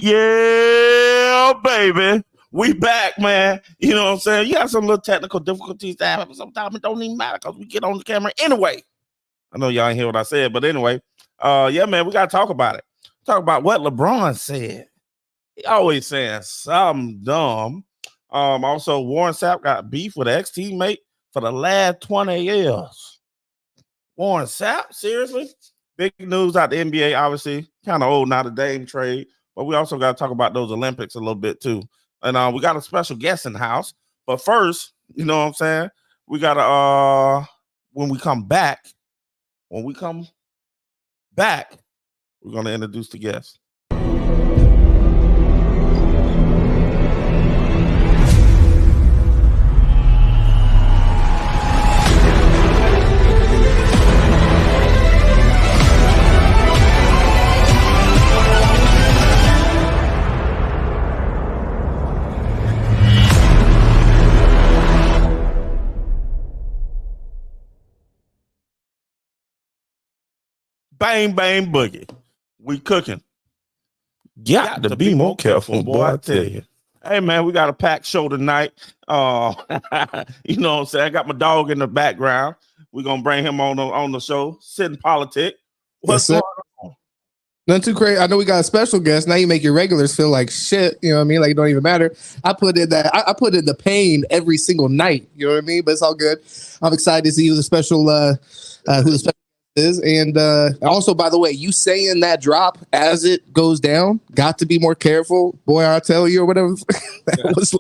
Yeah, baby. We back, man. You know what I'm saying? You got some little technical difficulties that happen sometimes. It don't even matter because we get on the camera anyway. I know y'all ain't hear what I said, but anyway. Yeah, man, we got to talk about it. Talk about what LeBron said. He always saying something dumb. Also, Warren Sapp got beef with an ex-teammate for the last 20 years. Warren Sapp, seriously? Big news out the NBA, obviously. Kind of old now, the Dame trade. But we also got to talk about those Olympics a little bit, too. And we got a special guest in the house. But first, you know what I'm saying? We got to, when we come back, we're going to introduce the guest. Bang, bang, boogie. We cooking. Got to be more careful, boy, I tell you. Hey, man, we got a packed show tonight. You know what I'm saying? I got my dog in the background. We're going to bring him on the show. Sitting Politic. What's going on? Nothing too crazy. I know we got a special guest. Now you make your regulars feel like shit. You know what I mean? Like it don't even matter. I put in the pain every single night. You know what I mean? But it's all good. I'm excited to see who the special is. And also, by the way, you saying that drop as it goes down, got to be more careful, boy, I tell you, or whatever. That was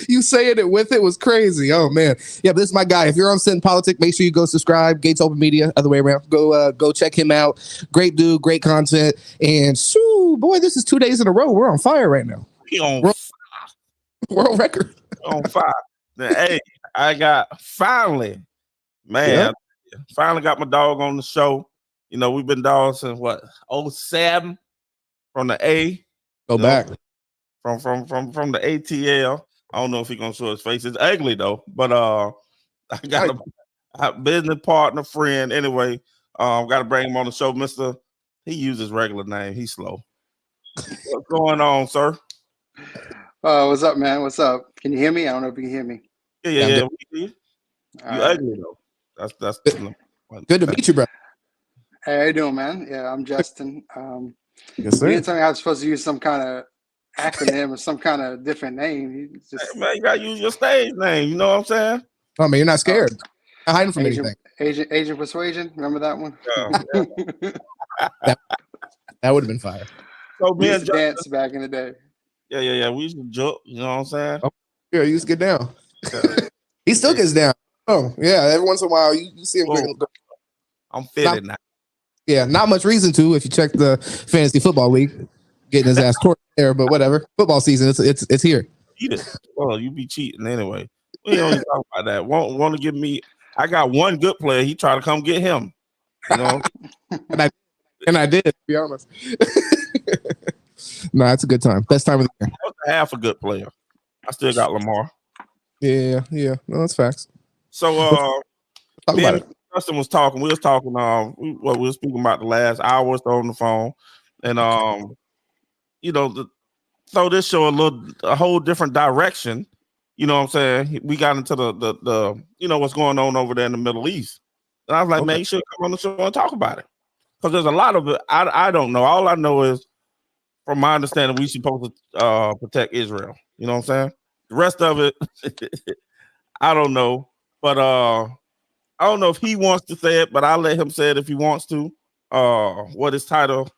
you saying it with it was crazy. Oh man. Yeah, but this is my guy. If you're on Sitting Politic, make sure you go subscribe. Gates Open Media, other way around. Go check him out. Great dude, great content. And boy, this is 2 days in a row. We're on fire right now. World record. On fire. Now, hey, I got finally got my dog on the show. You know, we've been dogs since what, 07 from the A. Go back. From the ATL. I don't know if he's gonna show his face. It's ugly though, but I got a business partner, friend. Anyway, gotta bring him on the show. He uses regular name. He's slow. What's going on, sir? What's up, man? What's up? Can you hear me? I don't know if you can hear me. Yeah. You ugly though. That's good to meet you, bro. Hey, how you doing, man? Yeah, I'm Justin. Yes, sir. You didn't tell me I was supposed to use some kind of acronym or some kind of different name. Hey, man, you gotta use your stage name. You know what I'm saying? Oh man, you're not scared. Not hiding from anything. Agent Persuasion. Remember that one? Yeah. That would have been fire. So we used to dance back in the day. Yeah. We used to joke. You know what I'm saying? Oh, yeah, you used to get down. He still gets down. Oh yeah, every once in a while you see him. I'm fitted now. Yeah, not much reason to if you check the fantasy football league, getting his ass torn there. But whatever, football season, it's here. Well, you be cheating anyway. We don't even talk about that. Want to give me? I got one good player. He tried to come get him. You know, and I did. To be honest. No, it's a good time. Best time of the year. I was half a good player. I still got Lamar. Yeah. No, that's facts. So, talk about it. Justin was talking. We was talking. We were speaking about the last hour or so on the phone, and you know, throw this show a whole different direction. You know what I'm saying? We got into the you know what's going on over there in the Middle East, and I was like, man, you should come on the show and talk about it because there's a lot of it. I don't know. All I know is, from my understanding, we supposed to protect Israel. You know what I'm saying? The rest of it, I don't know, but I don't know if he wants to say it, but I'll let him say it if he wants to. What his title,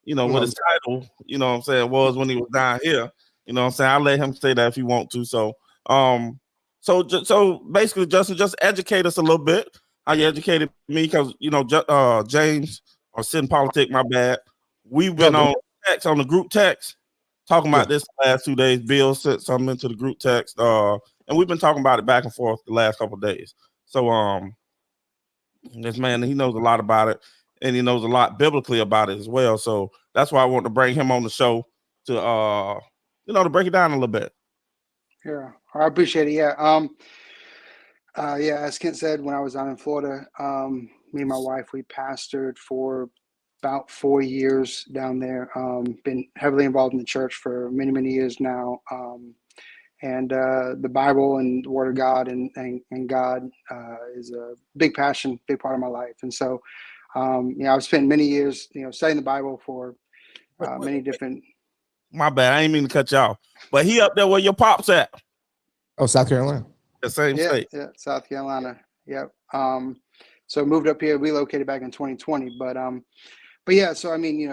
you know, what I'm saying, was when he was down here. You know what I'm saying? I'll let him say that if he wants to. So basically, Justin, just educate us a little bit. How you educated me, because you know, James or Sitting Politic, my bad. We've been on the group text talking about this the last 2 days. Bill sent something into the group text, and we've been talking about it back and forth the last couple of days. So this man, he knows a lot about it, and he knows a lot biblically about it as well. So that's why I want to bring him on the show to to break it down a little bit. Yeah, I appreciate it. Yeah. As Kent said, when I was down in Florida, me and my wife, we pastored for about 4 years down there. Been heavily involved in the church for many, many years now. And the Bible and the Word of God and God is a big passion, big part of my life. And so, I've spent many years, studying the Bible for many different. My bad. I ain't mean to cut you off. But he up there where your pops at. Oh, South Carolina. The same state. Yeah, South Carolina. Yep. So moved up here, relocated back in 2020. But yeah, so I mean,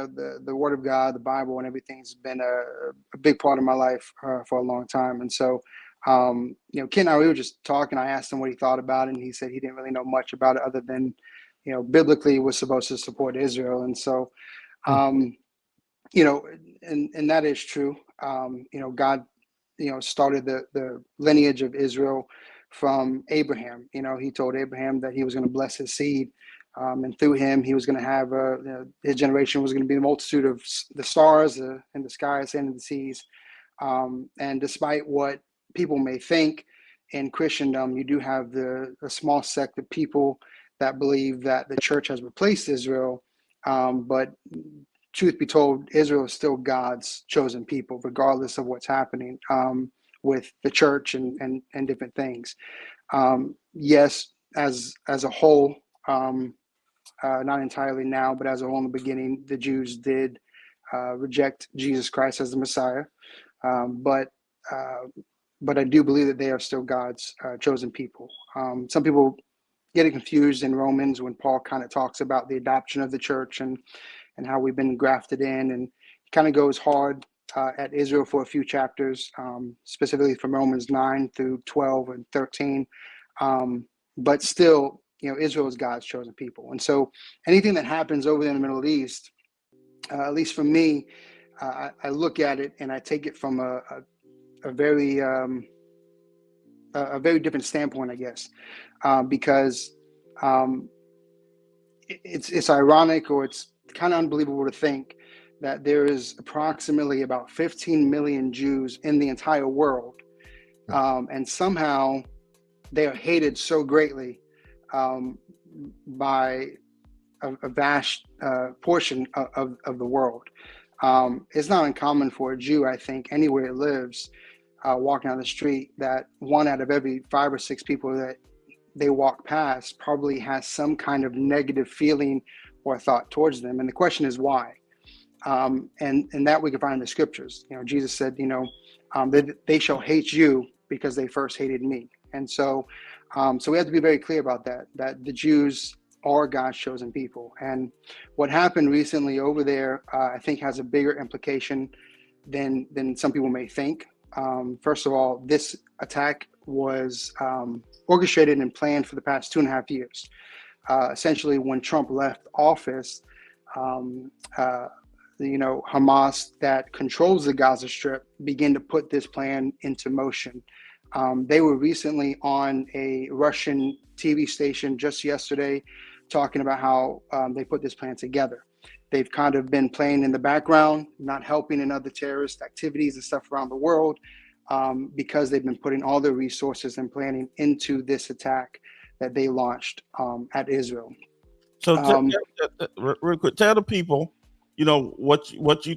the Word of God, the Bible, and everything's been a big part of my life for a long time. And so, Ken and I, we were just talking. I asked him what he thought about it, and he said he didn't really know much about it other than, biblically was supposed to support Israel. And so, and that is true. God, started the lineage of Israel from Abraham. He told Abraham that he was going to bless his seed. And through him, he was going to have his generation was going to be the multitude of the stars in the skies and in the seas. And despite what people may think in Christendom, you do have a small sect of people that believe that the church has replaced Israel. But truth be told, Israel is still God's chosen people, regardless of what's happening with the church and different things. Yes, as a whole. Not entirely now, but as a whole in the beginning, the Jews did reject Jesus Christ as the Messiah. But I do believe that they are still God's chosen people. Some people get it confused in Romans when Paul kind of talks about the adoption of the church and how we've been grafted in, and he kind of goes hard at Israel for a few chapters, specifically from Romans 9 through 12 and 13. But still, Israel is God's chosen people. And so anything that happens over there in the Middle East, at least for me, I look at it and I take it from a very different standpoint, I guess, because it's ironic, or it's kind of unbelievable to think that there is approximately about 15 million Jews in the entire world, and somehow they are hated so greatly by a vast portion of the world. It's not uncommon for a Jew, I think, anywhere it lives, walking down the street, that 1 out of every 5 or 6 people that they walk past probably has some kind of negative feeling or thought towards them. And the question is why? And that we can find in the scriptures. Jesus said, that they shall hate you because they first hated me. And so we have to be very clear about that the Jews are God's chosen people. And what happened recently over there, I think, has a bigger implication than some people may think. First of all, this attack was orchestrated and planned for the past 2.5 years. Essentially, when Trump left office, Hamas, that controls the Gaza Strip, began to put this plan into motion. They were recently on a Russian TV station just yesterday talking about how they put this plan together. They've kind of been playing in the background, not helping in other terrorist activities and stuff around the world, because they've been putting all their resources and planning into this attack that they launched at Israel. So real quick, tell the people, what you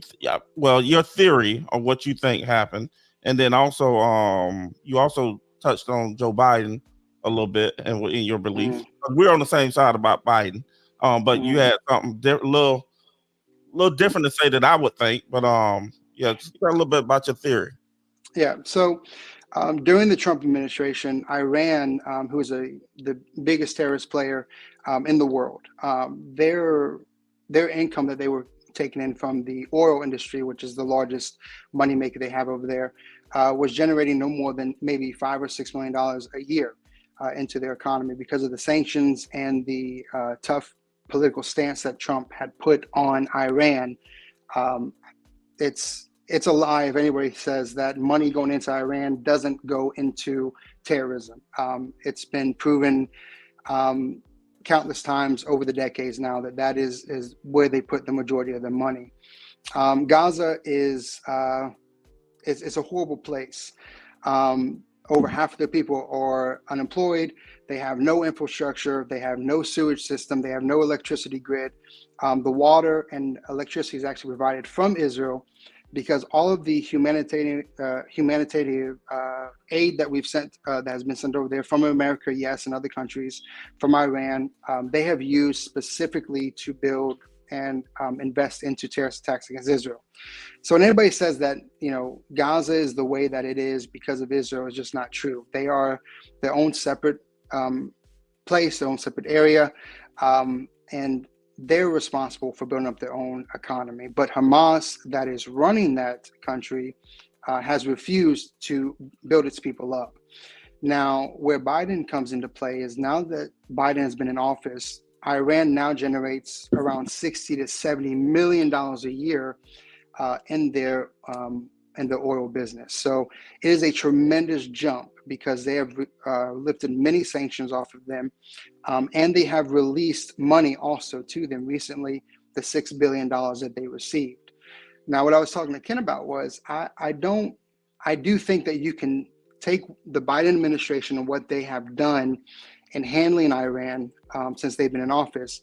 your theory of what you think happened, and then also you also touched on Joe Biden a little bit and in your beliefs. Mm-hmm. We're on the same side about Biden, but you had something little different to say that I would think. But just a little bit about your theory. Yeah. So during the Trump administration, Iran, who is the biggest terrorist player in the world, their income that they were taking in from the oil industry, which is the largest moneymaker they have over there, was generating no more than maybe $5 or $6 million a year into their economy because of the sanctions and the tough political stance that Trump had put on Iran. It's a lie if anybody says that money going into Iran doesn't go into terrorism. It's been proven countless times over the decades now that is where they put the majority of their money. Gaza is it's a horrible place. Over over half of the people are unemployed. They have no infrastructure. They have no sewage system. They have no electricity grid. The water and electricity is actually provided from Israel, because all of the humanitarian aid that we've sent, that has been sent over there from America, yes, and other countries, from Iran, they have used specifically to build and invest into terrorist attacks against Israel. So when anybody says that, Gaza is the way that it is because of Israel, it's just not true. They are their own separate place, their own separate area, and they're responsible for building up their own economy. But Hamas, that is running that country, has refused to build its people up. Now, where Biden comes into play is, now that Biden has been in office, Iran now generates around $60 to $70 million a year in their oil business. So it is a tremendous jump, because they have lifted many sanctions off of them, and they have released money also to them recently, the $6 billion that they received. Now, what I was talking to Ken about was, I do think that you can take the Biden administration and what they have done in handling Iran since they've been in office,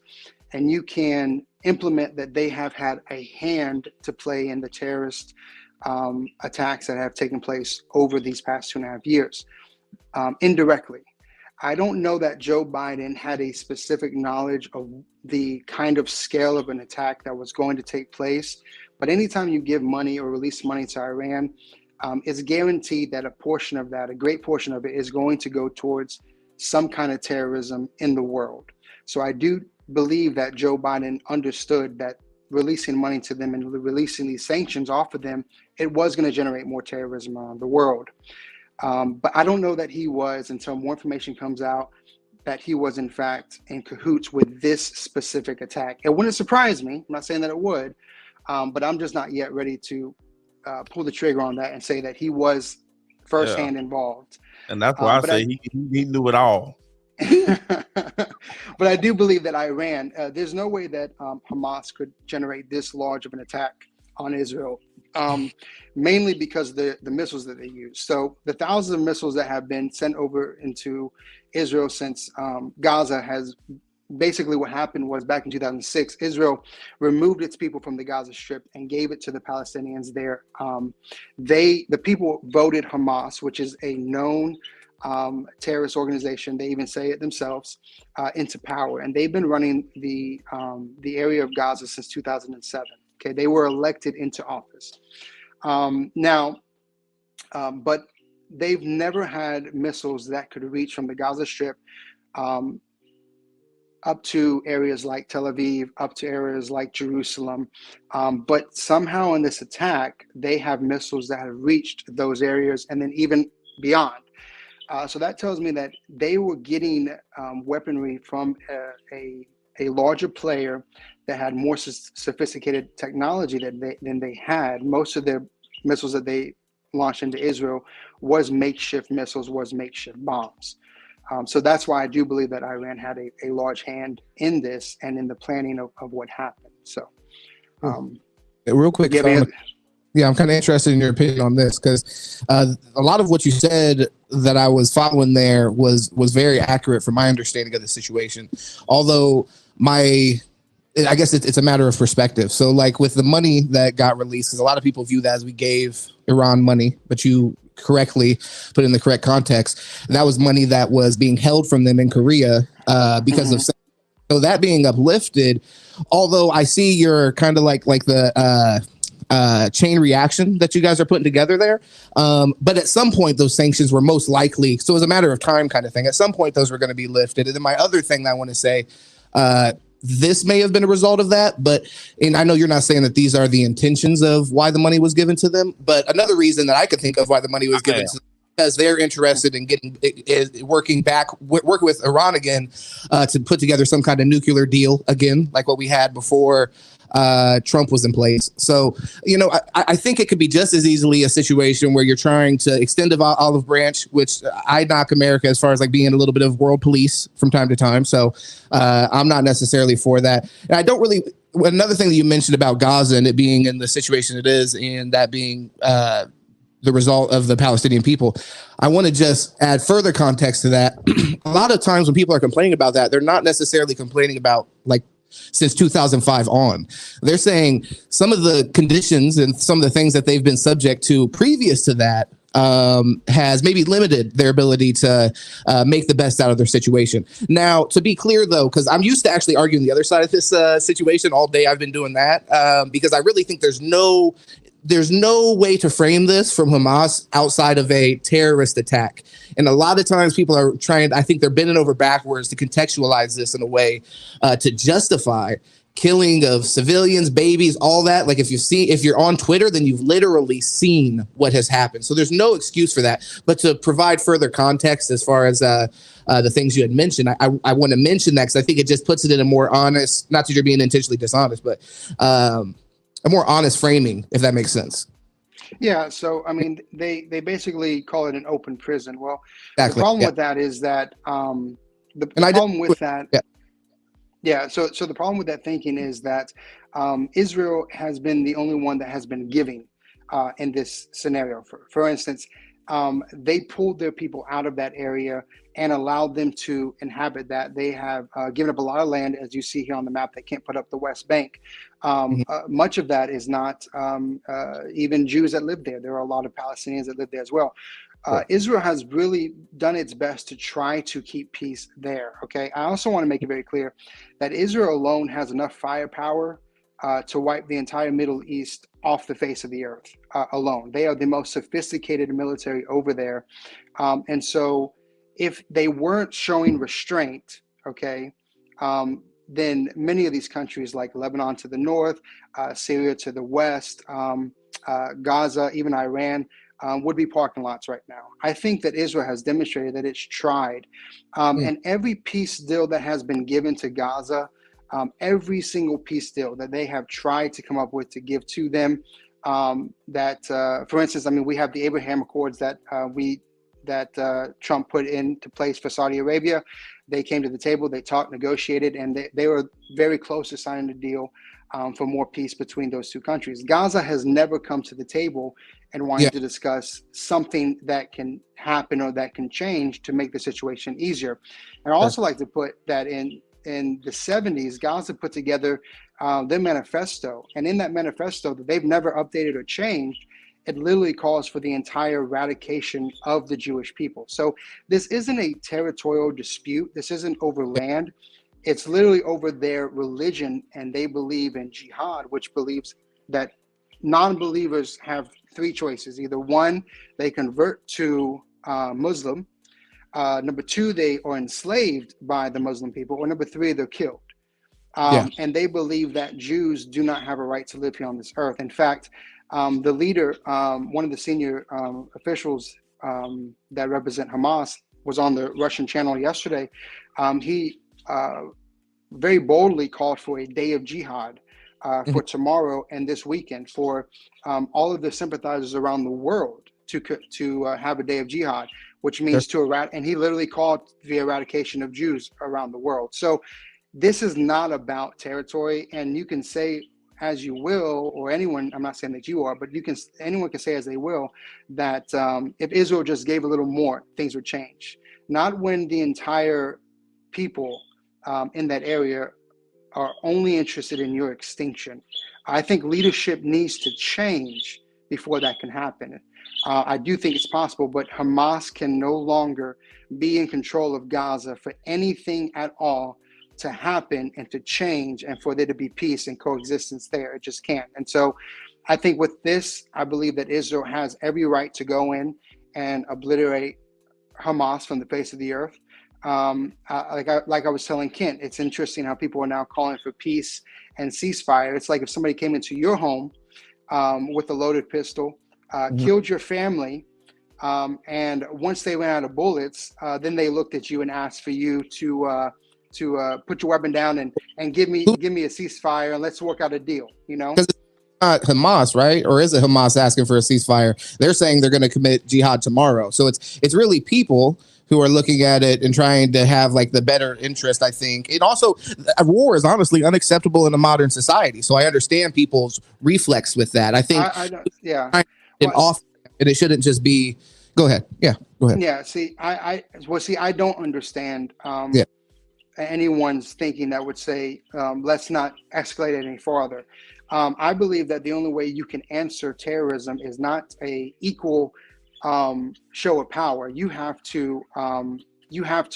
and you can implement that they have had a hand to play in the terrorist attacks that have taken place over these past 2.5 years, indirectly. I don't know that Joe Biden had a specific knowledge of the kind of scale of an attack that was going to take place, but anytime you give money or release money to Iran, it's guaranteed that a portion of that, a great portion of it, is going to go towards some kind of terrorism in the world. So I do believe that Joe Biden understood that releasing money to them and releasing these sanctions off of them, it was going to generate more terrorism around the world. But I don't know that he was, until more information comes out, that he was in fact in cahoots with this specific attack. It wouldn't surprise me. I'm not saying that it would, but I'm just not yet ready to pull the trigger on that and say that he was firsthand involved. And that's why I say he knew it all. But I do believe that Iran, there's no way that Hamas could generate this large of an attack on Israel, mainly because the missiles that they use. So the thousands of missiles that have been sent over into Israel since Gaza has, basically what happened was, back in 2006, Israel removed its people from the Gaza Strip and gave it to the Palestinians there. The people voted Hamas, which is a known terrorist organization, they even say it themselves, into power, and they've been running the area of Gaza since 2007. Okay, they were elected into office. But they've never had missiles that could reach from the Gaza Strip up to areas like Tel Aviv, up to areas like Jerusalem. But somehow in this attack, they have missiles that have reached those areas and then even beyond. So that tells me that they were getting weaponry from a larger player that had more sophisticated technology than they had. Most of their missiles that they launched into Israel was makeshift missiles, was makeshift bombs. So that's why I do believe that Iran had a large hand in this and in the planning of what happened. So, real quick, I'm kind of interested in your opinion on this, because a lot of what you said that I was following there was very accurate from my understanding of the situation. Although I guess it's a matter of perspective. So like with the money that got released, because a lot of people view that as we gave Iran money, but you correctly put in the correct context, that was money that was being held from them in Korea because of, so that being uplifted. Although I see you're kind of like the chain reaction that you guys are putting together there. But at some point, those sanctions were most likely, so it was a matter of time kind of thing. At some point, those were going to be lifted. And then my other thing that I want to say, this may have been a result of that, and I know you're not saying that these are the intentions of why the money was given to them, but another reason that I could think of why the money was given to them, because they're interested in working with Iran again to put together some kind of nuclear deal again, like what we had before Trump was in place. So, I think it could be just as easily a situation where you're trying to extend the olive branch, which I knock America as far as like being a little bit of world police from time to time. So I'm not necessarily for that. And I don't really, another thing that you mentioned about Gaza and it being in the situation it is, and that being the result of the Palestinian people. I want to just add further context to that. A lot of times when people are complaining about that, they're not necessarily complaining about like since 2005 on. They're saying some of the conditions and some of the things that they've been subject to previous to that has maybe limited their ability to make the best out of their situation. Now, to be clear, though, because I'm used to actually arguing the other side of this situation all day, I've been doing that because I really think there's no way to frame this from Hamas outside of a terrorist attack. And a lot of times people are trying, I think they're bending over backwards to contextualize this in a way to justify killing of civilians, babies, all that. Like if you're on Twitter, then you've literally seen what has happened. So there's no excuse for that. But to provide further context as far as the things you had mentioned, I want to mention that because I think it just puts it in a more honest, not that you're being intentionally dishonest, but a more honest framing, if that makes sense. Yeah. So, I mean, they basically call it an open prison. Well, exactly. The problem with that is that the problem with that. Yeah. Yeah. So the problem with that thinking is that Israel has been the only one that has been giving in this scenario. For instance, they pulled their people out of that area and allowed them to inhabit that. They have given up a lot of land, as you see here on the map. They can't put up the West Bank. Much of that is not even Jews that live there. There are a lot of Palestinians that live there as well. Israel has really done its best to try to keep peace there. Okay. I also want to make it very clear that Israel alone has enough firepower to wipe the entire Middle East off the face of the earth alone. They are the most sophisticated military over there. And so if they weren't showing restraint, okay, then many of these countries like Lebanon to the north, Syria to the west, Gaza, even Iran, would be parking lots right now. I think that Israel has demonstrated that it's tried. And every peace deal that has been given to Gaza, every single peace deal that they have tried to come up with to give to them, for instance, I mean, we have the Abraham Accords that Trump put into place for Saudi Arabia. They came to the table, they talked, negotiated, and they were very close to signing a deal for more peace between those two countries. Gaza has never come to the table and wanted to discuss something that can happen or that can change to make the situation easier. And I also like to put that in the 70s, Gaza put together their manifesto. And in that manifesto that they've never updated or changed, it literally calls for the entire eradication of the Jewish people. So this isn't a territorial dispute. This isn't over land. It's literally over their religion, and they believe in jihad, which believes that non-believers have three choices. Either one, they convert to Muslim. Number two, they are enslaved by the Muslim people. Or number three, they're killed. And they believe that Jews do not have a right to live here on this earth. In fact, the leader, one of the senior officials that represent Hamas, was on the Russian channel yesterday. He very boldly called for a day of jihad for tomorrow and this weekend for all of the sympathizers around the world to have a day of jihad, which means and he literally called the eradication of Jews around the world. So this is not about territory, and you can say as you will, or anyone, I'm not saying that you are, but anyone can say as they will, that if Israel just gave a little more, things would change. Not when the entire people in that area are only interested in your extinction. I think leadership needs to change before that can happen. I do think it's possible, but Hamas can no longer be in control of Gaza for anything at all to happen and to change and for there to be peace and coexistence there. It just can't. And so I think with this, I believe that Israel has every right to go in and obliterate Hamas from the face of the earth. Like I was telling Kent, it's interesting how people are now calling for peace and ceasefire. It's like if somebody came into your home with a loaded pistol, killed your family, and once they ran out of bullets, then they looked at you and asked for you to put your weapon down and give me a ceasefire and let's work out a deal, you know? Because it's not Hamas, right? Or is it Hamas asking for a ceasefire? They're saying they're going to commit jihad tomorrow. So it's really people who are looking at it and trying to have like the better interest, I think. And also, a war is honestly unacceptable in a modern society. So I understand people's reflex with that. I think and it shouldn't just be. Go ahead. Yeah, go ahead. Yeah. See, I don't understand Yeah. anyone's thinking that would say, let's not escalate it any farther. I believe that the only way you can answer terrorism is not a equal show of power. You have to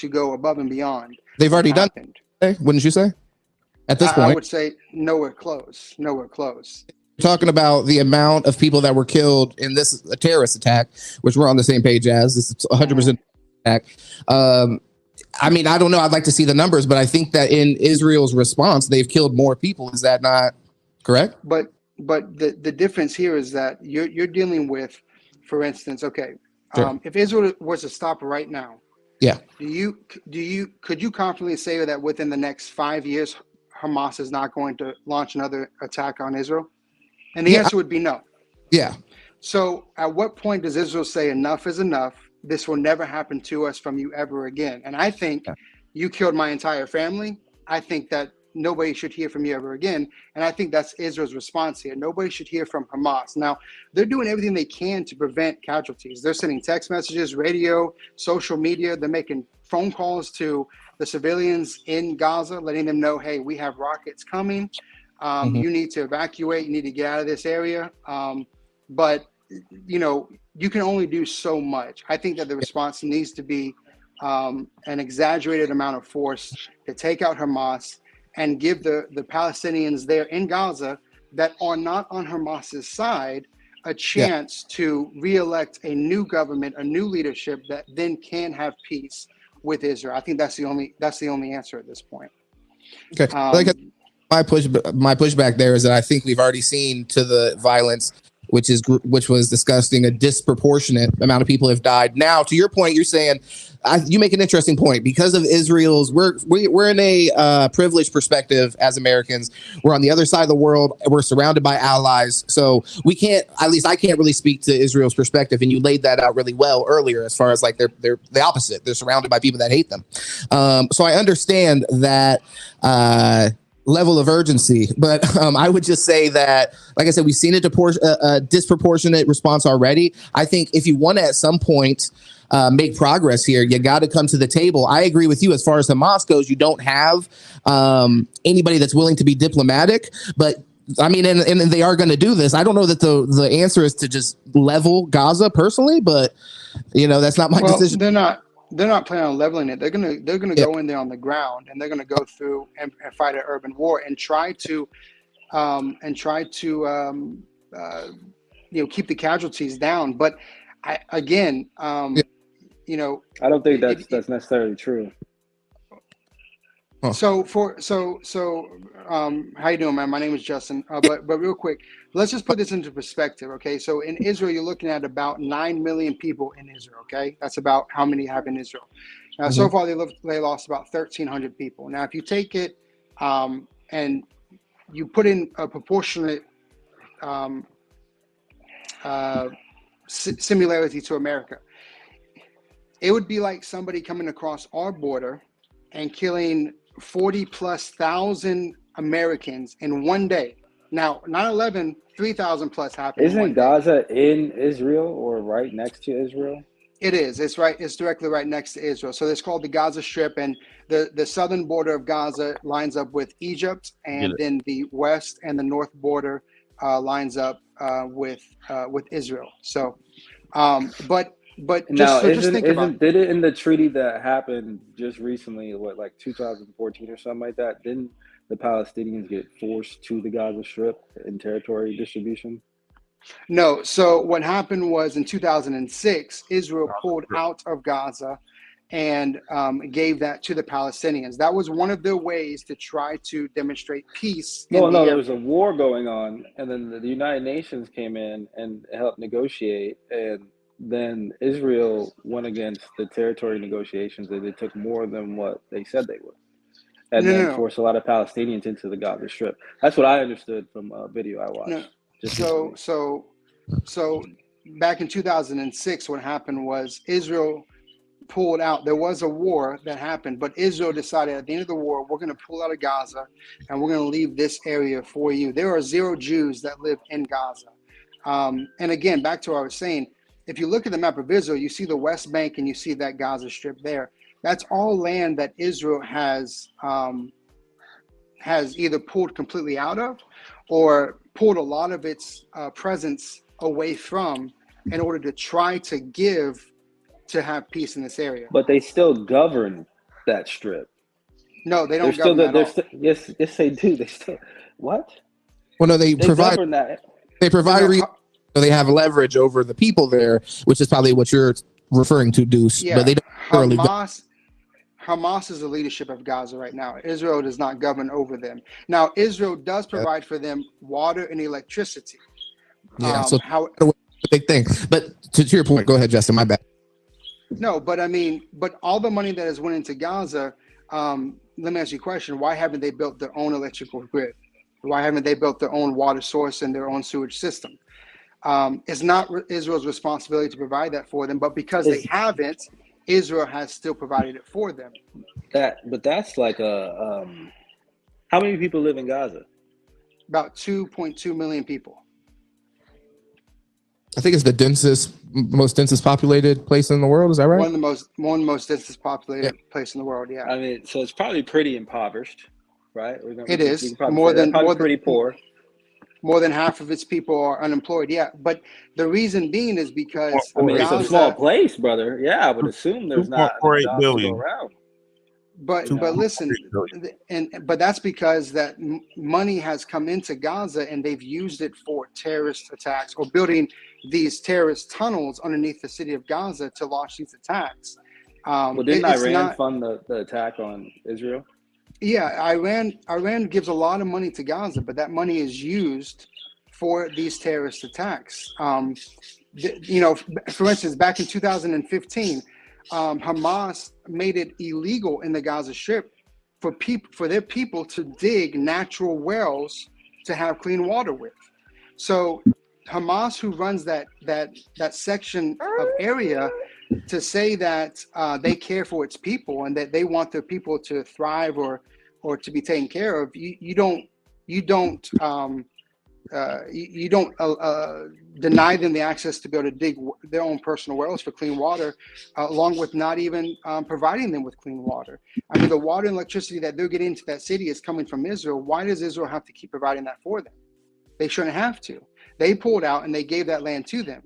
go above and beyond. They've already done it, wouldn't you say? At this point, I would say nowhere close. Nowhere close. Talking about the amount of people that were killed in this terrorist attack, which we're on the same page as. This is 100% attack. I mean, I don't know. I'd like to see the numbers, but I think that in Israel's response, they've killed more people. Is that not correct? But the difference here is that you're dealing with, for instance, okay, Sure. If Israel was to stop right now, Yeah. Could you confidently say that within the next 5 years, Hamas is not going to launch another attack on Israel? And the answer would be no. Yeah. So at what point does Israel say enough is enough? This will never happen to us from you ever again. And I think you killed my entire family. I think that nobody should hear from you ever again. And I think that's Israel's response here. Nobody should hear from Hamas. Now, they're doing everything they can to prevent casualties. They're sending text messages, radio, social media. They're making phone calls to the civilians in Gaza, letting them know, hey, we have rockets coming. You need to evacuate. You need to get out of this area. But, you know, you can only do so much. I think that the response needs to be an exaggerated amount of force to take out Hamas and give the Palestinians there in Gaza that are not on Hamas's side a chance to re-elect a new government, a new leadership that then can have peace with Israel. I think that's the only answer at this point. Okay. My pushback there is that I think we've already seen to the violence, which was disgusting. A disproportionate amount of people have died. Now, to your point, you're saying you make an interesting point because of Israel's. We're in a privileged perspective as Americans. We're on the other side of the world. We're surrounded by allies, so we can't. At least I can't really speak to Israel's perspective. And you laid that out really well earlier, as far as like they're the opposite. They're surrounded by people that hate them. So I understand that. Level of urgency, but I would just say that, like I said, we've seen a disproportionate response already. I think if you want to at some point make progress here, you got to come to the table. I agree with you as far as Hamas goes. You don't have anybody that's willing to be diplomatic, but I mean, and they are going to do this. I don't know that the answer is to just level Gaza personally, but you know, that's not my decision. They're not planning on leveling it. They're gonna go in there on the ground, and they're gonna go through and fight an urban war and try to keep the casualties down. But you know, I don't think that's necessarily true. So how you doing, man? My name is Justin. But real quick, let's just put this into perspective, okay? So in Israel, you're looking at about 9 million people in Israel, okay? That's about how many have in Israel. Now, so far they lost about 1,300 people. Now, if you take it and you put in a proportionate similarity to America, it would be like somebody coming across our border and killing 40,000+ Americans in one day. Now, 9/11, 3,000 plus happened. Isn't Gaza in Israel or right next to Israel? It is. It's right. It's directly right next to Israel. So it's called the Gaza Strip, and the southern border of Gaza lines up with Egypt, and then the west and the north border lines up with Israel. So, But now, just think about, did it in the treaty that happened just recently, like 2014 or something like that? Didn't the Palestinians get forced to the Gaza Strip in territory distribution? No. So what happened was in 2006, Israel pulled out of Gaza and gave that to the Palestinians. That was one of their ways to try to demonstrate peace. No, there was a war going on, and then the United Nations came in and helped negotiate, and then Israel went against the territory negotiations, and they took more than what they said they would, and forced a lot of Palestinians into the Gaza Strip. That's what I understood from a video I watched. So back in 2006, what happened was Israel pulled out. There was a war that happened, but Israel decided at the end of the war, we're going to pull out of Gaza, and we're going to leave this area for you. There are 0 Jews that live in Gaza. And again, back to what I was saying, if you look at the map of Israel, you see the West Bank and you see that Gaza Strip there. That's all land that Israel has either pulled completely out of or pulled a lot of its presence away from in order to try to have peace in this area. But they still govern that strip. No, they don't govern that at all. Yes, they do. They still what? Well, no, they provide govern that. They provide so they have leverage over the people there, which is probably what you're referring to, Deuce. Yeah, but they don't Hamas is the leadership of Gaza right now. Israel does not govern over them. Now, Israel does provide for them water and electricity. Yeah, so a big thing. But to your point, go ahead, Justin. My bad. No, but I mean, but all the money that has went into Gaza. Let me ask you a question: why haven't they built their own electrical grid? Why haven't they built their own water source and their own sewage system? It's not Israel's responsibility to provide that for them, but because they haven't, Israel has still provided it for them. But that's like how many people live in Gaza? About 2.2 million people. I think it's the most densest populated place in the world. Is that right? One of the most densest populated place in the world. Yeah. I mean, so it's probably pretty impoverished, right? It is pretty poor. More than half of its people are unemployed. Yeah, but the reason being is because it's a small place, brother. Yeah, I would assume there's not $2.8 jobs billion. to go around. But listen, but that's because that money has come into Gaza and they've used it for terrorist attacks or building these terrorist tunnels underneath the city of Gaza to launch these attacks. Well, didn't Iran fund the attack on Israel? Yeah, Iran gives a lot of money to Gaza, but that money is used for these terrorist attacks. For instance, back in 2015. Hamas made it illegal in the Gaza Strip for their people to dig natural wells to have clean water with. So Hamas, who runs that section of area, to say that they care for its people and that they want their people to thrive or to be taken care of, you don't deny them the access to be able to dig their own personal wells for clean water, along with not even providing them with clean water. I mean, the water and electricity that they're getting into that city is coming from Israel. Why does Israel have to keep providing that for them? They shouldn't have to. They pulled out and they gave that land to them.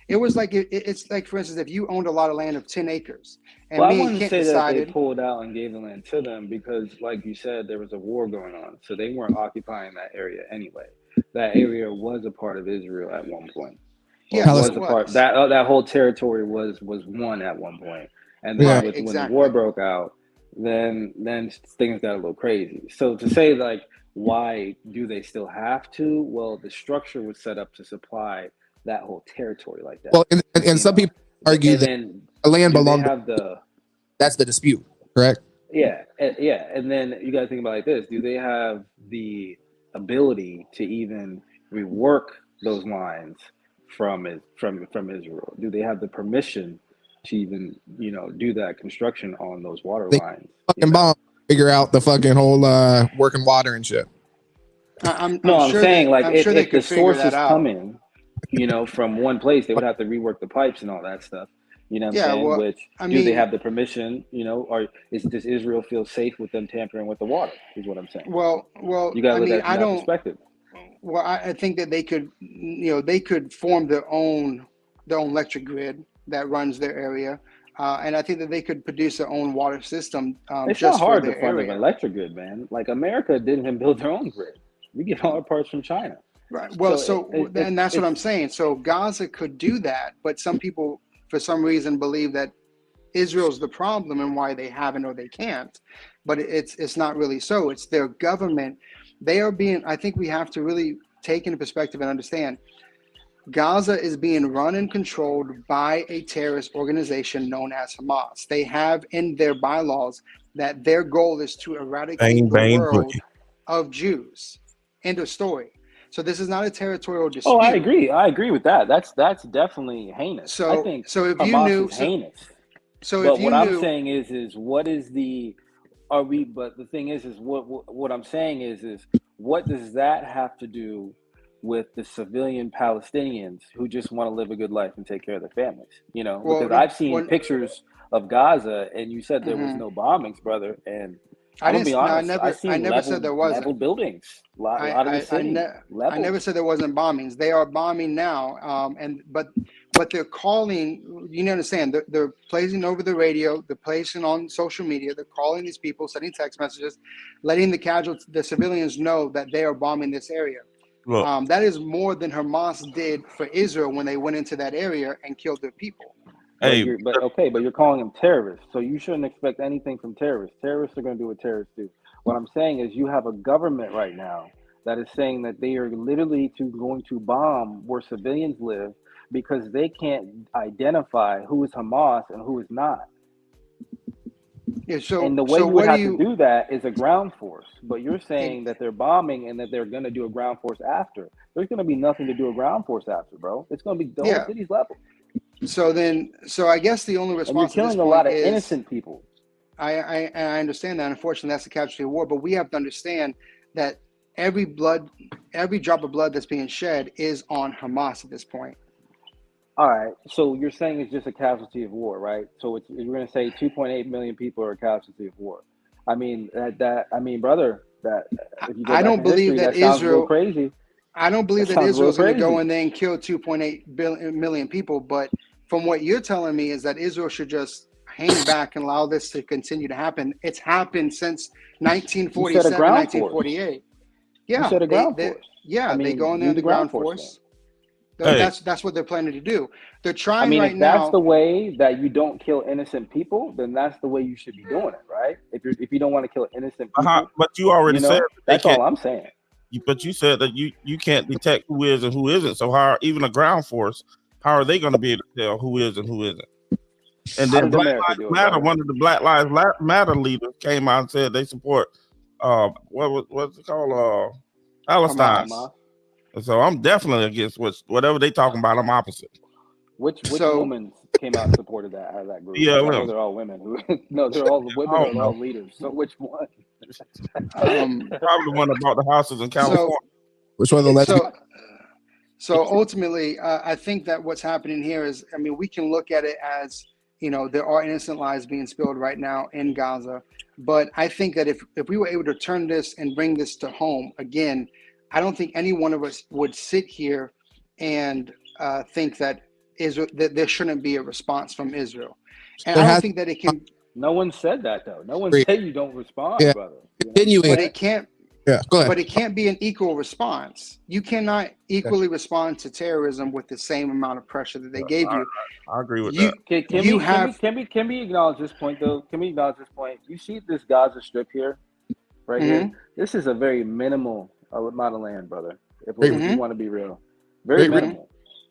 It was like it's like, for instance, if you owned a lot of land of 10 acres, and I me wouldn't and Kent say decided that they pulled out and gave the land to them because, like you said, there was a war going on, so they weren't occupying that area anyway. That area was a part of Israel at one point. Yeah, was a part that whole territory was one at one point, and then when the war broke out, then things got a little crazy. So to say like, why do they still have to? Well, the structure was set up to supply that whole territory like that. Well, and some people argue that the land belonged. That's the dispute, correct? Yeah, and then you got to think about it like this: do they have the ability to even rework those lines from Israel? Do they have the permission to even do that construction on those water lines? Fucking bomb, figure out the fucking whole working water and shit. I'm sure saying if the source is coming, from one place, they would have to rework the pipes and all that stuff. You know what I'm saying? Well, do they have the permission? Or does Israel feel safe with them tampering with the water? Is what I'm saying. Well, you gotta look at it from that perspective. Well, I think that they could form their own electric grid that runs their area, and I think that they could produce their own water system. It's not hard to fund an electric grid, man. Like America didn't even build their own grid. We get all our parts from China. Right. Well, and that's what I'm saying. So Gaza could do that, but some people, for some reason, believe that Israel's the problem and why they haven't or they can't. But it's not really so. It's their government. They are being. I think we have to really take into perspective and understand. Gaza is being run and controlled by a terrorist organization known as Hamas. They have in their bylaws that their goal is to eradicate the world of Jews. End of story. So this is not a territorial dispute. Oh, I agree with that. That's definitely heinous. So I think if Hamas you knew, is heinous. But what I'm saying is what is the are we? But the thing is what I'm saying is what does that have to do with the civilian Palestinians who just want to live a good life and take care of their families. You know, Well, because I've seen when, pictures of Gaza, and you said there was mhm. no bombings, brother. And I I'm gonna didn't. be No, honest, I've I seen never said there wasn't. level buildings, I, lot of the I, I, city ne- I leveled. never said there wasn't bombings. They are bombing now. But they're calling. You understand? They're placing over the radio. They're placing on social media. They're calling these people, sending text messages, letting the civilians know that they are bombing this area. Look, That is more than Hamas did for Israel when they went into that area and killed their people. hey, But you're calling them terrorists, so you shouldn't expect anything from terrorists. Terrorists are going to do what terrorists do. What I'm saying is, you have a government right now that is saying that they are literally going to bomb where civilians live because they can't identify who is Hamas and who is not. Yeah. And the way you would have to do that is a ground force. But you're saying that they're bombing and that they're going to do a ground force after. There's going to be nothing to do a ground force after, bro. It's going to be the whole city's leveled. So I guess the only response and you're killing a lot of innocent people. I understand that. Unfortunately, that's the casualty of war. But we have to understand that every drop of blood that's being shed is on Hamas at this point. All right. So you're saying it's just a casualty of war, right? So you're going to say 2.8 million people are a casualty of war. I mean brother, that if you go I back don't in believe history, that that sounds Israel. real crazy. I don't believe that Israel is going to go in there and kill 2.8 million people. But from what you're telling me is that Israel should just hang back and allow this to continue to happen. It's happened since 1947, 1948. Yeah, you said a ground force. Yeah, they go in there in the ground force. Hey. That's what they're planning to do. They're trying if now. That's the way that you don't kill innocent people, then that's the way you should be doing it, right? If you don't want to kill innocent people, but you already said that's all I'm saying. But you said that you can't detect who is and who isn't. So how even a ground force, how are they going to be able to tell who is and who isn't? And then Black Lives Matter, one of the Black Lives Matter leaders came out and said they support what's it called? Palestine. And so I'm definitely against whatever they talking about. I'm opposite. Which woman came out and supported that out of that group? Yeah, I know they're all women. No, they're all women. Are all leaders. So which one? Probably the one that bought the houses in California. Which one? So ultimately, I think that what's happening here is, we can look at it as, there are innocent lives being spilled right now in Gaza. But I think that if we were able to turn this and bring this to home again, I don't think any one of us would sit here and think that that there shouldn't be a response from Israel. And I don't think that it can. No one said that though. No one said you don't respond, brother. Continuing. But it can't. Yeah, go ahead. But it can't be an equal response. You cannot equally respond to terrorism with the same amount of pressure that they gave you. I agree with that. Can we acknowledge this point though? Can we acknowledge this point? You see this Gaza Strip here, right here. This is a very minimal amount of land, brother. If we want to be real, very minimal.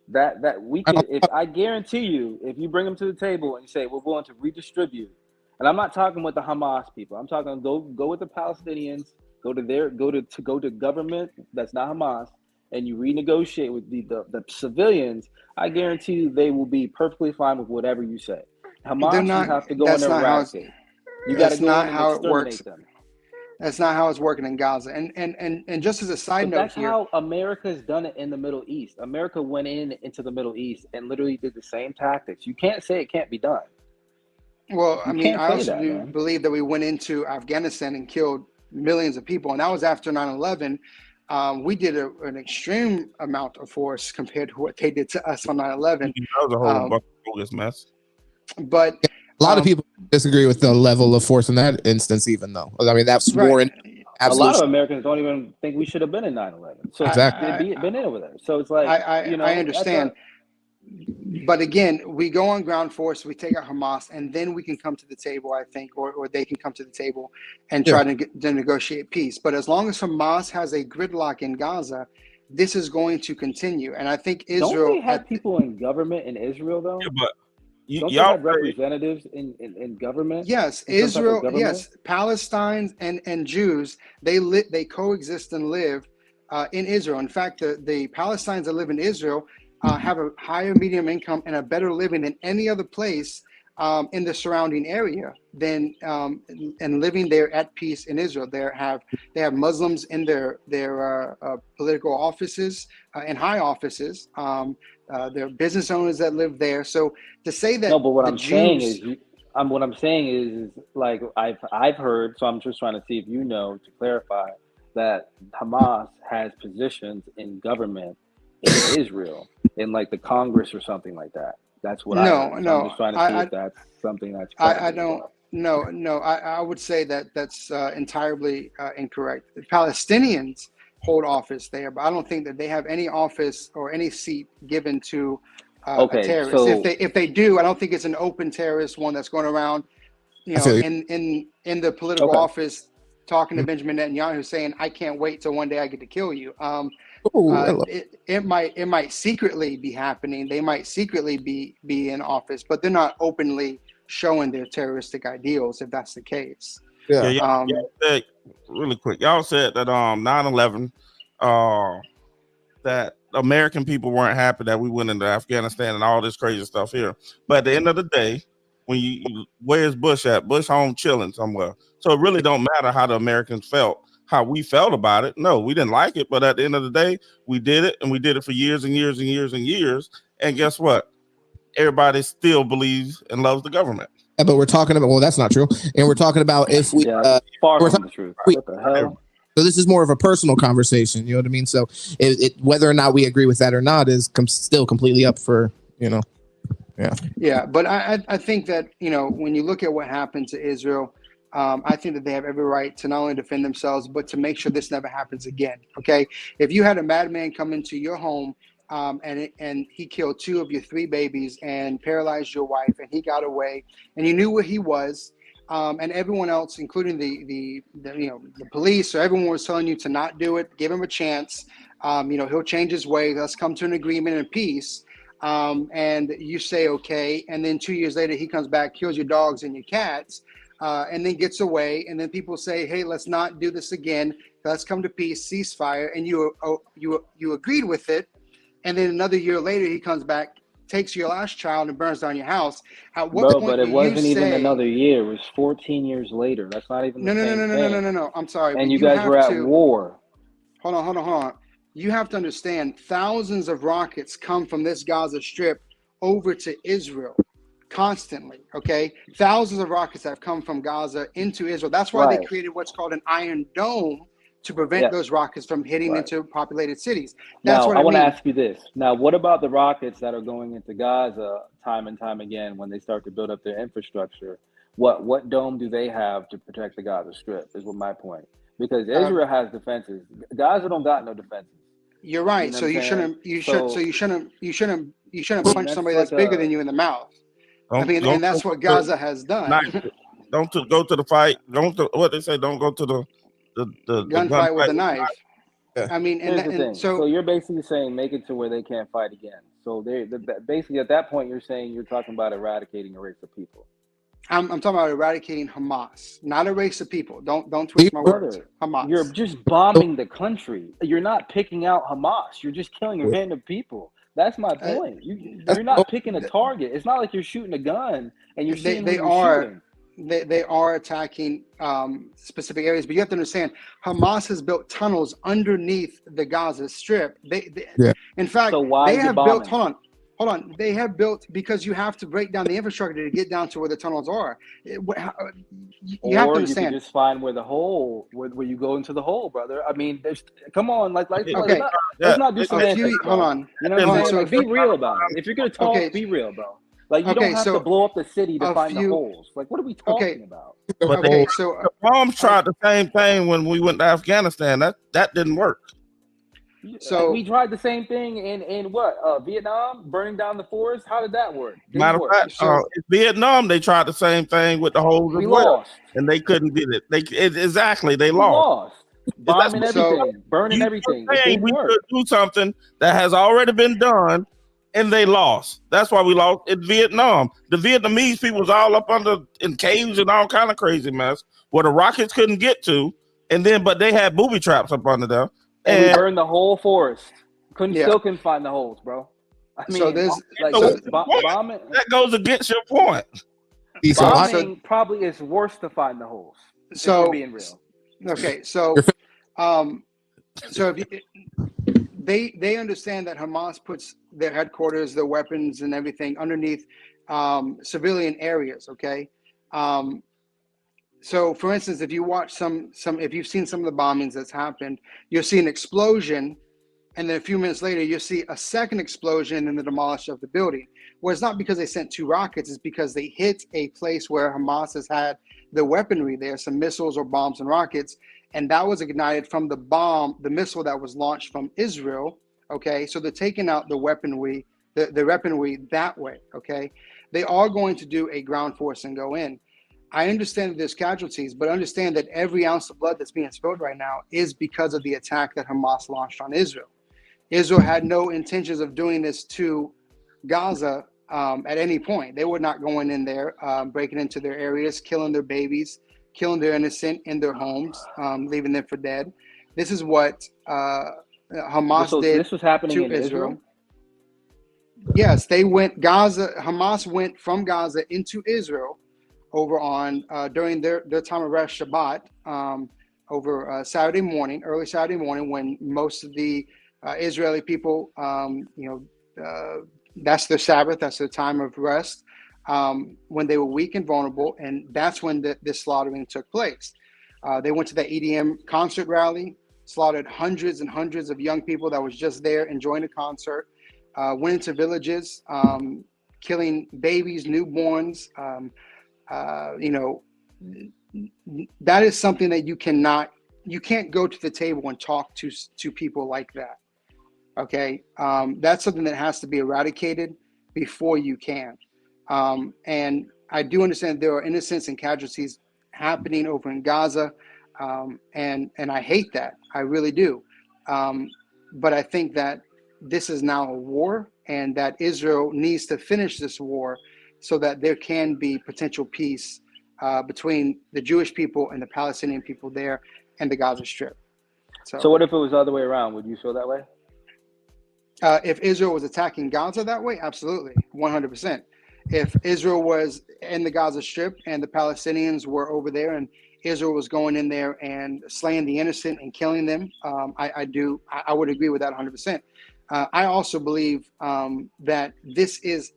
That we can. If I guarantee you, if you bring them to the table and you say we're willing to redistribute, and I'm not talking with the Hamas people. I'm talking go with the Palestinians. Go to government that's not Hamas, and you renegotiate with the civilians. I guarantee you they will be perfectly fine with whatever you say. Hamas, you have to go in there and eradicate. You got to go in and exterminate them. That's not how it's working in Gaza. And just as a side note, that's how America's done it in the Middle East. America went into the Middle East and literally did the same tactics. You can't say it can't be done. Well, I also do believe that we went into Afghanistan and killed millions of people, and that was after 9/11. We did an extreme amount of force compared to what they did to us on 9/11. That was a whole bogus mess. But a lot of people disagree with the level of force in that instance, even though that's war. A lot of Americans don't even think we should have been in 9/11. So exactly, been in over there. So it's like I understand. But again, we go on ground force, we take out Hamas, and then we can come to the table, I think, or they can come to the table and try to negotiate peace. But as long as Hamas has a gridlock in Gaza, this is going to continue. And I think Israel... Don't they have people in government in Israel, though? Yeah, but don't they have representatives in government? Yes, Israel, yes. Palestine and Jews, they coexist and live in Israel. In fact, the Palestinians that live in Israel have a higher medium income and a better living than any other place in the surrounding area than and living there at peace in Israel. They have Muslims in their political offices and high offices. There are business owners that live there. So to say that no, but what the I'm Jews, saying is, what I'm saying is like I've heard. So I'm just trying to see if you know to clarify that Hamas has positions in government in Israel, in like the Congress or something like that. That's what I heard. So I'm just trying to see if that's something that's I don't. No. I would say that that's entirely incorrect. The Palestinians hold office there, but I don't think that they have any office or any seat given to a terrorist. So If they do, I don't think it's an open terrorist one that's going around, in the political office talking to Benjamin Netanyahu saying, "I can't wait till one day I get to kill you." It might secretly be happening. They might secretly be in office, but they're not openly showing their terroristic ideals. If that's the case, y'all said, really quick, y'all said that 9/11, that American people weren't happy that we went into Afghanistan and all this crazy stuff here. But at the end of the day, where's Bush at? Bush home chilling somewhere. So it really don't matter how the Americans felt, how we felt about it. No, we didn't like it, but at the end of the day, we did it, and we did it for years and years and years and years. And guess what? Everybody still believes and loves the government. Yeah, but we're talking about, well, that's not true. And we're talking about if we far from the truth. What the hell? So this is more of a personal conversation, you know what I mean? So whether or not we agree with that or not is still completely up for, Yeah, but I think that, when you look at what happened to Israel, I think that they have every right to not only defend themselves, but to make sure this never happens again. Okay. If you had a madman come into your home and he killed 2 of your 3 babies and paralyzed your wife, and he got away, and you knew where he was, and everyone else, including the police or everyone, was telling you to not do it, give him a chance. He'll change his way. Let's come to an agreement and peace. And you say, okay. And then 2 years later, he comes back, kills your dogs and your cats, and then gets away. And then people say, hey, let's not do this again. Let's come to peace, ceasefire. And you agreed with it. And then another year later, he comes back, takes your last child and burns down your house. At what point but it wasn't even another year. It was 14 years later. That's not even the same thing. No. I'm sorry. And you guys were at war. Hold on. You have to understand, thousands of rockets come from this Gaza Strip over to Israel constantly, okay? Thousands of rockets have come from Gaza into Israel. That's why they created what's called an Iron Dome to prevent those rockets from hitting into populated cities. That's what I want to ask you this. Now, what about the rockets that are going into Gaza time and time again when they start to build up their infrastructure? What dome do they have to protect the Gaza Strip is what my point. Because Israel has defenses. Gaza don't got no defenses. You're right. So you shouldn't punch somebody that's bigger than you in the mouth. And that's what Gaza has done. Don't go to the fight. What they say. Don't go to the gunfight with a knife. Yeah. I mean, so you're basically saying make it to where they can't fight again. So they basically at that point you're saying you're talking about eradicating a race of people. I'm talking about eradicating Hamas, not a race of people. Don't twist my words. Hamas. You're just bombing the country. You're not picking out Hamas. You're just killing random people. That's my point. You're not picking a target. It's not like you're shooting a gun and you're seeing they are attacking specific areas, but you have to understand Hamas has built tunnels underneath the Gaza Strip. In fact, so they have built. Hold on. They have built because you have to break down the infrastructure to get down to where the tunnels are. You have to understand. You can just find where the hole, where you go into the hole, brother. I mean, come on, let's not do semantics. Hold on. You know what I'm saying? Like, be real about it. If you're gonna talk, be real, bro. Like you don't have to blow up the city to find the holes. Like, what are we talking about? But so the bombs tried the same thing when we went to Afghanistan. That didn't work. So we tried the same thing in what Vietnam, burning down the forest. How did that work? Matter of fact, in Vietnam they tried the same thing with the holes as well, and they couldn't get it. They lost. Bombing everything, burning everything. We could do something that has already been done, and they lost. That's why we lost in Vietnam. The Vietnamese people was all up in caves and all kind of crazy mess where the rockets couldn't get to, but they had booby traps up under there. And we burned the whole forest. Still couldn't find the holes, bro. I mean, so there's bombing. That goes against your point. So Bombing probably is worse to find the holes. If we're being real. Okay, so if you, they understand that Hamas puts their headquarters, their weapons, and everything underneath civilian areas. Okay, so for instance, if you watch if you've seen some of the bombings that's happened, you'll see an explosion, and then a few minutes later, you'll see a second explosion and the demolition of the building. Well, it's not because they sent 2 rockets; it's because they hit a place where Hamas has had the weaponry there, some missiles or bombs and rockets. And that was ignited from the missile that was launched from Israel. Okay, so they're taking out the weaponry, the weaponry that way. Okay, they are going to do a ground force and go in. I understand that there's casualties, but understand that every ounce of blood that's being spilled right now is because of the attack that Hamas launched on Israel. Israel had no intentions of doing this to Gaza at any point. They were not going in there, breaking into their areas, killing their babies, killing their innocent in their homes, leaving them for dead. This is what Hamas did. This was happening to in Israel? Yes, they went Hamas went from Gaza into Israel over on during their time of Rosh Shabbat over early Saturday morning, when most of the Israeli people, that's their Sabbath, that's their time of rest. When they were weak and vulnerable, and that's when this slaughtering took place. They went to the EDM concert rally, slaughtered hundreds and hundreds of young people that was just there enjoying the concert, went into villages, killing babies, newborns. That is something that you can't go to the table and talk to people like that. Okay, that's something that has to be eradicated before you can. And I do understand there are innocents and casualties happening over in Gaza, and I hate that. I really do. But I think that this is now a war, and that Israel needs to finish this war so that there can be potential peace between the Jewish people and the Palestinian people there and the Gaza Strip. So what if it was the other way around? Would you feel that way? If Israel was attacking Gaza that way, absolutely, 100%. If Israel was in the Gaza Strip and the Palestinians were over there and Israel was going in there and slaying the innocent and killing them, I would agree with that 100%. I also believe that this is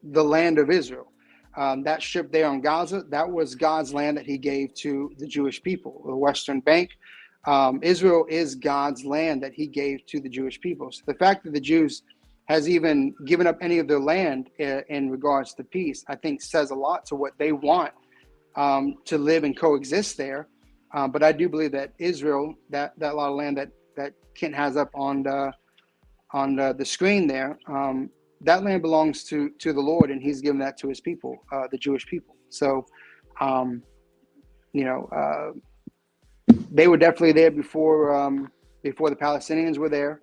the land of Israel. That strip there on Gaza, that was God's land that he gave to the Jewish people, the Western Bank. Israel is God's land that he gave to the Jewish people. So the fact that the Jews has even given up any of their land in regards to peace, I think says a lot to what they want to live and coexist there. But I do believe that Israel, that lot of land that Kent has up on the screen there, that land belongs to the Lord, and he's given that to his people, the Jewish people. So, they were definitely there before the Palestinians were there.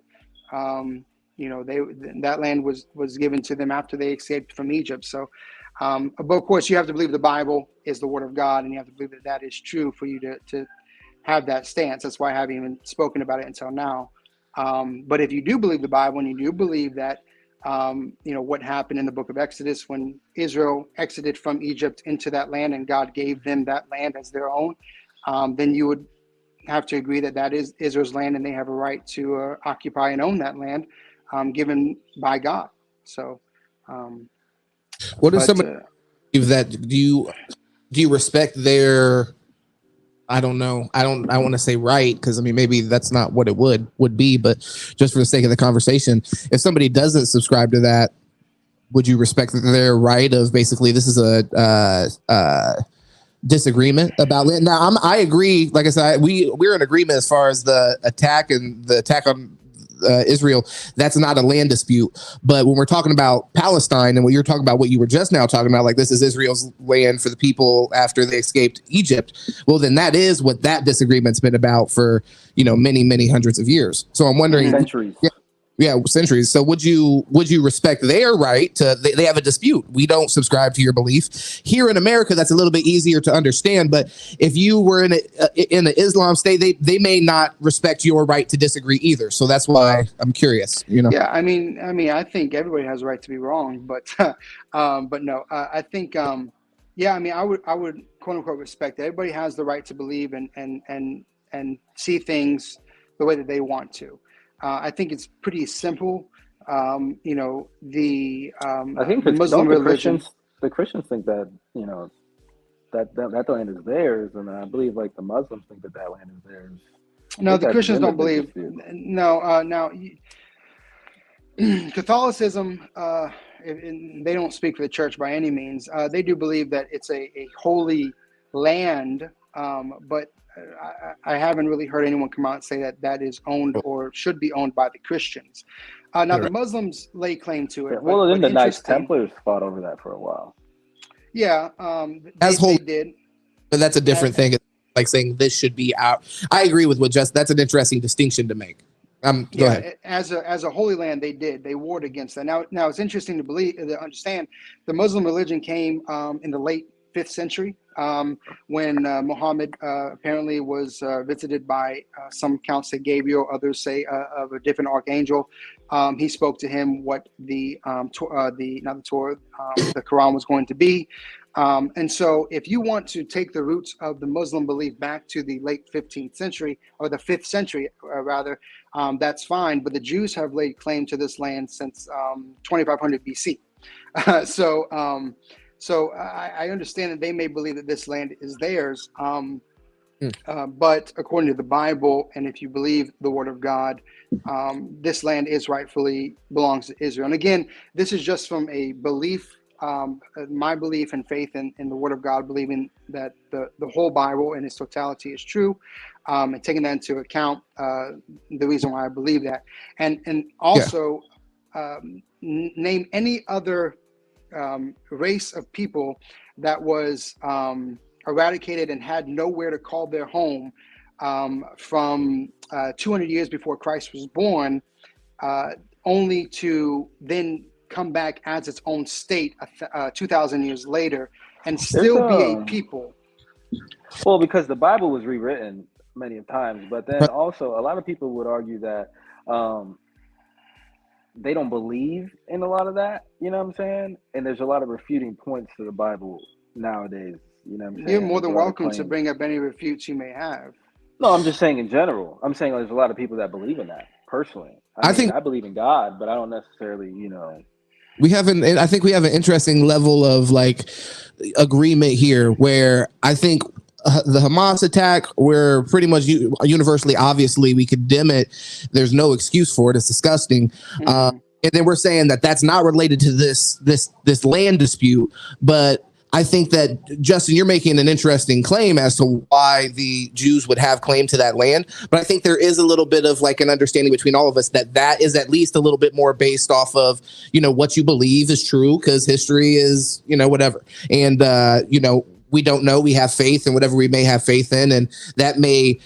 That land was given to them after they escaped from Egypt. So, but of course, you have to believe the Bible is the word of God, and you have to believe that is true for you to have that stance. That's why I haven't even spoken about it until now. But if you do believe the Bible, and you do believe that, what happened in the book of Exodus when Israel exited from Egypt into that land, and God gave them that land as their own, then you would have to agree that is Israel's land, and they have a right to occupy and own that land given by God. So, what if somebody that do you respect their? I don't know. I want to say right, because I mean maybe that's not what it would be, but just for the sake of the conversation, if somebody doesn't subscribe to that, would you respect their right of basically this is a disagreement about land? Now I agree. Like I said, we're in agreement as far as the attack on Israel. That's not a land dispute. But when we're talking about Palestine, and when you're talking about what you were just now talking about, like this is Israel's land for the people after they escaped Egypt, well, then that is what that disagreement's been about for many, many hundreds of years. So I'm wondering, centuries. Yeah, centuries. So would you respect their right to? They have a dispute. We don't subscribe to your belief. Here in America, that's a little bit easier to understand. But if you were in the Islam state, they may not respect your right to disagree either. So that's why I'm curious. Yeah, I mean, I think everybody has a right to be wrong, but no, I think Yeah, I mean, I would quote unquote respect that. Everybody has the right to believe and see things the way that they want to. I think it's pretty simple. You know, I think the Muslim don't the religion. Christians think that, you know, that land is theirs, and I believe like the Muslims think that land is theirs. I No, think the that's Christians been the don't big believe. dispute. No, now Catholicism, they don't speak for the church by any means. They do believe that it's a holy land, but I haven't really heard anyone come out and say that that is owned or should be owned by the Christians. Now, the Muslims lay claim to Yeah, it, well, then but the Knights interesting. Templars fought over that for a while. Yeah, As they whole, did. but that's a different thing. It's like saying this should be out. I agree with what that's an interesting distinction to make. Go Yeah, ahead. as a holy land, they did. They warred against that. Now it's interesting to understand the Muslim religion came in the late 5th century when Muhammad apparently was visited by some accounts say Gabriel, others say of a different archangel. He spoke to him what the Quran was going to be. And so if you want to take the roots of the Muslim belief back to the late 15th century or the 5th century, rather, that's fine. But the Jews have laid claim to this land since 2500 BC. So I understand that they may believe that this land is theirs. But according to the Bible, and if you believe the word of God, this land is rightfully belongs to Israel. And again, this is just from a belief, my belief and faith in the word of God, believing that the whole Bible in its totality is true, and taking that into account, the reason why I believe that. And also name any other race of people that was eradicated and had nowhere to call their home from 200 years before Christ was born, only to then come back as its own state 2,000 years later and still be a people. Well, because the Bible was rewritten many times, but then also a lot of people would argue that they don't believe in a lot of that, you know what I'm saying? And there's a lot of refuting points to the Bible nowadays, you know what I'm saying? You're more than There's a lot of welcome to claims. bring up any refutes you may have. No, I'm just saying in general. I'm saying there's a lot of people that believe in that personally. I mean, I believe in God, but I don't necessarily, you know. I think we have an interesting level of like agreement here where I think the Hamas attack, we're pretty much universally, obviously, we condemn it. There's no excuse for it. It's disgusting. And then we're saying that that's not related to this land dispute. But I think that, Justin, you're making an interesting claim as to why the Jews would have claim to that land. But I think there is a little bit of like an understanding between all of us that is at least a little bit more based off of, you know, what you believe is true, because history is, you know, whatever. And, you know, we don't know. We have faith in whatever we may have faith in, and that may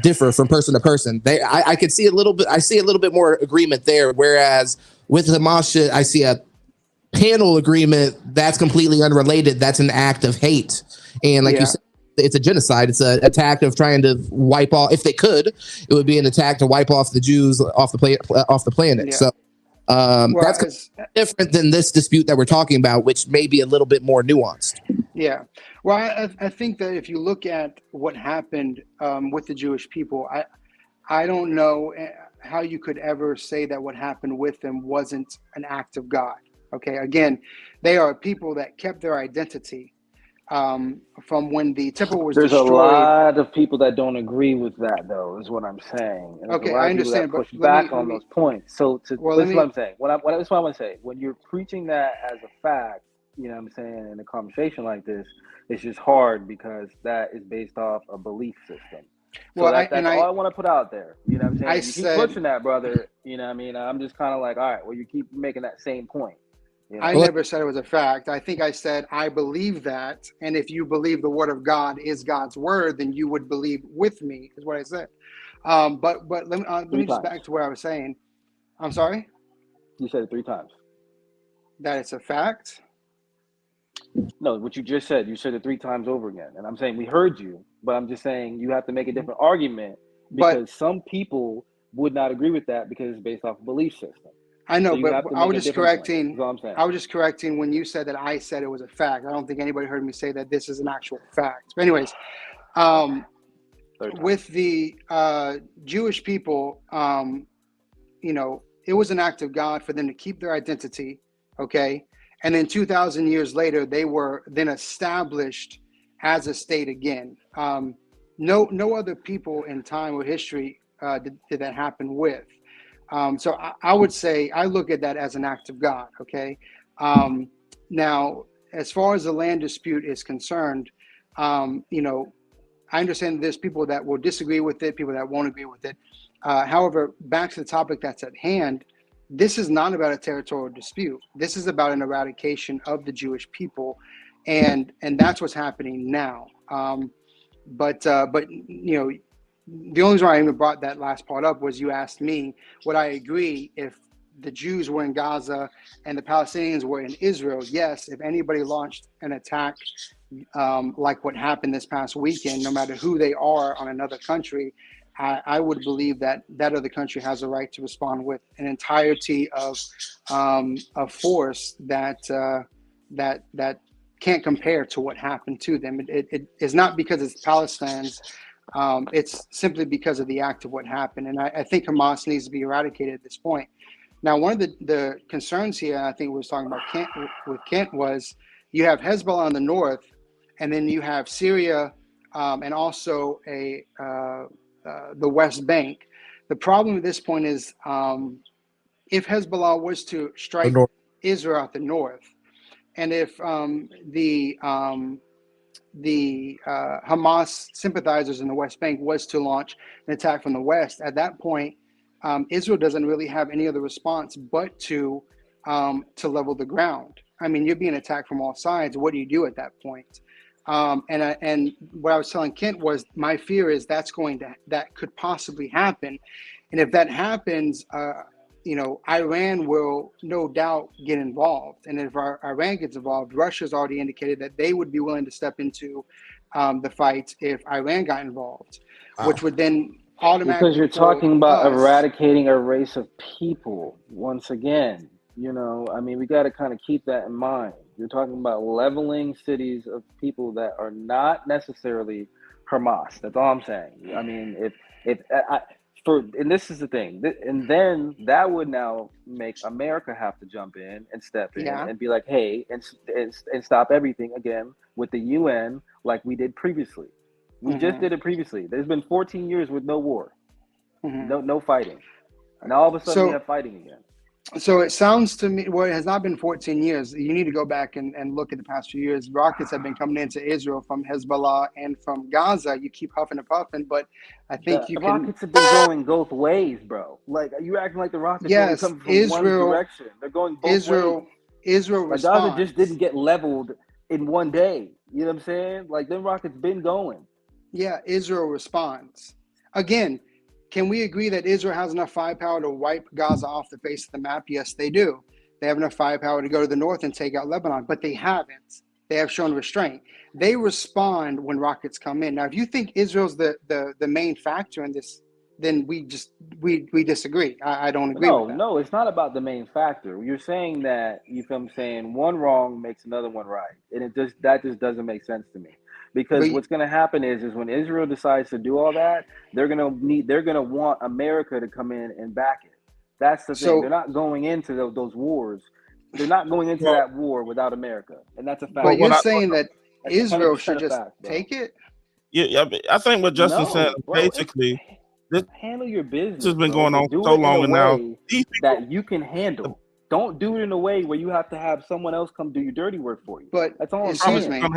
differ from person to person. I could see a little bit. I see a little bit more agreement there. Whereas with the Hamas shit, I see a panel agreement that's completely unrelated. That's an act of hate, and like you said, it's a genocide. It's an attack of trying to wipe off. If they could, it would be an attack to wipe off the Jews off the planet. Yeah. So that's different than this dispute that we're talking about, which may be a little bit more nuanced. Yeah. Well, I think that if you look at what happened with the Jewish people, I don't know how you could ever say that what happened with them wasn't an act of God. Okay. Again, they are people that kept their identity from when the temple was destroyed. There's a lot of people that don't agree with that, though, is what I'm saying. And okay, I understand. Push back on those points. So that's what I'm saying. That's what I want to say. When you're preaching that as a fact, you know what I'm saying, in a conversation like this, it's just hard because that is based off a belief system. So well, that's all I want to put out there. You know what I'm saying? You keep pushing that, brother. You know what I mean? I'm just kind of like, all right, well, you keep making that same point. You know? I never said it was a fact. I think I said I believe that, and if you believe the word of God is God's word, then you would believe with me, is what I said. But let me just back to what I was saying. I'm sorry? You said it 3 times. That it's a fact? No, what you just said, you said it 3 times over again. And I'm saying we heard you, but I'm just saying you have to make a different argument because some people would not agree with that because it's based off a belief system. I know, So you but have to I make was a just different point. correcting. That's all I'm saying. I was just correcting when you said that I said it was a fact. I don't think anybody heard me say that this is an actual fact. But anyways, Third time. with the Jewish people, you know, it was an act of God for them to keep their identity, okay? And then 2,000 years later, they were then established as a state again. No other people in time or history did that happen with. So I would say I look at that as an act of God, okay? Now, as far as the land dispute is concerned, you know, I understand there's people that will disagree with it, people that won't agree with it. However, back to the topic that's at hand, this is not about a territorial dispute. This is about an eradication of the Jewish people, and that's what's happening now. But you know, the only reason I even brought that last part up was you asked me would I agree if the Jews were in Gaza and the Palestinians were in Israel. Yes, if anybody launched an attack like what happened this past weekend, no matter who they are on another country, I would believe that that other country has a right to respond with an entirety of force that can't compare to what happened to them. It is not because it's Palestine's. It's simply because of the act of what happened. And I think Hamas needs to be eradicated at this point. Now, one of the concerns here, I think we was talking about Kent was you have Hezbollah on the north, and then you have Syria and also the West Bank. The problem at this point is if Hezbollah was to strike Israel at the north, and if the Hamas sympathizers in the West Bank was to launch an attack from the west, at that point, Israel doesn't really have any other response but to level the ground. I mean, you're being attacked from all sides. What do you do at that point? And what I was telling Kent was my fear is that could possibly happen, and if that happens, you know, Iran will no doubt get involved. And if Iran gets involved, Russia's already indicated that they would be willing to step into the fight if Iran got involved, which would then automatically. Because you're talking about eradicating a race of people once again. You know, I mean, we got to kind of keep that in mind. You're talking about leveling cities of people that are not necessarily Hamas. That's all I'm saying. I mean, and this is the thing, and then that would now make America have to jump in and step in and be like, hey, and stop everything again with the UN like we did previously. We just did it previously. There's been 14 years with no war, no fighting, and all of a sudden we have fighting again. So it sounds to me, well, it has not been 14 years. You need to go back and look at the past few years. Rockets have been coming into Israel from Hezbollah and from Gaza. You keep huffing and puffing, but I think the rockets have been going both ways, bro. Like, are you acting like the rockets only come from one direction? They're going both ways. Israel like responds. Gaza just didn't get leveled in one day. You know what I'm saying? Like, them rockets been going. Yeah, Israel responds. Again, can we agree that Israel has enough firepower to wipe Gaza off the face of the map? Yes, they do. They have enough firepower to go to the north and take out Lebanon, but they haven't. They have shown restraint. They respond when rockets come in. Now, if you think Israel's the main factor in this, then we disagree. I don't agree with that. No, it's not about the main factor. You're saying that, you feel I'm saying, one wrong makes another one right. And that just doesn't make sense to me. Because what's going to happen is when Israel decides to do all that, they're going to want America to come in and back it. That's the thing. They're not going into those wars. They're not going into that war without America, and that's a fact. But you're saying that Israel should just take it? Yeah, I think what Justin said basically, this handle your business. This has been going on so long, and now that you can handle. Don't do it in a way where you have to have someone else come do your dirty work for you. But that's all I'm saying. saying.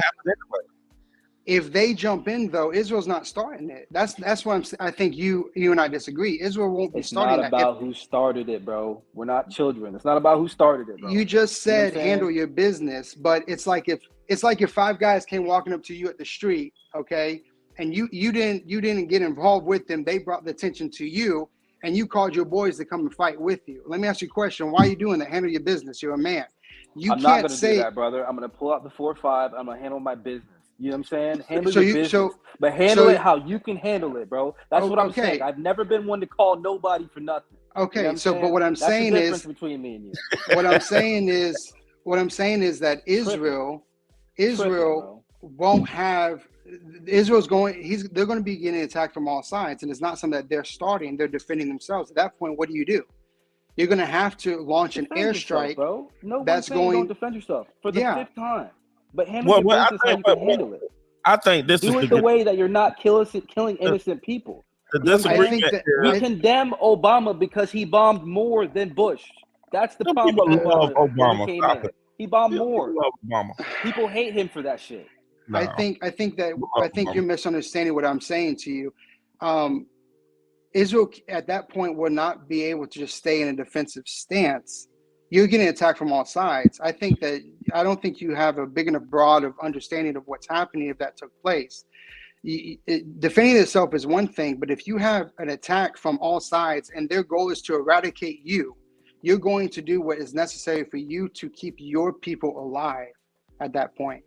If they jump in, though, Israel's not starting it. That's why I think you and I disagree. Israel won't be starting that. It's not about who started it, bro. We're not children. It's not about who started it, bro. You just said handle your business, but it's like if five guys came walking up to you at the street, okay, and you didn't get involved with them. They brought the attention to you, and you called your boys to come and fight with you. Let me ask you a question. Why are you doing that? Handle your business. You're a man. I'm not gonna do that, brother. I'm gonna pull out the 4-5. I'm gonna handle my business. You know what I'm saying? Handle your business. But handle it how you can handle it, bro. That's what I'm saying. I've never been one to call nobody for nothing. Okay, what I'm so but saying? what I'm That's the saying difference is between me and you. what I'm saying is that Israel Tripping, bro. won't have they're going to be getting attacked from all sides, and it's not something that they're starting, they're defending themselves. At that point, what do? You're going to have to launch an Defend yourself, airstrike bro. No one's that's saying don't going defend yourself for the yeah. fifth time. But handle Well, your business how you can handle it. I think this is Do it the way that you're not killing innocent people. the You know what I'm I saying? think that We condemn Obama because he bombed more than Bush. That's the problem with people love Obama when he Obama. came Stop in. it. He bombed People more. love Obama. People hate him for that shit. No. I think you're misunderstanding what I'm saying to you. Israel at that point will not be able to just stay in a defensive stance. You're getting attacked from all sides. I don't think you have a big enough broad of understanding of what's happening if that took place. Defending itself is one thing, but if you have an attack from all sides and their goal is to eradicate you, you're going to do what is necessary for you to keep your people alive at that point.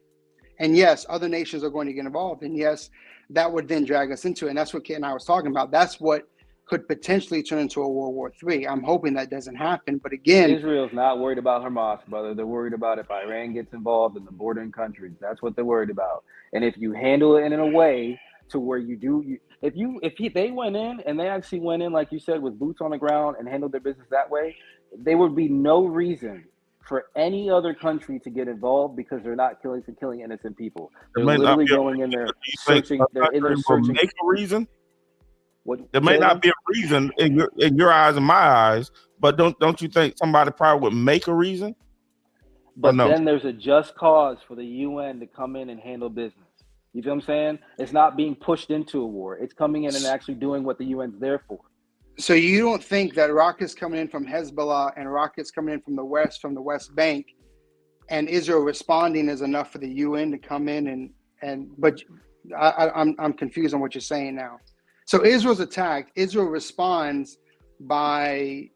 And yes, other nations are going to get involved. And yes, that would then drag us into it. And that's what Kit and I was talking about. That's what could potentially turn into a World War III. I'm hoping that doesn't happen. But again, Israel's not worried about Hamas, brother. They're worried about if Iran gets involved in the bordering countries. That's what they're worried about. And if you handle it in a way to where they went in and they actually went in, like you said, with boots on the ground and handled their business that way, there would be no reason for any other country to get involved because they're not killing innocent people. They're literally going in there searching. They're in there searching. Make a reason. What, there may not be a reason in your eyes and my eyes, but don't you think somebody probably would make a reason? But then there's a just cause for the UN to come in and handle business. You feel what I'm saying? It's not being pushed into a war. It's coming in and actually doing what the UN's there for. So you don't think that rockets coming in from Hezbollah and rockets coming in from the West Bank, and Israel responding is enough for the UN to come in but I'm confused on what you're saying now. So Israel's attacked. Israel responds by.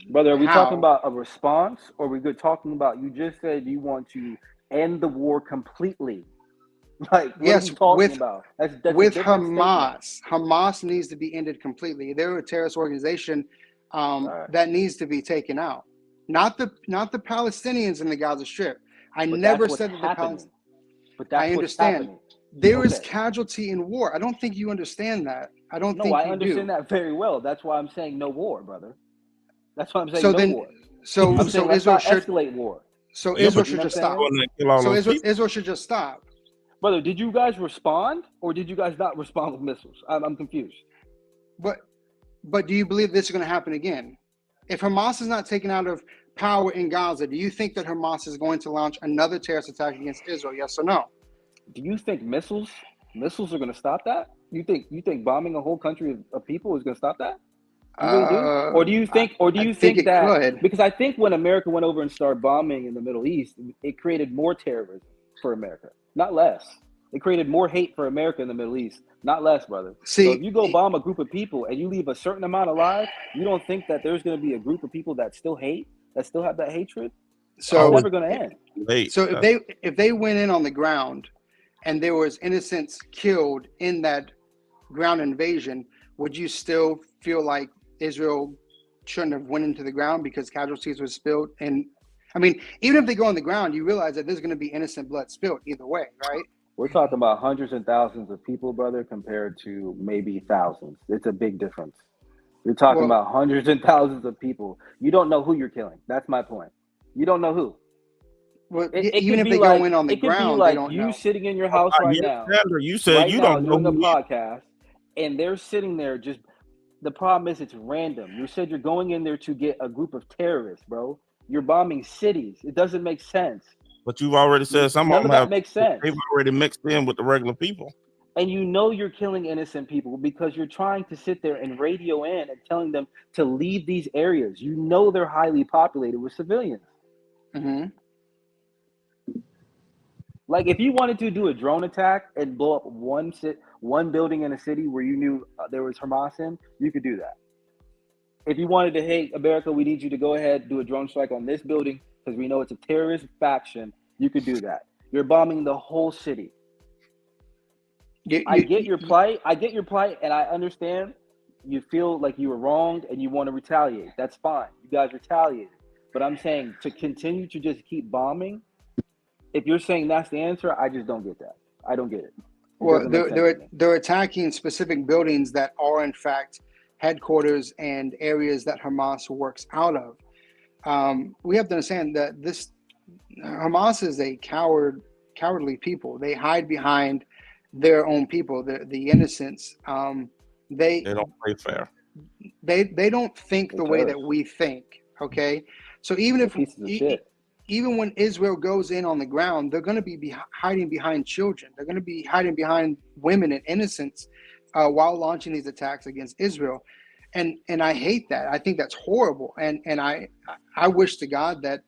Brother, are we talking about a response, or are we talking about? You just said you want to end the war completely. Like, what are you talking about? That's with Hamas. Statement. Hamas needs to be ended completely. They're a terrorist organization that needs to be taken out. Not the Palestinians in the Gaza Strip. I never said that the Palestinians. But that's I understand. There is casualty in war. I don't think you understand that. I don't think you do. No, I understand that very well. That's why I'm saying no war, brother. That's why I'm saying war. So Israel should escalate war. So Israel should just stop. So Israel should just stop. Brother, did you guys respond, or did you guys not respond with missiles? I'm confused. But do you believe this is going to happen again? If Hamas is not taken out of power in Gaza, do you think that Hamas is going to launch another terrorist attack against Israel? Yes or no? Do you think missiles are going to stop that? You think bombing a whole country of people is going to stop that? You really do? Or do you think that could. Because I think when America went over and started bombing in the Middle East, it created more terrorism for America, not less. It created more hate for America in the Middle East, not less, brother. So if you go bomb a group of people and you leave a certain amount alive, you don't think that there's going to be a group of people that still hate, that still have that hatred? So it's never going to end. So if they went in on the ground and there was innocents killed in that ground invasion, would you still feel like Israel shouldn't have went into the ground because casualties were spilled? And I mean, even if they go on the ground, you realize that there's going to be innocent blood spilled either way, right? We're talking about hundreds and thousands of people, brother, compared to maybe thousands. It's a big difference. You're talking about hundreds and thousands of people. You don't know who you're killing. That's my point. You don't know who. Well, even if they go in on the ground, like they don't know. You sitting in your house right now. You said you don't know doing a podcast, and they're sitting there just. The problem is it's random. You said you're going in there to get a group of terrorists, bro. You're bombing cities. It doesn't make sense. But you've already said some of them have. Makes sense. They've already mixed in with the regular people. And you know you're killing innocent people because you're trying to sit there and radio in and telling them to leave these areas. You know they're highly populated with civilians. Mm-hmm. Like if you wanted to do a drone attack and blow up one building in a city where you knew there was Hamas in, you could do that. If you wanted to, hey, America, we need you to go ahead, do a drone strike on this building because we know it's a terrorist faction, you could do that. You're bombing the whole city. I get your plight, and I understand you feel like you were wronged and you want to retaliate. That's fine. You guys retaliated. But I'm saying to continue to just keep bombing, if you're saying that's the answer, I just don't get that. I don't get it. Well, they're attacking specific buildings that are in fact headquarters and areas that Hamas works out of. We have to understand that this Hamas is a cowardly people. They hide behind their own people, the innocents. They don't play fair. They don't think the way that we think. Okay, so even when Israel goes in on the ground, they're going to be hiding behind children. They're going to be hiding behind women and innocents while launching these attacks against Israel. And I hate that. I think that's horrible. And I wish to God that,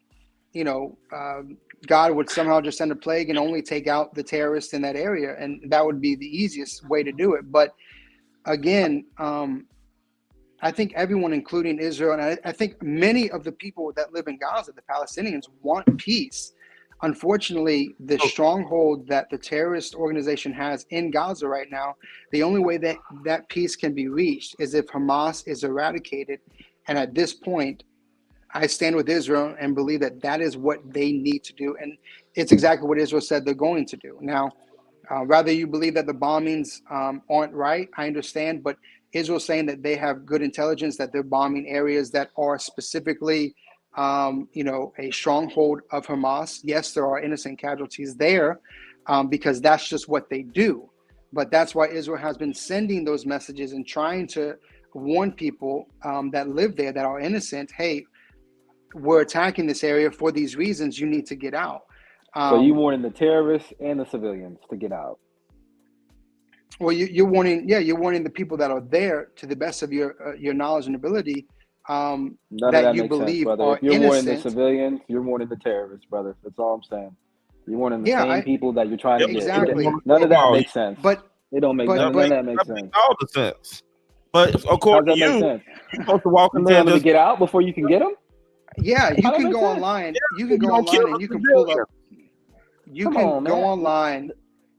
God would somehow just send a plague and only take out the terrorists in that area. And that would be the easiest way to do it. But again, I think everyone, including Israel, and I think many of the people that live in Gaza, the Palestinians, want peace. Unfortunately, the stronghold that the terrorist organization has in Gaza right now, the only way that peace can be reached is if Hamas is eradicated. And at this point, I stand with Israel and believe that is what they need to do. And it's exactly what Israel said they're going to do. Now, rather you believe that the bombings aren't right, I understand, but Israel saying that they have good intelligence, that they're bombing areas that are specifically, a stronghold of Hamas. Yes, there are innocent casualties there because that's just what they do. But that's why Israel has been sending those messages and trying to warn people that live there that are innocent, hey, we're attacking this area for these reasons. You need to get out. So you warning the terrorists and the civilians to get out. Well, you're warning the people that are there to the best of your knowledge and ability that you believe are innocent. If you're warning the civilians, you're warning the terrorists, brother. That's all I'm saying. You're warning the same people that you're trying to get. Exactly. None of that makes sense. But it don't make none of that makes sense. All the sense. But according to you, you're supposed to walk in there to get out before you can get them. Yeah, you can go online. You can go online and you can pull up. You can go online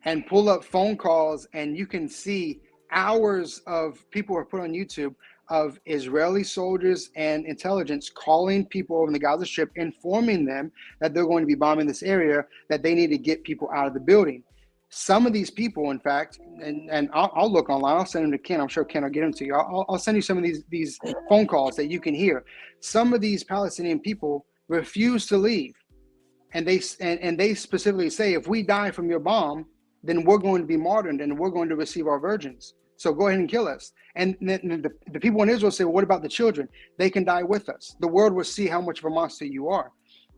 and pull up phone calls, and you can see hours of people are put on YouTube of Israeli soldiers and intelligence calling people over in the Gaza Strip, informing them that they're going to be bombing this area, that they need to get people out of the building. Some of these people, in fact, and I'll look online. I'll send them to Ken. I'm sure Ken will get them to you. I'll send you some of these phone calls that you can hear. Some of these Palestinian people refuse to leave, and they specifically say, if we die from your bomb, then we're going to be martyred and we're going to receive our virgins. So go ahead and kill us. And the people in Israel say, well, what about the children? They can die with us. The world will see how much of a monster you are.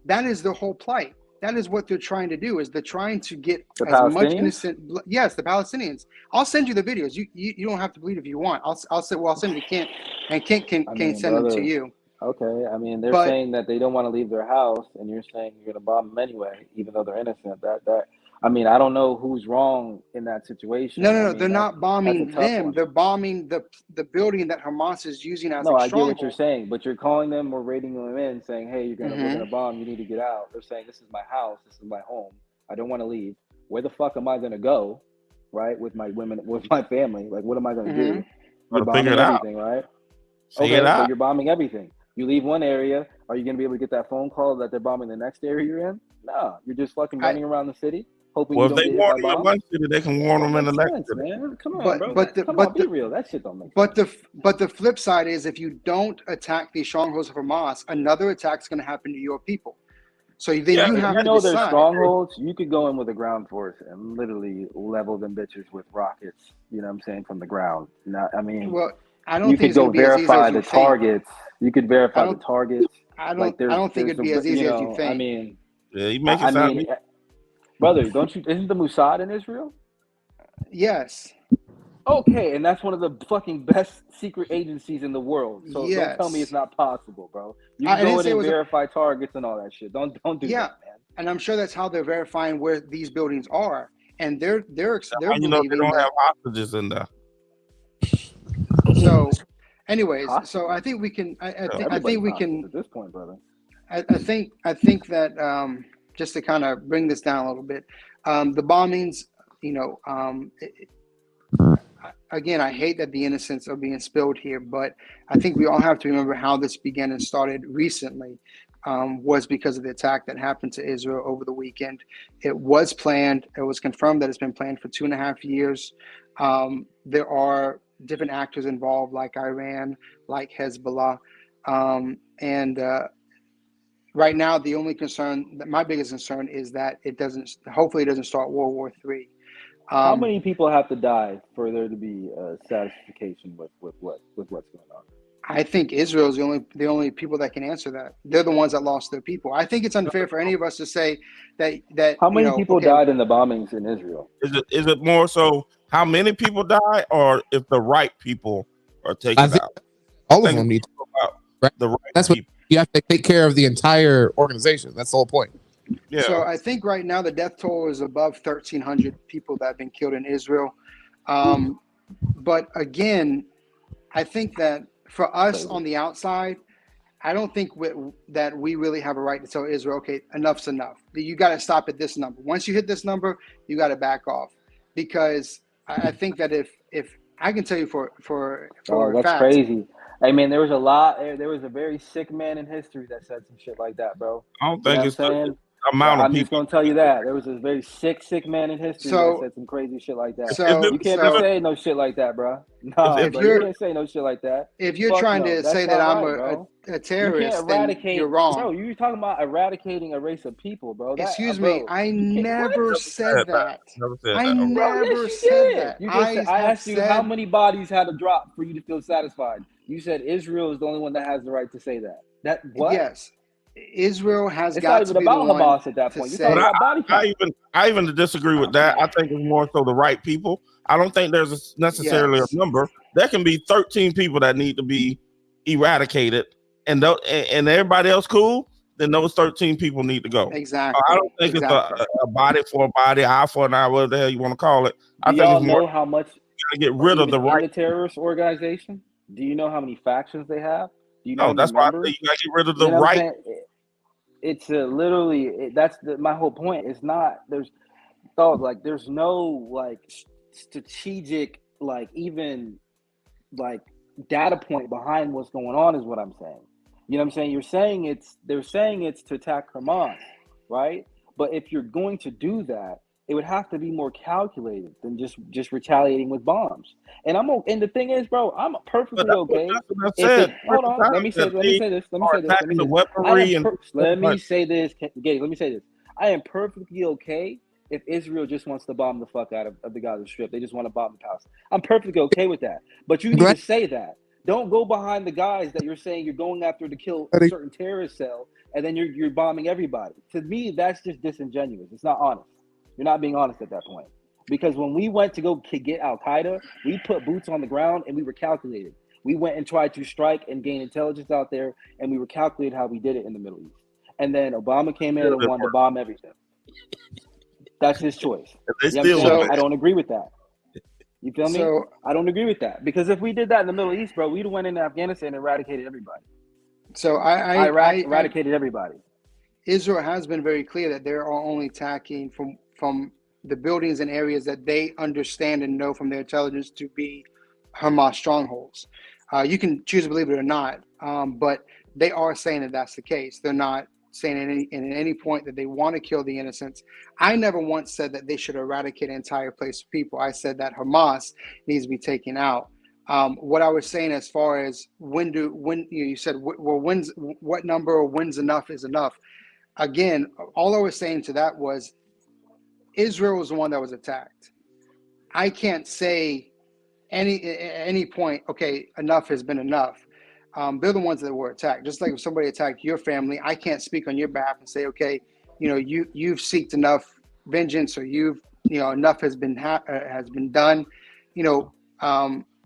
That is the whole plight. That is what they're trying to do, is they're trying to get as much innocent. Yes, the Palestinians. I'll send you the videos. You don't have to believe if you want. I'll send it to Kent, and Kent can send them to you. Okay, I mean, they're saying that they don't want to leave their house, and you're saying you're going to bomb them anyway, even though they're innocent. I mean, I don't know who's wrong in that situation. No, they're not bombing them. They're bombing the building that Hamas is using as a stronghold. No, I get what you're saying, but you're calling them or raiding them in, saying, hey, we're gonna bomb, you need to get out. They're saying, this is my house, this is my home, I don't want to leave. Where the fuck am I gonna go, right, with my women, with my family? Like, what am I gonna do? You're bombing everything, right? Okay, so you're bombing everything. You leave one area, are you gonna be able to get that phone call that they're bombing the next area you're in? No, you're just fucking running around the city. Well, if they warn them in one city, they can warn them in the next city. Man. Come on, bro. Be real. That shit don't make sense. But the flip side is, if you don't attack these strongholds of Hamas, another attack is going to happen to your people. So then you have to decide. There's strongholds. You could go in with a ground force and literally level them bitches with rockets. You know what I'm saying, from the ground. I mean, well, I don't you think could go verify the targets. You could verify the targets. I don't think it'd be as easy as you think. I mean, yeah, you make it sound. Brother, isn't the Mossad in Israel? Yes. Okay, and that's one of the fucking best secret agencies in the world. So don't tell me it's not possible, bro. You can go in and verify targets and all that shit. Don't do that, man. And I'm sure that's how they're verifying where these buildings are. And they're they don't have hostages in there. So, anyways, so I think we can. I think we can at this point, brother. I think that. Just to kind of bring this down a little bit, the bombings, again, I hate that the innocents are being spilled here, but I think we all have to remember how this began and started recently. Was because of the attack that happened to Israel over the weekend. It was planned. It was confirmed that it's been planned for 2.5 years. There are different actors involved, like Iran, like Hezbollah, and right now, the only concern, my biggest concern, is that it doesn't. Hopefully, it doesn't start World War III. How many people have to die for there to be satisfaction with what's going on? I think Israel is the only people that can answer that. They're the ones that lost their people. I think it's unfair for any of us to say that. How many people died in the bombings in Israel? Is it more so how many people die, or if the right people are taken out? All of them need right. The right. That's what you have to take care of the entire organization. That's the whole point. Yeah. So I think right now the death toll is above 1,300 people that have been killed in Israel. But again, I think that for us on the outside, I don't think that we really have a right to tell Israel, okay, enough's enough. You got to stop at this number. Once you hit this number, you got to back off. Because I think that if I can tell you for that's fact, crazy. I mean, there was a very sick man in history that said some shit like that, bro. I don't think it's the amount of people. I'm just gonna tell you that there was a very sick man in history that said some crazy shit like that. So you can't be saying no shit like that, bro. No, you can't say no shit like that. If you're trying to say that I'm a terrorist, then you're wrong. Bro, you're talking about eradicating a race of people, bro. Excuse me, I never said that. I never said that. I asked you how many bodies had to drop for you to feel satisfied. You said Israel is the only one that has the right to say that. That what? Yes. Israel has got to be the one Hamas at that point. Say, I even disagree with that. I think it's more so the right people. I don't think there's necessarily a number. There can be 13 people that need to be eradicated, and everybody else cool. Then those 13 people need to go. Exactly. I don't think it's a body for a body, eye for an eye, whatever the hell you want to call it. I think it's more how much you get rid of the right terrorist organization. Do you know how many factions they have? Do you know? No, that's why I think you got to get rid of the right. It's literally that's my whole point. It's not there's no strategic even data point behind what's going on is what I'm saying. You know what I'm saying? They're saying it's to attack Hamas, right? But if you're going to do that, it would have to be more calculated than just retaliating with bombs. And the thing is, bro, I'm perfectly okay. Hold on, let me say this. I am perfectly okay if Israel just wants to bomb the fuck out of the Gaza Strip. They just want to bomb the Palestine. I'm perfectly okay with that. But you need to say that. Don't go behind the guys that you're saying you're going after to kill a certain terrorist cell, and then you're bombing everybody. To me, that's just disingenuous. It's not honest. You're not being honest at that point. Because when we went to go get Al-Qaeda, we put boots on the ground and we were calculated. We went and tried to strike and gain intelligence out there, and we were calculated how we did it in the Middle East. And then Obama came in and wanted to bomb everything. That's his choice. I don't agree with that. You feel me? I don't agree with that. Because if we did that in the Middle East, bro, we'd have went into Afghanistan and eradicated everybody. So I eradicated everybody. Israel has been very clear that they are only attacking from the buildings and areas that they understand and know from their intelligence to be Hamas strongholds. You can choose to believe it or not, but they are saying that that's the case. They're not saying at any point that they want to kill the innocents. I never once said that they should eradicate an entire place of people. I said that Hamas needs to be taken out. What I was saying as far as when you said, well, what number or when's enough is enough. Again, all I was saying to that was Israel was the one that was attacked. I can't say at any point, okay, enough has been enough. They're the ones that were attacked. Just like if somebody attacked your family, I can't speak on your behalf and say, okay, you've seeked enough vengeance, or enough has been done,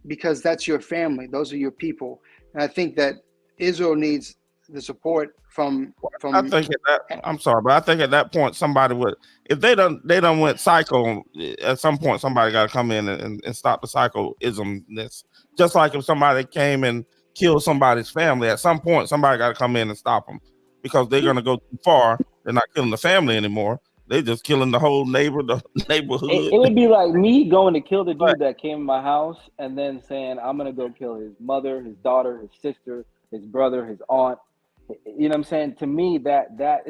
because that's your family. Those are your people. And I think that Israel needs the support from. I think I'm sorry, but I think at that point somebody would, if they done went psycho. At some point, somebody got to come in and stop the psychoismness. Just like if somebody came and killed somebody's family, at some point somebody got to come in and stop them, because they're gonna go too far. They're not killing the family anymore. They just killing the whole neighborhood. It would be like me going to kill the dude that came in my house and then saying, I'm going to go kill his mother, his daughter, his sister, his brother, his aunt. You know what I'm saying? To me, that's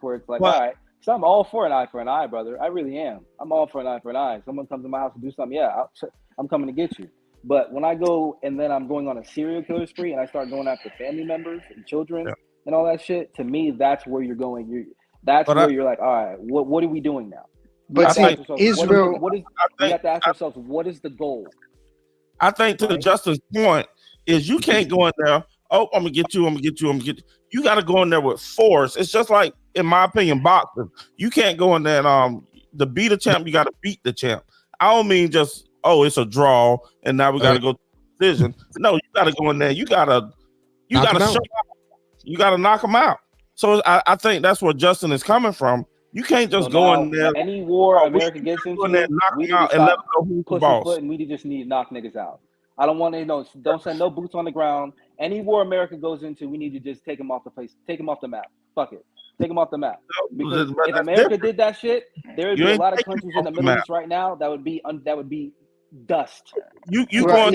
where it's like, all right. So I'm all for an eye for an eye, brother. I really am. I'm all for an eye for an eye. If someone comes to my house and do something, yeah, I'm coming to get you. But when I go and then I'm going on a serial killer spree and I start going after family members and children and all that shit, to me, that's where you're going. You're like, all right, what are we doing now? But see, Israel, we have to ask ourselves, what is the goal? I think to Justin's point is you can't go in there. Oh, I'm gonna get you. You got to go in there with force. It's just like, in my opinion, boxing. You can't go in there and to beat a champ, you got to beat the champ. I don't mean just, it's a draw and now we got to go to decision. No, you got to go in there. You got to show out. You got to knock them out. So I think that's where Justin is coming from. You can't just go in there. Any war America gets into, knock them out and let them know who's the boss. And we just need to knock niggas out. I don't want to don't send no boots on the ground. Any war America goes into, we need to just take them off the place, take them off the map. Fuck it, take them off the map. Because if America did that shit, there would be a lot of countries in the Middle East right now that would be dust. You going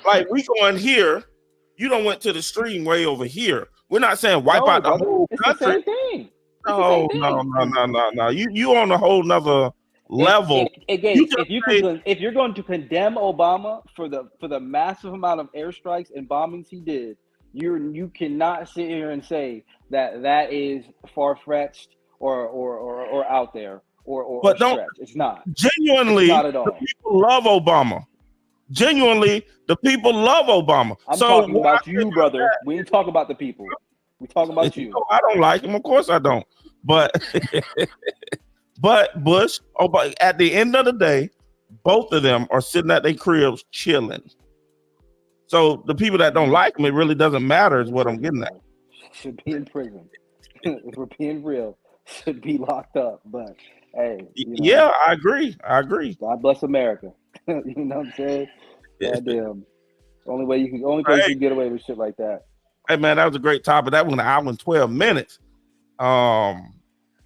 like we going here? You don't went to the stream way over here. We're not saying wipe out the whole country. It's the same thing. No. You on a whole nother level. If you're going to condemn Obama for the massive amount of airstrikes and bombings he did, you cannot sit here and say that is far-fetched or out there or stretched. It's not. Genuinely, it's not at all. The people love Obama. Genuinely, the people love Obama. I'm talking about you, brother. We ain't talking about the people. We talking about you. I don't like him. Of course I don't. But but Bush, but at the end of the day, both of them are sitting at their cribs chilling. So the people that don't like him, it really doesn't matter, is what I'm getting at. Should be in prison. If we're being real, should be locked up. But hey, yeah, I agree. God bless America. You know what I'm saying? Goddamn. Only place you can get away with shit like that. Hey man, that was a great topic. That was an hour and 12 minutes. I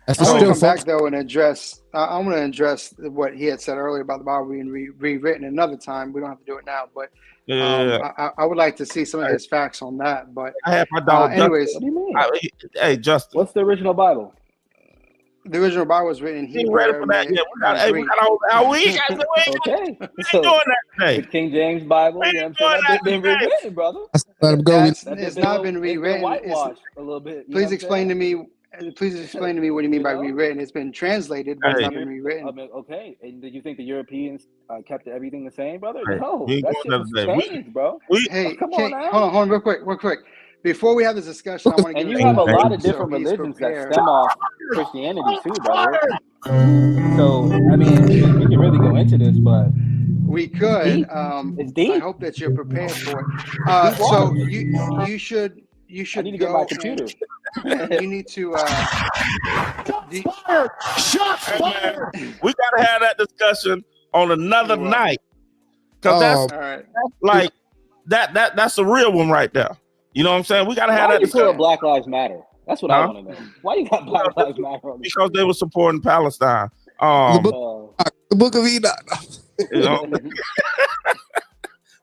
want to come back though and address. I want to address what he had said earlier about the Bible being rewritten another time. We don't have to do it now, but I would like to see some of his facts on that. But I have my dog. Anyways, what do you mean? Hey, Justin, what's the original Bible? The original Bible was written in Hebrew. Ready for that? Yeah, we got our week. Okay, so, doing that today. The King James Bible. You know what I'm saying? That's been rewritten, brother. Let him go. It's not been rewritten. Whitewashed a little bit. Please explain to me. Please explain to me what you mean by rewritten. It's been translated, but it's not been rewritten. Okay. And did you think the Europeans kept everything the same, brother? Hey, no, that shit was changed, bro. Come on now. Hold on, real quick. Before we have this discussion, I want to give you have a lot of different religions that stem off Christianity too, brother. So I mean, we can really go into this, but we could. It's deep. I hope that you're prepared for it. So you should. I need to get my computer. You need to. Shots fired. We gotta have that discussion on another night, because that's a real one right there. You know what I'm saying? We gotta have that discussion. Why you Black Lives Matter? That's what I want to know. Why you got Black Lives Matter on this? Because they were supporting Palestine. The Book of Enoch. You know?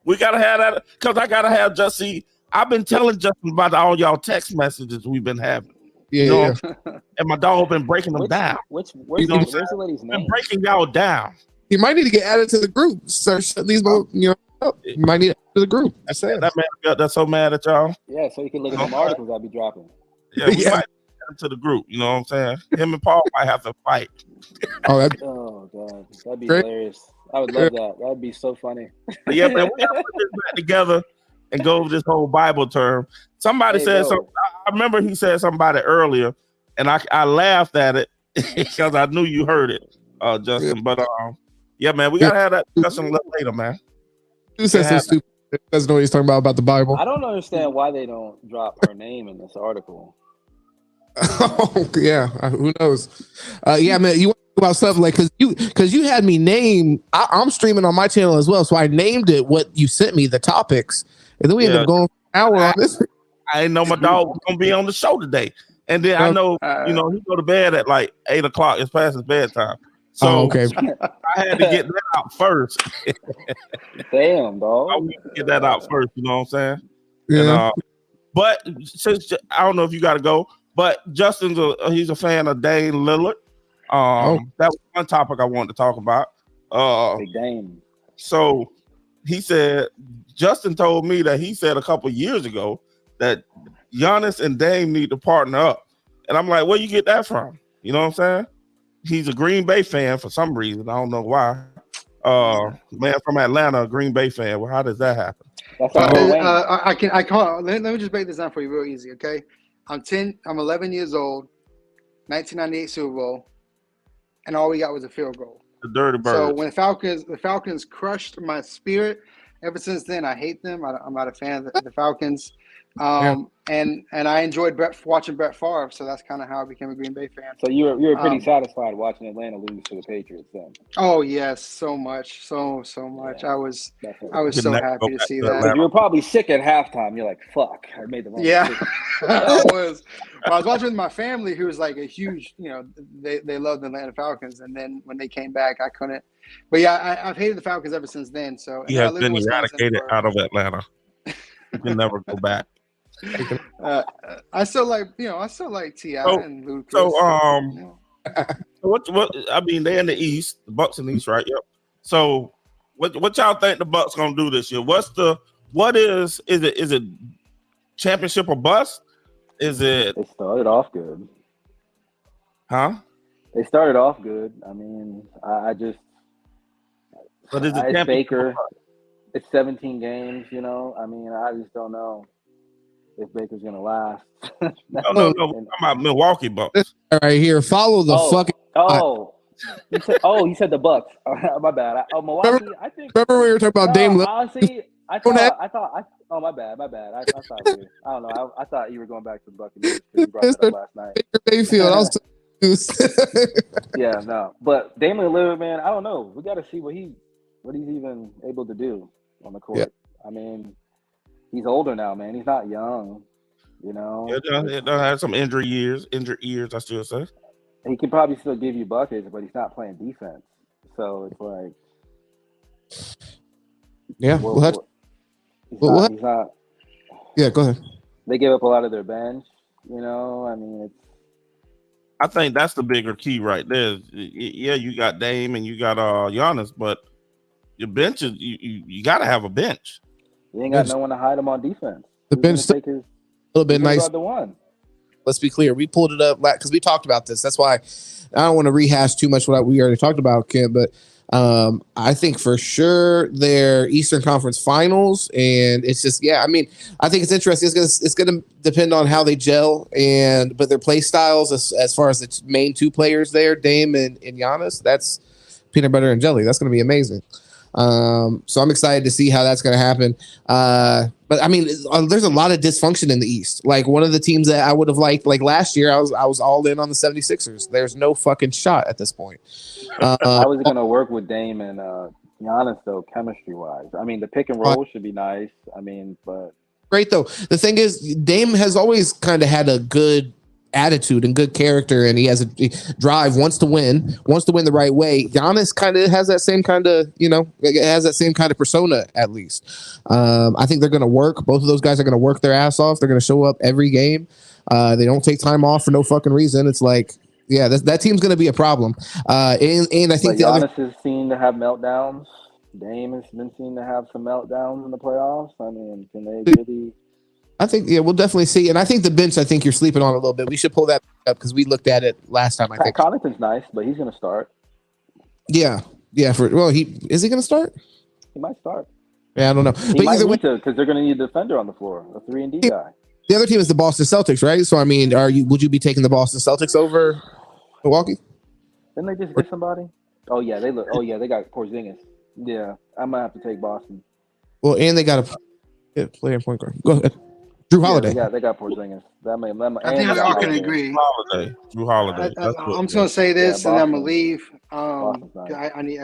We gotta have that, because I gotta have Justin. I've been telling Justin about all y'all text messages we've been having. Yeah. And my dog been breaking them down. Where's the lady's name? Been breaking y'all down. You might need to get added to the group. So shut these, up. You might need to add to the group. That man got so mad at y'all. Yeah, so you can look at some articles I'll be dropping. Yeah, we might add him to the group. You know what I'm saying? Him and Paul might have to fight. Oh God, that'd be hilarious. I would love that. That'd be so funny. Yeah, man, we gotta put this back together and go over this whole Bible term. Somebody said something. I remember he said something about it earlier, and I laughed at it because I knew you heard it, Justin. Yeah. But yeah, man, we gotta have that discussion a little later, man. Who says so stupid? Doesn't know what he's talking about the Bible. I don't understand why they don't drop her name in this article. Oh yeah, who knows? Yeah, man, you want to talk about stuff like because you had me name. I'm streaming on my channel as well, so I named it what you sent me, the topics, and then we ended up going for an hour on this. I didn't know my dog was gonna be on the show today, And then I know, he go to bed at like 8 o'clock. It's past his bedtime. So okay. I had to get that out first. Damn, dog. I wanted to get that out first. You know what I'm saying? Yeah. And, but since I don't know if you got to go, but Justin's he's a fan of Dame Lillard. That was one topic I wanted to talk about. Big Dame. So he said, Justin told me that he said a couple years ago that Giannis and Dame need to partner up. And I'm like, where you get that from? You know what I'm saying? He's a Green Bay fan for some reason. I don't know why. Man from Atlanta, a Green Bay fan. Well, how does that happen? I call. Let me just break this down for you real easy, okay? I'm 11 years old, 1998 Super Bowl, and all we got was a field goal. The Dirty Birds. So when the Falcons crushed my spirit, ever since then I hate them. I'm not a fan of the Falcons. And I enjoyed watching Brett Favre, so that's kind of how I became a Green Bay fan. So you were pretty satisfied watching Atlanta lose to the Patriots then. Oh yes, so much, so much. Yeah, I was so happy to see that. You were probably sick at halftime. You're like, "Fuck, I made the wrong decision." I was. I was watching with my family, who was like a huge, they loved the Atlanta Falcons, and then when they came back, I couldn't. But yeah, I've hated the Falcons ever since then. So he has been eradicated out of Atlanta. You can never go back. I still like T.I. and Ludacris. So what I mean, they're in the East, the Bucks in the East, right? Yep. So what y'all think the Bucks gonna do this year? Is it championship or bust? Is it? They started off good. Huh? They started off good. I mean, I just. But is it it's Baker? It's 17 games. I mean, I just don't know if Baker's gonna last. No. We're talking about Milwaukee Bucks. All right, here. Follow the fucking. He said the Bucks. My bad. Milwaukee. I think. Remember we were talking about Dame Lillard? Honestly, I thought. Oh, my bad. I thought you. I don't know. I thought you were going back to the Buccaneers because you brought that up last night. Mayfield. Yeah, no. But Dame Lillard, man, I don't know. We got to see what he's even able to do on the court. Yeah. I mean, he's older now, man. He's not young. Yeah, they have some injured years, I still say. He can probably still give you buckets, but he's not playing defense. So it's like, yeah, he's not. Yeah, go ahead. They gave up a lot of their bench. I mean, I think that's the bigger key right there. Yeah, you got Dame and you got Giannis, but your bench is you got to have a bench. You ain't got no one to hide him on defense. The bench a little bit nice. The one. Let's be clear. We pulled it up because we talked about this. That's why I don't want to rehash too much what we already talked about, Kim. But I think for sure they're Eastern Conference Finals, and it's just I mean, I think it's interesting. It's gonna depend on how they gel but their play styles as far as the main two players there, Dame and Giannis. That's peanut butter and jelly. That's gonna be amazing. So I'm excited to see how that's going to happen. But I mean, there's a lot of dysfunction in the East. Like one of the teams that I would have liked, like last year, I was all in on the 76ers. There's no fucking shot at this point. How is it going to work with Dame and Giannis though, chemistry wise? I mean, the pick and roll should be nice. I mean, but great though. The thing is, Dame has always kind of had a good attitude and good character, and he has a drive, wants to win the right way. Giannis kind of has that same kind of, has that same kind of persona at least. I think they're going to work. Both of those guys are going to work their ass off. They're going to show up every game. They don't take time off for no fucking reason. It's like, yeah, that team's going to be a problem. And I think Giannis is seen to have meltdowns. Dame has been seen to have some meltdowns in the playoffs. I mean, can they really? I think, we'll definitely see. And I think the bench, I think you're sleeping on a little bit. We should pull that up because we looked at it last time, I think. Connaughton's nice, but he's going to start. Yeah. Yeah. Is he going to start? He might start. Yeah, I don't know. He might need to because they're going to need a defender on the floor, a 3-and-D guy. The other team is the Boston Celtics, right? So, I mean, would you be taking the Boston Celtics over Milwaukee? Didn't they just get somebody? Oh, yeah. They got Porzingis. Yeah, I might have to take Boston. Well, and they got a player point guard. Go ahead. Drew Holiday. Yeah, they got Porzingis. I think we all can agree. Drew Holiday. I'm just gonna say this, and I'm gonna leave. I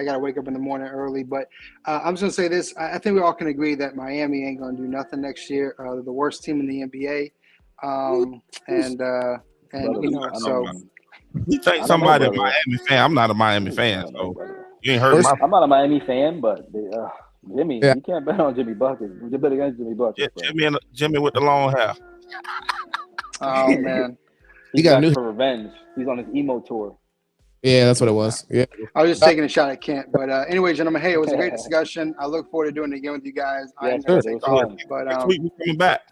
gotta wake up in the morning early, but I'm just gonna say this. I think we all can agree that Miami ain't gonna do nothing next year. They're the worst team in the NBA, and And Brother, you know, so You think I don't somebody know, a brother. Miami fan? I'm not a Miami I fan, don't know, so brother. you ain't heard my. I'm not a Miami fan, but Jimmy, Yeah. you can't bet on Jimmy Buckets. You bet against Jimmy Buckets, bro. Jimmy with the long hair. oh man, He He's got a back new. for revenge. He's on his emo tour. Yeah, that's what it was. Yeah. I was just taking a shot at Kent. But anyway, gentlemen, hey, it was a great discussion. I look forward to doing it again with you guys. I'm Yes, gonna sir. take It was off. fun. But Next week we coming back.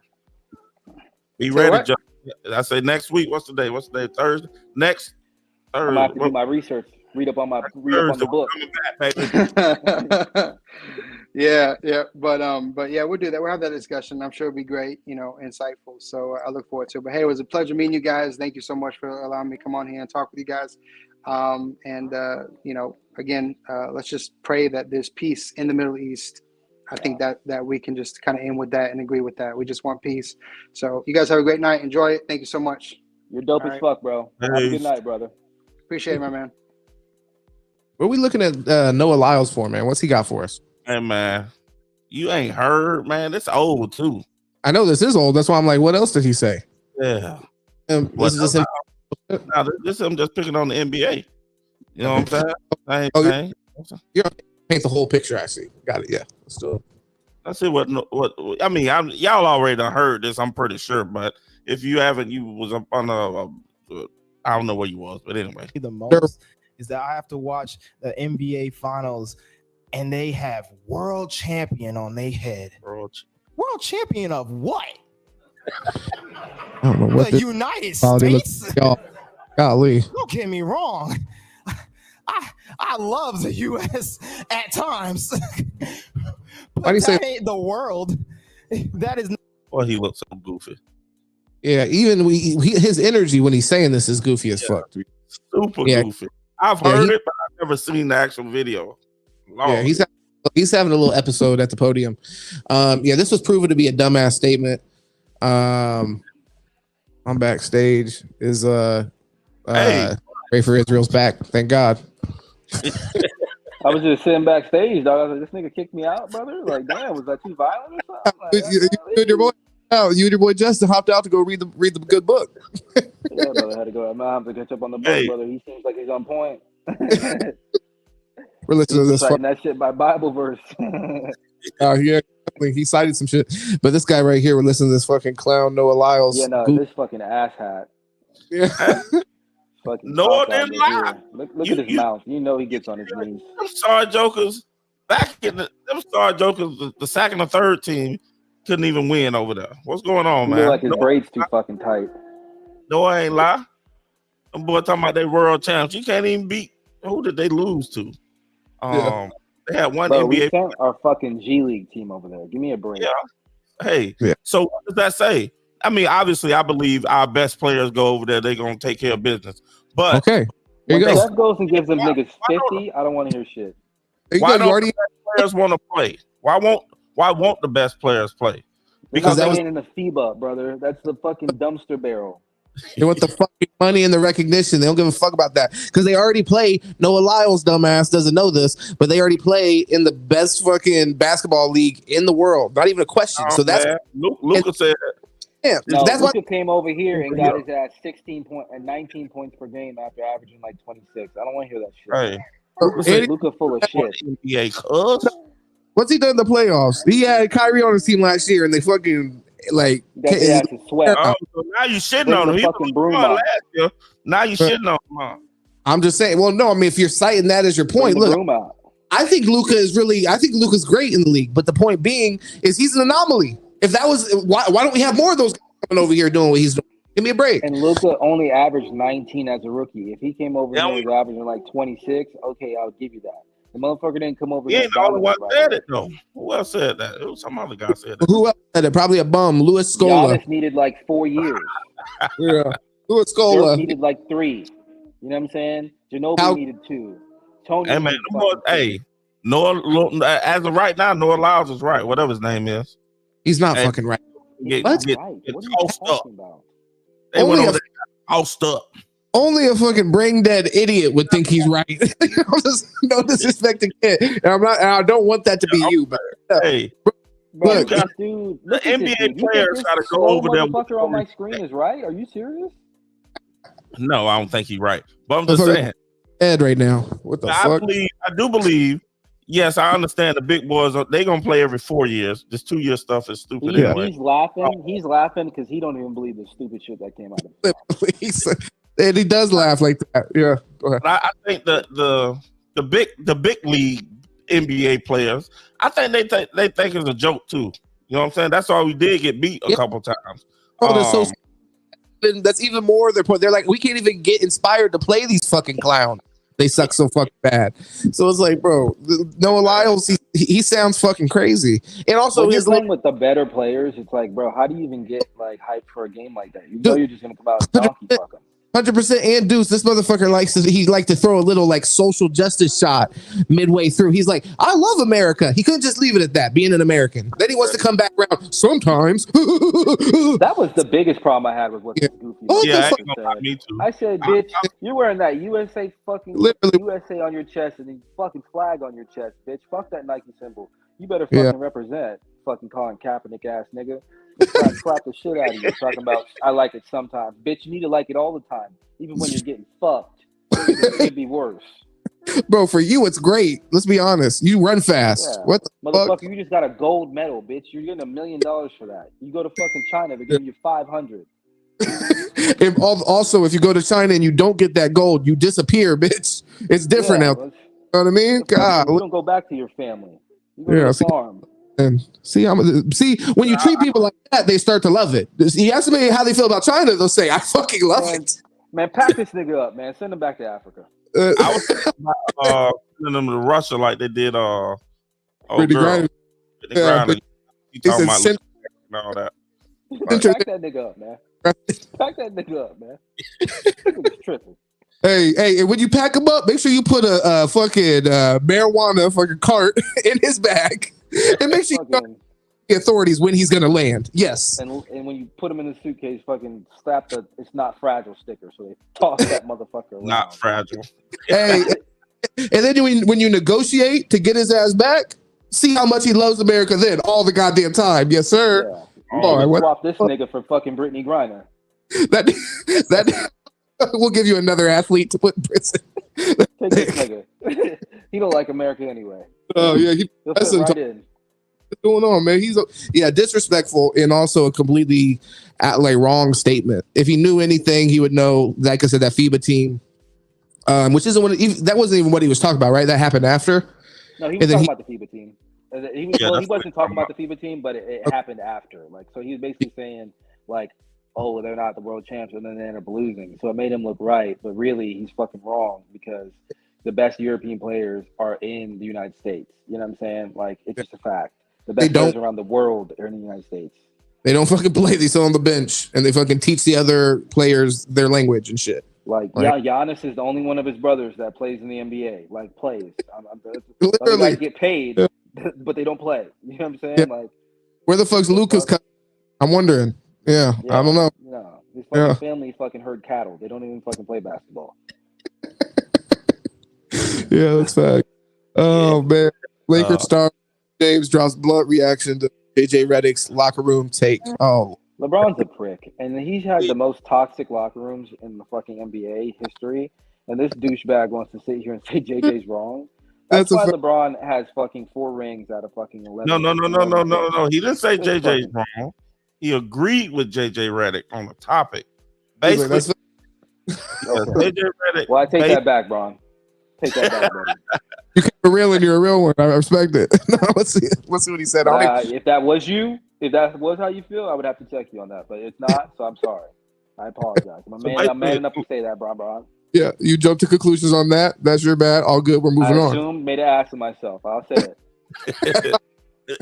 Be Say ready, what? Joe. I say next week. What's the day? What's the day? Thursday. Next I'm Thursday. gonna have to do my research. Read up on the book. We're coming back, baby. yeah. But yeah, we'll do that. We'll have that discussion. I'm sure it'll be great, you know, insightful. So I look forward to it. But hey, it was a pleasure meeting you guys. Thank you so much for allowing me to come on here and talk with you guys. You know, again, let's just pray that there's peace in the Middle East. I think that we can just kind of end with that and agree with that. We just want peace. So you guys have a great night. Enjoy it. Thank you so much. You're dope All as right. fuck, bro. Have a good night, brother. Appreciate it, my man. What are we looking at Noah Lyles for, man? What's he got for us? Hey man, you ain't heard, man. It's old too. I know this is old. That's why I'm like, what else did he say? Yeah. This is just him. Now, this I'm just picking on the NBA. You know what I'm saying? Paint the whole picture. I see. Got it. Yeah. Let's do it. Let's see what I mean. Y'all already done heard this. I'm pretty sure, but if you haven't, you was up on I don't know where you was, but anyway. The most is that I have to watch the NBA finals and they have world champion on their head. World champion of what? I don't know what the United States. Golly. Don't get me wrong. I love the U.S. at times. But Why do you say ain't the world? That is. Well, he looks so goofy. Yeah, even his energy when he's saying this is goofy as fuck. Super goofy. I've heard it, but I've never seen the actual video. Yeah, he's having a little episode at the podium. This was proven to be a dumbass statement. I'm backstage. Is pray for Israel's back. Thank God. I was just sitting backstage, dog. I was like, this nigga kicked me out, brother. Like, damn, was that too violent or something? Like, you and your boy Justin hopped out to go read the good book. Yeah, brother, I had to go. I'm gonna have to catch up on the book, brother. He seems like he's on point. We're listening to this. Citing that shit by Bible verse. Yeah, he cited some shit. But this guy right here, we're listening to this fucking clown Noah Lyles. Yeah, no, this fucking asshat. Yeah. Noah didn't lie. Look at his mouth. You know he gets on his knees. Them star jokers back in the second or third team couldn't even win over there. What's going on, man? Like his braids too fucking tight. Noah ain't lie. Them boy talking about they world champs. You can't even beat. Who did they lose to? They had one NBA. We sent our fucking G League team over there. Give me a break. Yeah. Hey. Yeah. So what does that say? I mean, obviously, I believe our best players go over there. They're gonna take care of business. But okay, here you go. Steph goes and gives them niggas 50. I don't want to hear shit. Why don't the best players want to play? Why won't the best players play? Because that was in the FIBA, brother. That's the fucking dumpster barrel. They want the fucking money and the recognition. They don't give a fuck about that because they already play. Noah Lyles, dumbass, doesn't know this, but they already play in the best fucking basketball league in the world. Not even a question. So that's Luka said. Yeah, no, that's Luka came over here and got his ass 19 points per game after averaging like 26. I don't want to hear that shit. Hey, Luka full of shit. NBA what's he done in the playoffs? He had Kyrie on his team last year, and they fucking like got his ass sweat. So now you shitting on him. He was last year. Now you shitting on him. I'm just saying. Well, no, I mean if you're citing that as your point, look. I think Luka's great in the league, but the point being is he's an anomaly. If that was why don't we have more of those guys coming over here doing what he's doing? Give me a break. And Luka only averaged 19 as a rookie. If he came over here and was averaging like 26, okay, I'll give you that. The motherfucker didn't come over. He ain't the only one said it though. Who else said that? It was some other guy said that. Who else said it? Probably a bum. Louis Scola. Giannis needed like 4 years. Yeah. Louis Scola Dirk needed like 3. You know what I'm saying? Ginobili needed 2. Tony. Hey man, Noah. As of right now, Noah Lyles is right. Whatever his name is. He's not fucking right. What are you talking about? They went over there housed up. Only a fucking brain dead idiot would think he's right. No disrespect to kid. And I don't want that to be you, but hey, look, dude, the NBA players got to go over there. Motherfucker on my screen is right. Are you serious? No, I don't think he's right. But I'm just saying. Ed right now. What the fuck? I do believe. Yes, I understand the big boys. They gonna play every 4 years. This 2-year stuff is stupid anyway. He's laughing. He's laughing because he don't even believe the stupid shit that came out of it. And he does laugh like that. Yeah. Go ahead. I think the big league NBA players, I think they think it's a joke too. You know what I'm saying? That's why we did get beat a couple times. Oh, they're so. That's even more their point. They're like, we can't even get inspired to play these fucking clowns. They suck so fucking bad. So it's like, bro, Noah Lyles, he sounds fucking crazy. And also, his playing with the better players, it's like, bro, how do you even get like hyped for a game like that? You know, you're just gonna come out and donkey fuck them. 100%. And Deuce, this motherfucker like to throw a little like social justice shot midway through. He's like, I love America. He couldn't just leave it at that, being an American. Then he wants to come back around sometimes. That was the biggest problem I had with what this goofy. Yeah, me too. I said, bitch, you're wearing that USA fucking literally. USA on your chest and the fucking flag on your chest, bitch. Fuck that Nike symbol. You better fucking represent. Fucking calling Kaepernick ass nigga. Clap the shit out of you. Talking about I like it sometimes. Bitch, you need to like it all the time. Even when you're getting fucked. It could be worse. Bro, for you it's great. Let's be honest. You run fast. Yeah. What the motherfucker, fuck? you just got a gold medal, bitch. You're getting $1 million for that. You go to fucking China, they're giving you 500. And also, if you go to China and you don't get that gold, you disappear, bitch. It's different now. You know what I mean? God. You don't go back to your family. You go to the farm. And see when you treat people like that, they start to love it. You ask me how they feel about China, they'll say, I fucking love it. Man, pack this nigga up, man. Send him back to Africa. I was thinking about sending them to Russia like they did Brittany Griner. You talking about and all that. Pack that nigga up, man. Pack that nigga up, man. Nigga's tripping. Hey, when you pack him up, make sure you put a fucking marijuana fucking cart in his bag. And make sure you know the authorities when he's gonna land. Yes. And when you put him in the suitcase, fucking slap the "it's not fragile" sticker, so they toss that motherfucker around. Not fragile. Hey, and then when you negotiate to get his ass back, see how much he loves America then all the goddamn time. Yes, sir. Yeah. Swap this nigga for fucking Brittany Griner. That we'll give you another athlete to put in prison. Take this nigga. He don't like America anyway. Oh yeah, he'll fit right in. What's going on, man? He's disrespectful and also a completely wrong statement. If he knew anything, he would know. Like I said, that FIBA team, which isn't that wasn't even what he was talking about, right? That happened after. No, he was talking about the FIBA team. He wasn't talking about the FIBA team, but it happened after. Like, so he was basically saying, like, oh, they're not the world champs, and then they end up losing. So it made him look right, but really he's fucking wrong because the best European players are in the United States. You know what I'm saying? Like, it's just a fact. The best players around the world are in the United States. They don't fucking play. They sit on the bench and they fucking teach the other players their language and shit. Like, Giannis is the only one of his brothers that plays in the NBA. Like, plays. Literally. They get paid, but they don't play. You know what I'm saying? Yeah. Like, where the fuck's Lucas? I'm wondering. Yeah, I don't know. No, his fucking family fucking herd cattle. They don't even fucking play basketball. Yeah, that's fact. Oh man, Lakers star James drops blunt reaction to JJ Redick's locker room take. Oh, LeBron's a prick, and he's had the most toxic locker rooms in the fucking NBA history. And this douchebag wants to sit here and say JJ's wrong. That's why LeBron has fucking 4 rings out of fucking 11. No. He didn't say JJ's wrong. He agreed with JJ Redick on the topic. Basically, JJ Redick. Well, I take that back, Bron. Take that back, buddy. You keep it real and you're a real one. I respect it. Let's see what he said. If that was you, if that was how you feel, I would have to check you on that. But it's not, so I'm sorry. I apologize. I'm man enough to say that, Bron. Yeah, you jumped to conclusions on that. That's your bad. All good. We're moving on. Made an ass of myself. I'll say it. So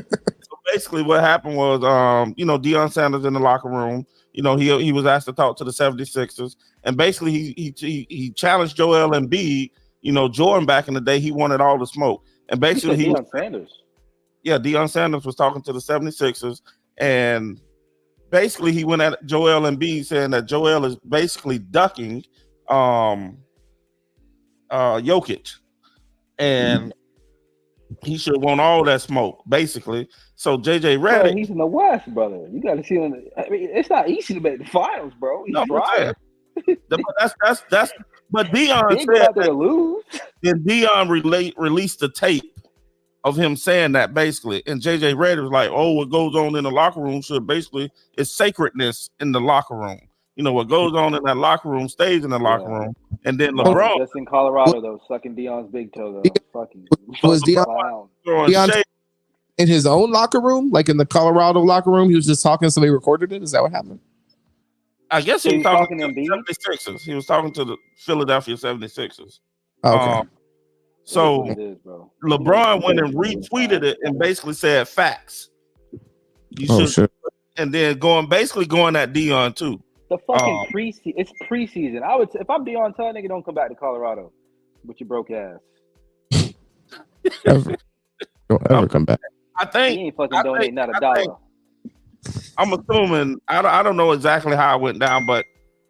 basically, what happened was, Deion Sanders in the locker room. He was asked to talk to the 76ers, and basically he challenged Joel Embiid. Jordan back in the day, he wanted all the smoke, and basically Deion Sanders. Yeah, Deion Sanders was talking to the 76ers, and basically he went at Joel Embiid saying that Joel is basically ducking Jokic, and he should want all that smoke, basically. So JJ Redick, he's in the West, brother. You got to see him. I mean, it's not easy to make the finals, bro. That's. But Dion He ain't going said out there to lose. then Dion released the tape of him saying that basically, and JJ Redick was like, "Oh, what goes on in the locker room should basically is sacredness in the locker room. You know what goes on in that locker room stays in the locker room." And then LeBron just in Colorado though, sucking Dion's big toe though. Fucking was Dion in his own locker room, like in the Colorado locker room? He was just talking, somebody recorded it. Is that what happened? I guess he was talking to the 76ers. He was talking to the Philadelphia 76ers. Okay. So LeBron went and retweeted it and basically said facts. You should, and then going at Dion too. The fucking preseason. It's preseason. I would, if I'm Dion, tell a nigga don't come back to Colorado with your broke ass. Don't ever come back. I think he ain't fucking donating not a dollar. I'm assuming I don't know exactly how it went down, but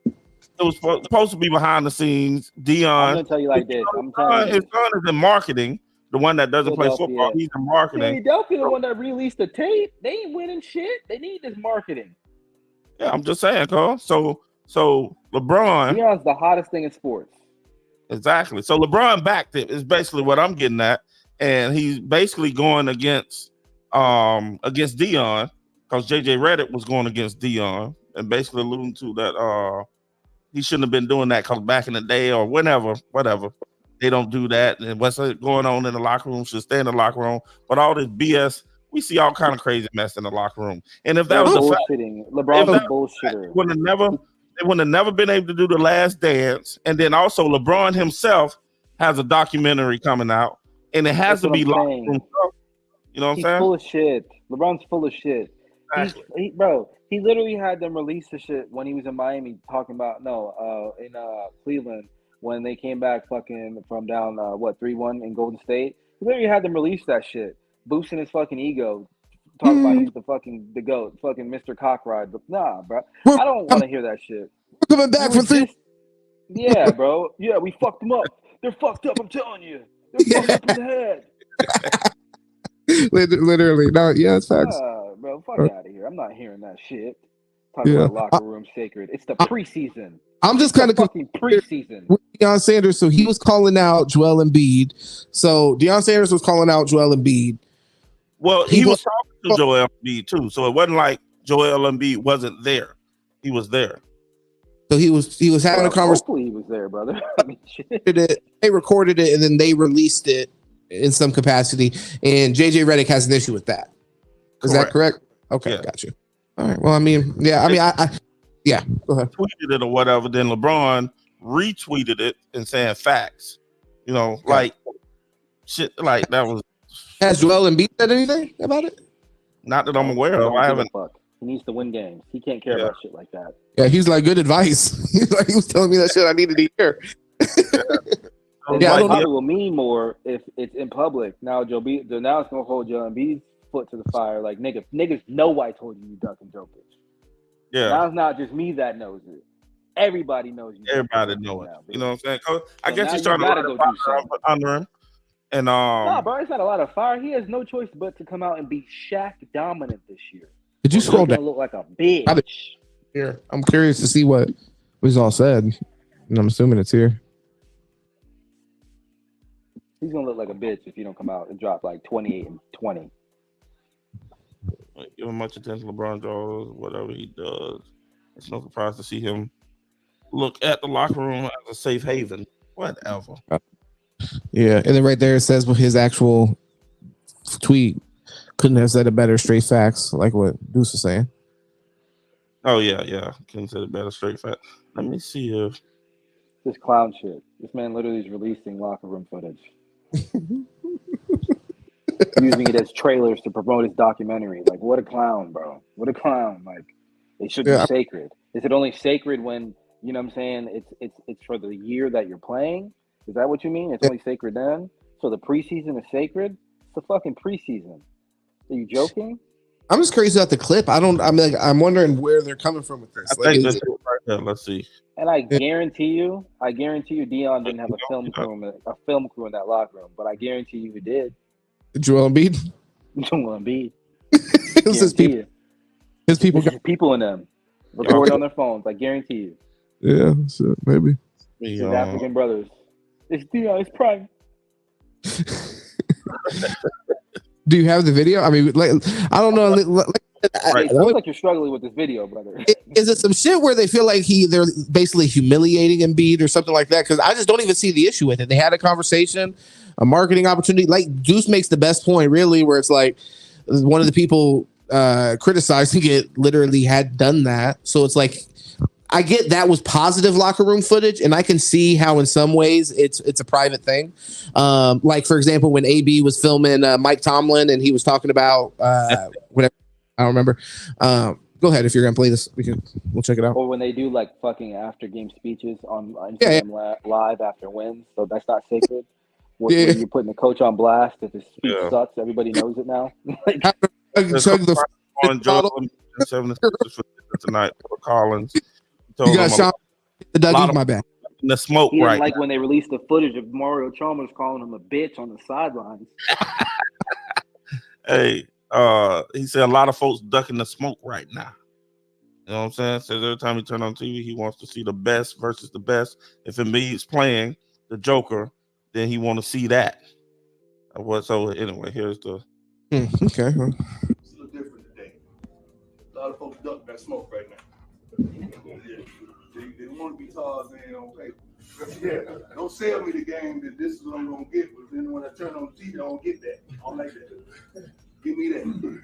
it was supposed to be behind the scenes. Dion. I'm gonna tell you like this. His son is in marketing. The one that doesn't play football, he's in marketing. Philadelphia, the one that released the tape. They ain't winning shit. They need this marketing. Yeah, I'm just saying, Cole. So LeBron. Dion's the hottest thing in sports. Exactly. So LeBron backed it. Is basically what I'm getting at, and he's basically going against Dion because JJ Redick was going against Dion, and basically alluding to that he shouldn't have been doing that because back in the day or whatever, they don't do that. And what's going on in the locker room should stay in the locker room. But all this BS, we see all kind of crazy mess in the locker room. And if that was bullshitting, LeBron was bullshitter. They would have never been able to do The Last Dance. And then also LeBron himself has a documentary coming out, and it has to be locker room stuff. You know what I'm saying? He's full of shit. LeBron's full of shit. He literally had them release the shit when he was in Miami talking about in Cleveland when they came back fucking from down 3-1 in Golden State. He literally had them release that shit, boosting his fucking ego, talking about he's the GOAT, fucking Mr. Cockride. But nah, bro, I don't want to hear that shit. We're coming back from 3. Yeah, bro. Yeah, we fucked them up. They're fucked up. I'm telling you, they're fucked up in the head. Literally, no, yeah, it's facts. Bro, fuck out of here. I'm not hearing that shit. Talking about locker room sacred. It's the preseason. I'm just kind of fucking preseason. With Deion Sanders, so he was calling out Joel Embiid. So Deion Sanders was calling out Joel Embiid. Well, he was talking to Joel Embiid too, so it wasn't like Joel Embiid wasn't there. He was there. So he was having a conversation. Hopefully he was there, brother. They recorded it and then they released it in some capacity. And JJ Redick has an issue with that. Is that correct? Okay, yeah. Got you. All right. Well, I mean, yeah. Go ahead. Tweeted it or whatever. Then LeBron retweeted it and saying facts. You know, like shit. Like that was. Has Joel Embiid said anything about it? Not that I'm aware of. I haven't. He needs to win games. He can't care about shit like that. Yeah, he's like good advice. He was telling me that shit I needed to hear. I don't know. It will mean more if it's in public. Now now it's gonna hold Joel Embiid's foot to the fire. Like niggas know I told you ducking Jokic. Yeah. Now it's not just me that knows it. Everybody knows you. Everybody knows it. Now, you know what I'm saying? I guess he's trying to go under him. And nah, bro, it's not a lot of fire. He has no choice but to come out and be Shaq dominant this year. Did you scroll down? Look like a bitch. Here, I'm curious to see what was all said, and I'm assuming it's here. He's gonna look like a bitch if you don't come out and drop like 28 and 20. Give him much attention, LeBron draws, whatever he does. It's no surprise to see him look at the locker room as a safe haven. Whatever. Yeah, and then right there it says what his actual tweet couldn't have said it better. Straight facts, like what Deuce was saying. Oh yeah. Couldn't say it better. Straight facts. Let me see if this clown shit. This man literally is releasing locker room footage. Using it as trailers to promote his documentary. Like, what a clown, bro. What a clown. Like, it should be sacred. Is it only sacred when, you know what I'm saying, it's for the year that you're playing? Is that what you mean? It's only sacred then? So the preseason is sacred? It's the fucking preseason. Are you joking? I'm just crazy about the clip. I'm wondering where they're coming from with this. I think that's it right there. Let's see. And I guarantee you, Dion didn't have a film crew in that locker room, but I guarantee you he did. Joel Embiid? Joel Embiid. It was his people. His people got people in them. Recording on their phones. I guarantee you. Yeah, so maybe. His African brothers. It's Dion's prime. Do you have the video? I mean, like, I don't know. It looks like you're struggling with this video, brother. Is it some shit where they feel like they're basically humiliating Embiid or something like that? Because I just don't even see the issue with it. They had a conversation, a marketing opportunity. Like Deuce makes the best point, really, where it's like one of the people criticizing it literally had done that. So it's like, I get that was positive locker room footage, and I can see how in some ways it's a private thing. Like for example, when AB was filming Mike Tomlin and he was talking about whatever, I don't remember. Go ahead if you're gonna play this. We'll check it out. Or when they do like fucking after game speeches on Instagram Live after wins, so that's not sacred. When you're putting the coach on blast, if his speech sucks, everybody knows it now. Tonight for Collins. You got Sean the Dougie, my bad. The smoke, he didn't right? Like when they released the footage of Mario Chalmers calling him a bitch on the sidelines. Hey, he said a lot of folks ducking the smoke right now. You know what I'm saying? Says every time he turn on TV, he wants to see the best versus the best. If Embiid's playing the Joker, then he want to see that. So anyway, here's the. Okay. It's a little different today. A lot of folks duck that smoke right now. They want to be Tarzan on paper. Yeah, don't sell me the game that this is what I'm gonna get, but then when I turn on the TV, I don't get that. I don't like that. Give me that.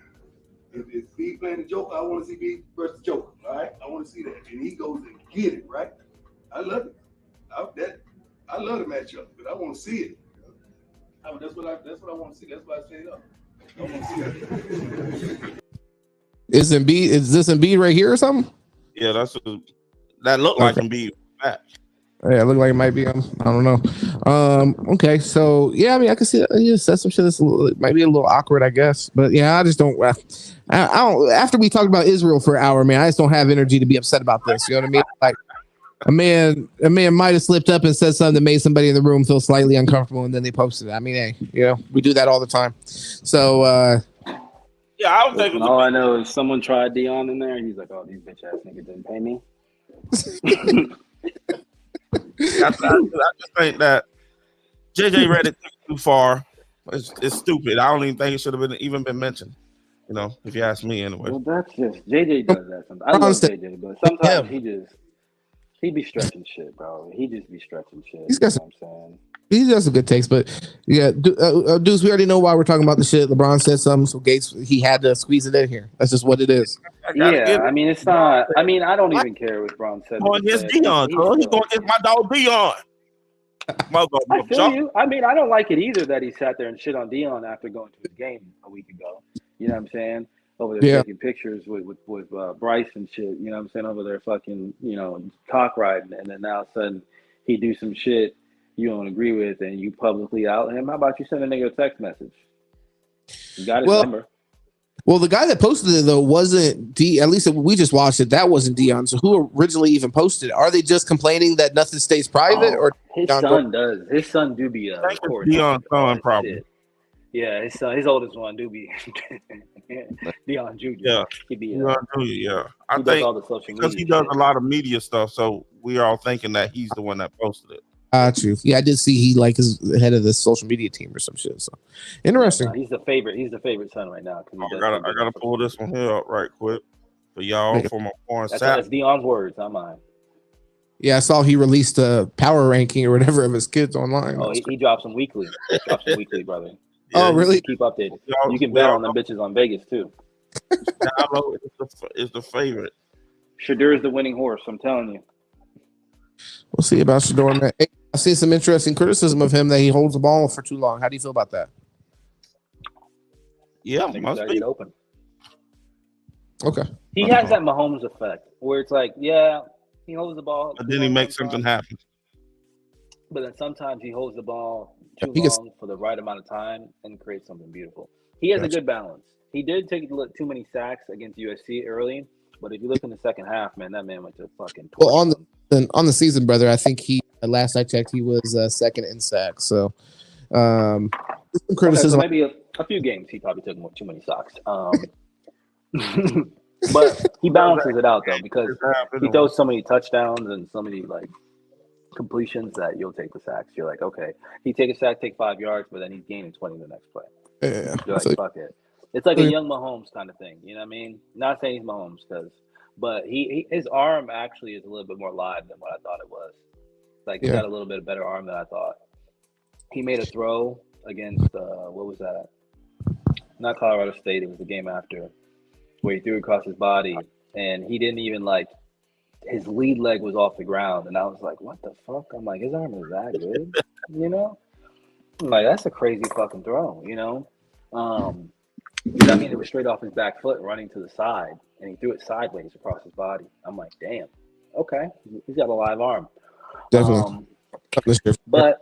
If B playing the Joker, I want to see B versus the Joker. All right, I want to see that, and he goes and get it. Right, I love it. I love the matchup, but I want to see it. That's what I want to see. That's why I stayed up. I want to see that. Is this Embiid right here or something? Yeah, that looked like Embiid. Yeah, it looked like it might be. I don't know. Okay, so yeah, I mean, I can see that. Yeah, that's some shit that's might be a little awkward, I guess. But yeah, I just don't. I don't. After we talked about Israel for an hour, man, I just don't have energy to be upset about this. You know what I mean? Like a man might have slipped up and said something that made somebody in the room feel slightly uncomfortable, and then they posted it. I mean, hey, you know, we do that all the time. So yeah, I don't think. All I know is someone tried Dion in there, and he's like, "Oh, these bitch ass niggas didn't pay me." I just think that JJ read it too far. It's stupid. I don't even think it should have even been mentioned. You know, if you ask me, anyway. Well, that's just JJ does that sometimes. I love JJ, but sometimes he be stretching shit, bro. He just be stretching shit. He's got some, you know what I'm saying? He does some good takes, but yeah, Deuce, we already know why we're talking about the shit. LeBron said something, so Gates he had to squeeze it in here. That's just what it is. Yeah, I mean, it's not. I mean, I don't even care what LeBron said. Going against Dion, bro. He's going against my dog Dion. I feel you. I mean, I don't like it either that he sat there and shit on Dion after going to his game a week ago. You know what I'm saying? Over there taking pictures with Bryce and shit. You know what I'm saying? Over there fucking, you know, cock riding, and then now all of a sudden he do some shit you don't agree with, and you publicly out him. How about you send a nigga a text message? You got his number. Well, the guy that posted it though wasn't at least we just watched it. That wasn't Dion. So who originally even posted it? Are they just complaining that nothing stays private, or his son does? His son do be Dion's son probably. Yeah, his oldest one do be Dion Jr. Yeah, he be Dion Jr. Yeah, I think all the social because he does a lot of media stuff. So we are all thinking that he's the one that posted it. True. Yeah, I did see he is head of the social media team or some shit. So interesting. He's the favorite. He's the favorite son right now. I gotta pull this one here up right quick for y'all for my foreign Sapp. That's Dion's words, not mine. Yeah, I saw he released a power ranking or whatever of his kids online. Oh, he drops them weekly. Brother. Yeah, oh, really? Keep updated. You can bet on them bitches on Vegas too. It's the favorite. Shadur is the winning horse. I'm telling you. We'll see about Shador, man. Hey, I see some interesting criticism of him that he holds the ball for too long. How do you feel about that? Yeah, must be open. Okay. He has that Mahomes effect where it's like, yeah, he holds the ball, but then he makes something happen. But then sometimes he holds the ball too long for the right amount of time and creates something beautiful. He has a good balance. He did take too many sacks against USC early, but if you look in the second half, man, that man went to fucking. Well, on the season, brother, I think last I checked, he was second in sacks. So, some criticism. Okay, so maybe a few games he probably took too many sacks. But he balances it out though because he throws so many touchdowns and so many like completions that you'll take the sacks. You're like, okay, he take a sack, take 5 yards, but then he's gaining 20 the next play. Yeah. You're like, fuck it. It's like a young Mahomes kind of thing. You know what I mean? Not saying he's Mahomes but his arm actually is a little bit more live than what I thought it was. Like he's got a little bit better arm than I thought. He made a throw against what was that? Not Colorado State. It was the game after where he threw across his body, and he didn't even like. His lead leg was off the ground, and I was like, "What the fuck?" I'm like, "His arm is that good?" You know? I'm like, that's a crazy fucking throw. You know? I mean, it was straight off his back foot, running to the side, and he threw it sideways across his body. I'm like, "Damn, okay, he's got a live arm." Definitely. But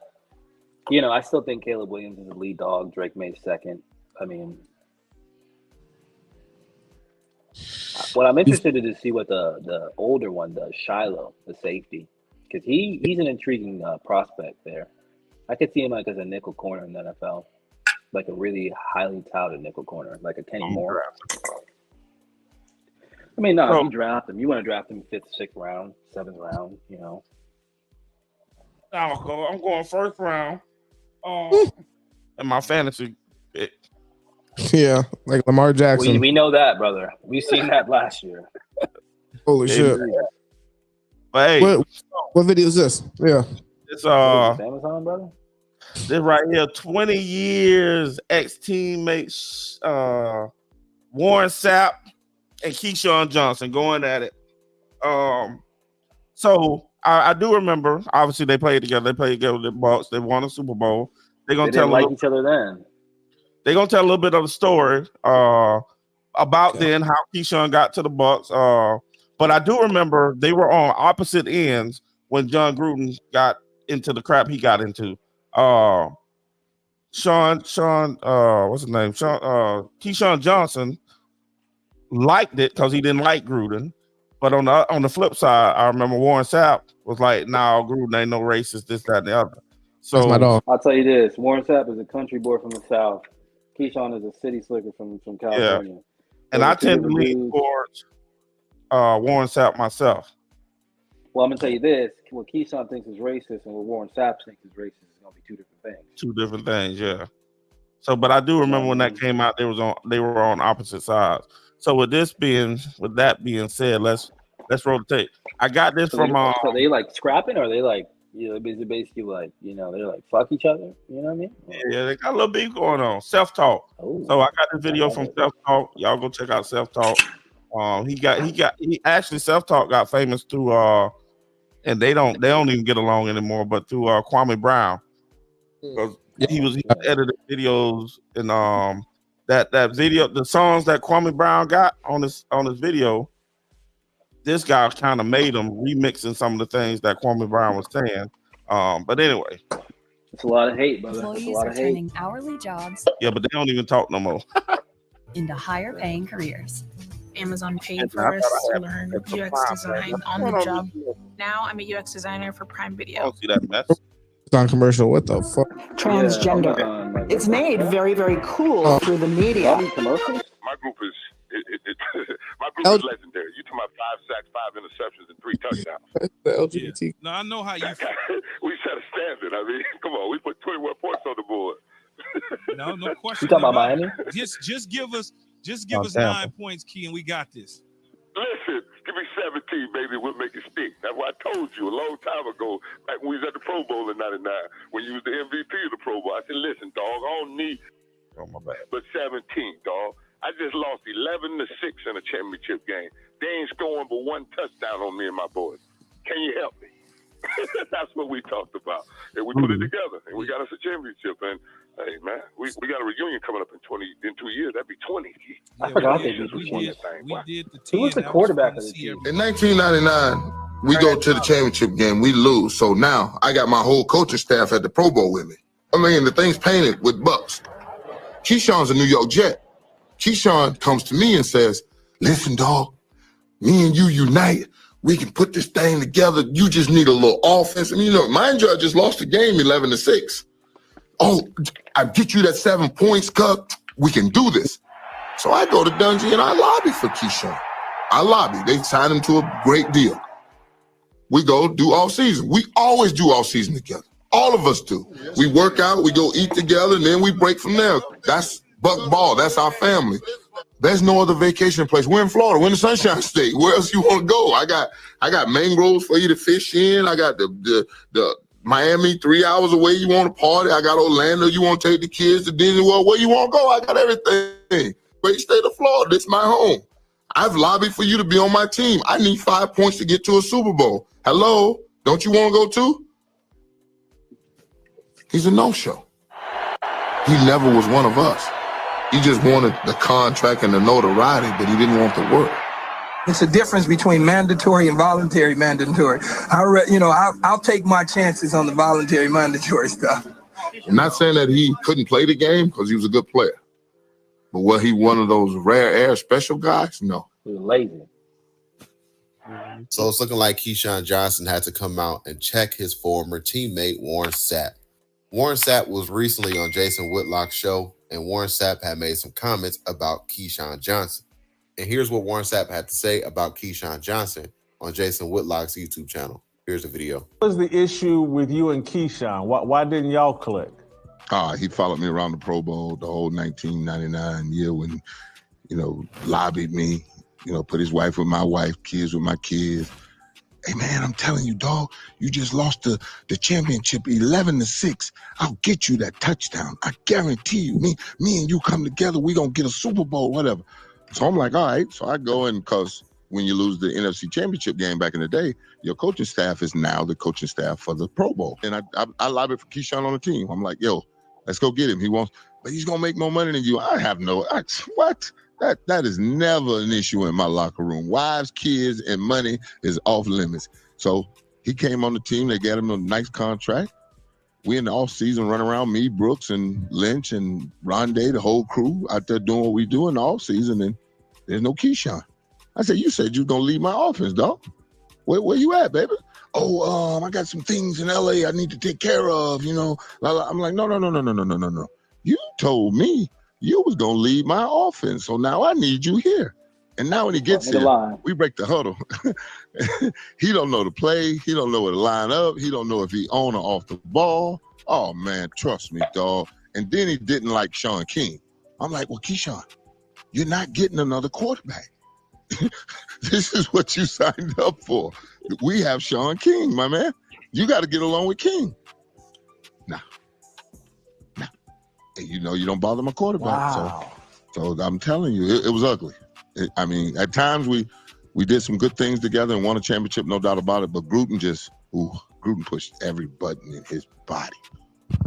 you know, I still think Caleb Williams is the lead dog. Drake May's second. I mean, what I'm interested in to see what the older one does, Shiloh, the safety, because he's an intriguing prospect there. I could see him like as a nickel corner in the NFL, like a really highly touted nickel corner, like a Kenny Moore. I mean, no, if you draft him, you want to draft him 5th, 6th round, 7th round, you know. I'm going 1st round. And my fantasy pick. Yeah, like Lamar Jackson. We know that, brother. We've seen that last year. Holy shit! But hey, what video is this? Yeah, it's Amazon, brother. This right here, 20 years ex-teammates Warren Sapp and Keyshawn Johnson going at it. So I do remember. Obviously, they played together. They played together with the Bucs. They won a Super Bowl. They're gonna tell each other then. They're gonna tell a little bit of the story about then how Keyshawn got to the Bucs. But I do remember they were on opposite ends when John Gruden got into the crap he got into. Sean, what's his name? Keyshawn Johnson liked it because he didn't like Gruden. But on the flip side, I remember Warren Sapp was like, "No, Gruden ain't no racist, this, that, and the other." So that's my dog. I'll tell you this: Warren Sapp is a country boy from the South. Keyshawn is a city slicker from California. Yeah. And I tend to lean towards Warren Sapp myself. Well, I'm gonna tell you this: what Keyshawn thinks is racist and what Warren Sapp thinks is racist is gonna be two different things. Two different things, yeah. So, but I do remember when that came out, they were on opposite sides. So with that being said, let's roll the tape. I got this from so they like scrapping, or they like, you know, basically like, you know, they're like fuck each other. You know what I mean? Yeah, they got a little beef going on. Self-talk. Oh, so I got this video from Self-talk. Y'all go check out Self-talk. He actually Self-talk got famous through and they don't even get along anymore, but through Kwame Brown. Because he edited videos and that video, the songs that Kwame Brown got on his video, this guy kind of made him remixing some of the things that Kwame Brown was saying. But anyway, it's a lot of hate, brother. Employees are turning hourly jobs. Yeah, but they don't even talk no more. Into higher paying careers. Amazon paid for us to learn UX design on the job. Now I'm a UX designer for Prime Video. I don't see that mess. It's on commercial. What the fuck? Transgender. It's made very, very cool through the media. My group is is legendary. You talking about 5 sacks, 5 interceptions, and 3 touchdowns. The LGBT. Yeah. No, I know how you. We set a standard. I mean, come on, we put 21 points on the board. No question. You talking about Miami? Just give us 9 points, Key, and we got this. Listen, give me 17, baby. We'll make it stick. That's what I told you a long time ago, back when we was at the Pro Bowl in '99, when you was the MVP of the Pro Bowl. I said, listen, dog, I don't need but 17, dog. I just lost 11-6 in a championship game. They ain't scoring but 1 touchdown on me and my boys. Can you help me? That's what we talked about. And we put it together, and we got us a championship. And hey, man, we got a reunion coming up in 2 years. That'd be 20. I forgot they did the 20. Who was the quarterback of the team? In 1999, we go to the championship game. We lose. So now I got my whole coaching staff at the Pro Bowl with me. I mean, the thing's painted with Bucks. Keyshawn's a New York Jet. Keyshawn comes to me and says, listen, dog, me and you unite. We can put this thing together. You just need a little offense. I mean, you know, mind you, I just lost the game 11-6. Oh, I get you that 7 points, Cup. We can do this. So I go to Dungy and I lobby for Keyshawn. I lobby. They signed him to a great deal. We go do all season. We always do all season together. All of us do. We work out, we go eat together, and then we break from there. That's Buck Ball. That's our family. There's no other vacation place. We're in Florida. We're in the Sunshine State. Where else you want to go? I got mangroves for you to fish in. I got the Miami 3 hours away. You want to party? I got Orlando. You want to take the kids to Disney World? Where you want to go? I got everything. Great state of Florida. It's my home. I've lobbied for you to be on my team. I need 5 points to get to a Super Bowl. Hello? Don't you want to go too? He's a no-show. He never was one of us. He just wanted the contract and the notoriety, but he didn't want the work. It's a difference between mandatory and voluntary mandatory. I'll take my chances on the voluntary mandatory stuff. I'm not saying that he couldn't play the game because he was a good player. But was he one of those rare air special guys? No. He was lazy. So it's looking like Keyshawn Johnson had to come out and check his former teammate, Warren Sapp. Warren Sapp was recently on Jason Whitlock's show, and Warren Sapp had made some comments about Keyshawn Johnson. And here's what Warren Sapp had to say about Keyshawn Johnson on Jason Whitlock's YouTube channel. Here's the video. What was the issue with you and Keyshawn? Why didn't y'all click? He followed me around the Pro Bowl the whole 1999 year when, lobbied me, put his wife with my wife, kids with my kids. Hey, man, I'm telling you, dog, you just lost the championship 11-6. I'll get you that touchdown. I guarantee you. Me and you come together, we going to get a Super Bowl, whatever. So I'm like, all right. So I go in because when you lose the NFC Championship game back in the day, your coaching staff is now the coaching staff for the Pro Bowl. And I lobbied for Keyshawn on the team. I'm like, yo, let's go get him. But he's going to make more money than you. What? That is never an issue in my locker room. Wives, kids, and money is off limits. So he came on the team. They got him a nice contract. We in the off season run around, me, Brooks, and Lynch, and Rondé, the whole crew out there doing what we do in the off season, and there's no Keyshawn. I said, you said you was going to lead my offense, dog. Where you at, baby? I got some things in LA I need to take care of, I'm like, no. You told me you was going to lead my offense, so now I need you here. And now when he gets here, we break the huddle. He don't know the play. He don't know where to line up. He don't know if he on or off the ball. Oh, man, trust me, dog. And then he didn't like Sean King. I'm like, well, Keyshawn, you're not getting another quarterback. This is what you signed up for. We have Sean King, my man. You got to get along with King. Nah. And you don't bother my quarterback. Wow. So I'm telling you, it was ugly. At times we did some good things together and won a championship, no doubt about it. But Gruden Gruden pushed every button in his body.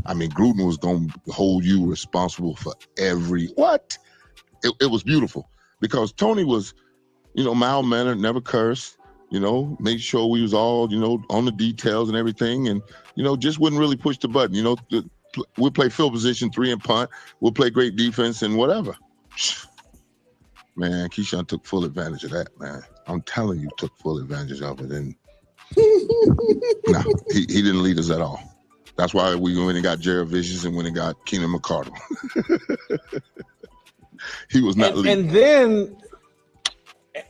Gruden was going to hold you responsible for every what? It was beautiful because Tony was, mild-mannered, never cursed, made sure we was all, on the details and everything. And, just wouldn't really push the button. We'll play field position 3 and punt. We'll play great defense and whatever. Man, Keyshawn took full advantage of that, man. I'm telling you, took full advantage of it. And no, he didn't lead us at all. That's why we went and got Jared Vicious and went and got Keenan McCardle. He was not leading.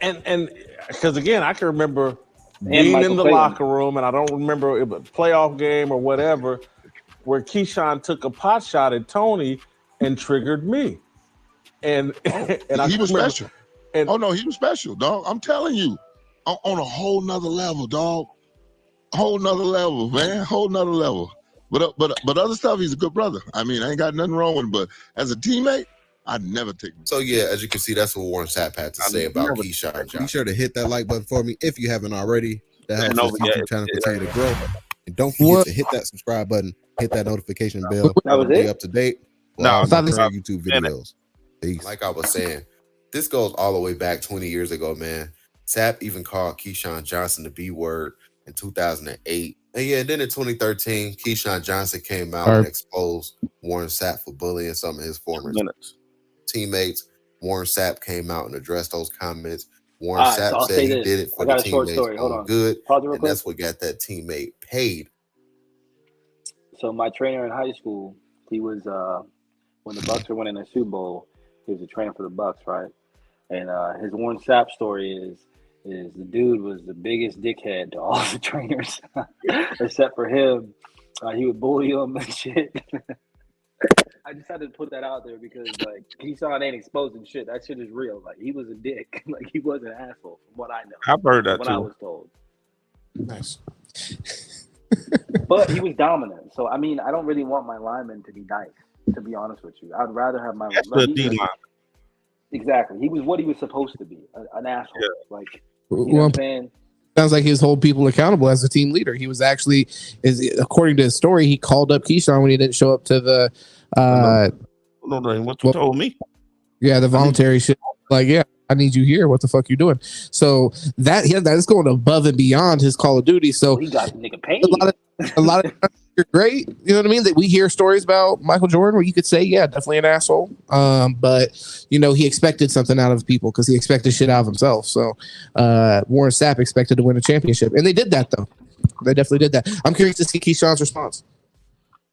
And because again, I can remember being in the locker room, and I don't remember it was a playoff game or whatever, where Keyshawn took a pot shot at Tony and triggered me. And he was special. He was special, dog. I'm telling you, on a whole nother level, dog. Whole nother level, man. Whole nother level. But other stuff, he's a good brother. I ain't got nothing wrong with him. But as a teammate, I'd never take him. So yeah, as you can see, that's what Warren Sapp had to say about Keyshawn Johnson. Be sure to hit that like button for me if you haven't already. That helps the YouTube channel continue to grow. And don't forget to hit that subscribe button, hit that notification bell. Stay up to date. YouTube videos. Peace. Like I was saying, this goes all the way back 20 years ago, man. Sapp even called Keyshawn Johnson the B word in 2008. And then in 2013, Keyshawn Johnson came out and exposed Warren Sapp for bullying some of his former teammates. Warren Sapp came out and addressed those comments. Warren Sapp said he did it for the teammates. Hold on. Good. And that's what got that teammate paid. So my trainer in high school, he was when the Bucks were winning the Super Bowl, he was a trainer for the Bucks, right? And his Warren Sapp story is the dude was the biggest dickhead to all the trainers, except for him. He would bully them and shit. I just had to put that out there because like Keyshawn ain't exposing shit. That shit is real. Like he was a dick. Like he was an asshole from what I know. I've heard that what too. I was told. Nice. But he was dominant. So I mean, I don't really want my lineman to be nice, to be honest with you. I'd rather have my D-line. Exactly. He was what he was supposed to be, an asshole. Yeah. Like you know what I'm saying? Sounds like he's holding people accountable as a team leader. He was actually, according to his story, he called up Keyshawn when he didn't show up to the what you told me. Yeah, the voluntary shit. Like, yeah, I need you here. What the fuck you doing? So that is going above and beyond his Call of Duty. So he got the nigga paid. A lot of you're great. You know what I mean? That we hear stories about Michael Jordan where you could say, yeah, definitely an asshole. But you know, he expected something out of people because he expected shit out of himself. So Warren Sapp expected to win a championship, and they did that though. They definitely did that. I'm curious to see Keyshawn's response.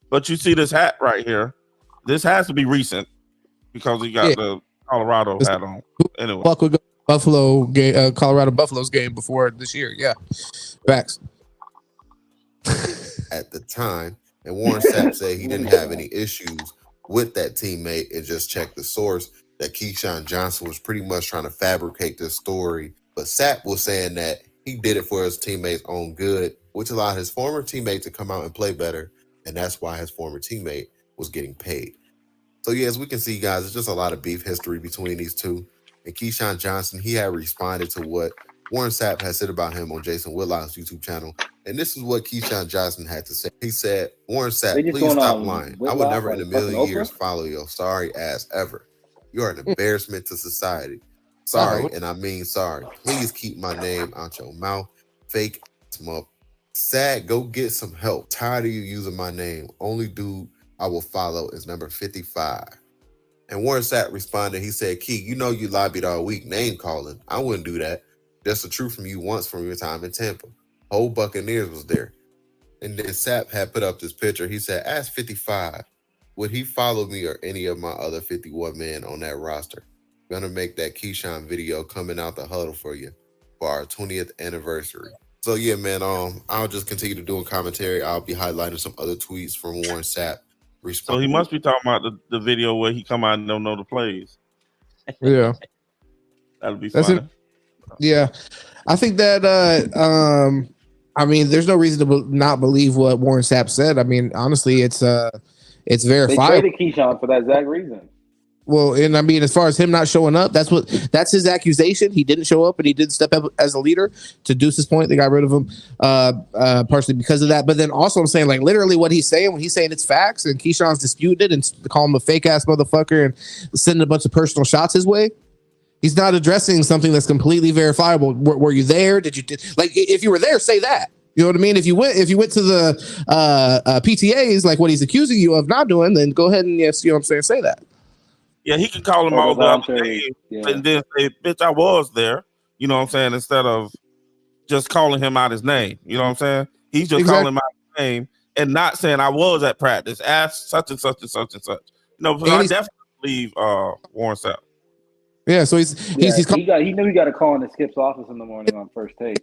But you see this hat right here. This has to be recent because he got the Colorado hat on. Anyway, Fuck with Buffalo game, Colorado Buffalo's game before this year. Yeah, facts. At the time, and Warren Sapp said he didn't have any issues with that teammate and just checked the source that Keyshawn Johnson was pretty much trying to fabricate this story. But Sapp was saying that he did it for his teammates' own good, which allowed his former teammate to come out and play better, and that's why his former teammate was getting paid. So yeah, as we can see, guys, it's just a lot of beef history between these two. And Keyshawn Johnson, he had responded to what Warren Sapp had said about him on Jason Whitlock's YouTube channel. And this is what Keyshawn Johnson had to say. He said, Warren Sapp, please stop lying. I would never in a million years follow your sorry ass ever. You are an embarrassment to society. Sorry, and I mean sorry. Please keep my name out your mouth. Fake smoke. Sad, go get some help. Tired of you using my name. Only dude I will follow is number 55. And Warren Sapp responded, he said, Key, you know you lobbied all week name calling. I wouldn't do that. Just the truth from you once from your time in Tampa. Whole Buccaneers was there. And then Sapp had put up this picture. He said, ask 55, would he follow me or any of my other 51 men on that roster? Gonna make that Keyshawn video coming out the huddle for you for our 20th anniversary. So yeah, man, I'll just continue to do a commentary. I'll be highlighting some other tweets from Warren Sapp. So he must be talking about the video where he come out and don't know the plays. Yeah. That'll be funny. Yeah. I think that I mean, there's no reason to not believe what Warren Sapp said. I mean, honestly, it's verifiable. They traded Keyshawn for that exact reason. Well, and I mean, as far as him not showing up, that's his accusation. He didn't show up, and he did step up as a leader. To Deuce's point, they got rid of him partially because of that. But then also, I'm saying, like, literally what he's saying when he's saying it's facts, and Keyshawn's disputed it and call him a fake ass motherfucker and sending a bunch of personal shots his way. He's not addressing something that's completely verifiable. Were you there? Did you like? If you were there, say that. You know what I mean? If you went to the PTAs, like what he's accusing you of not doing, then go ahead and yes, you know what I'm saying, say that. Yeah, he can call him all the other names and then say, bitch, I was there. You know what I'm saying? Instead of just calling him out his name. You know what I'm saying? He's just calling him out his name and not saying I was at practice. Ask such and such and such and such. No, so I definitely believe Warren Sapp. Yeah, so he knew he got a call into Skip's office in the morning on first take.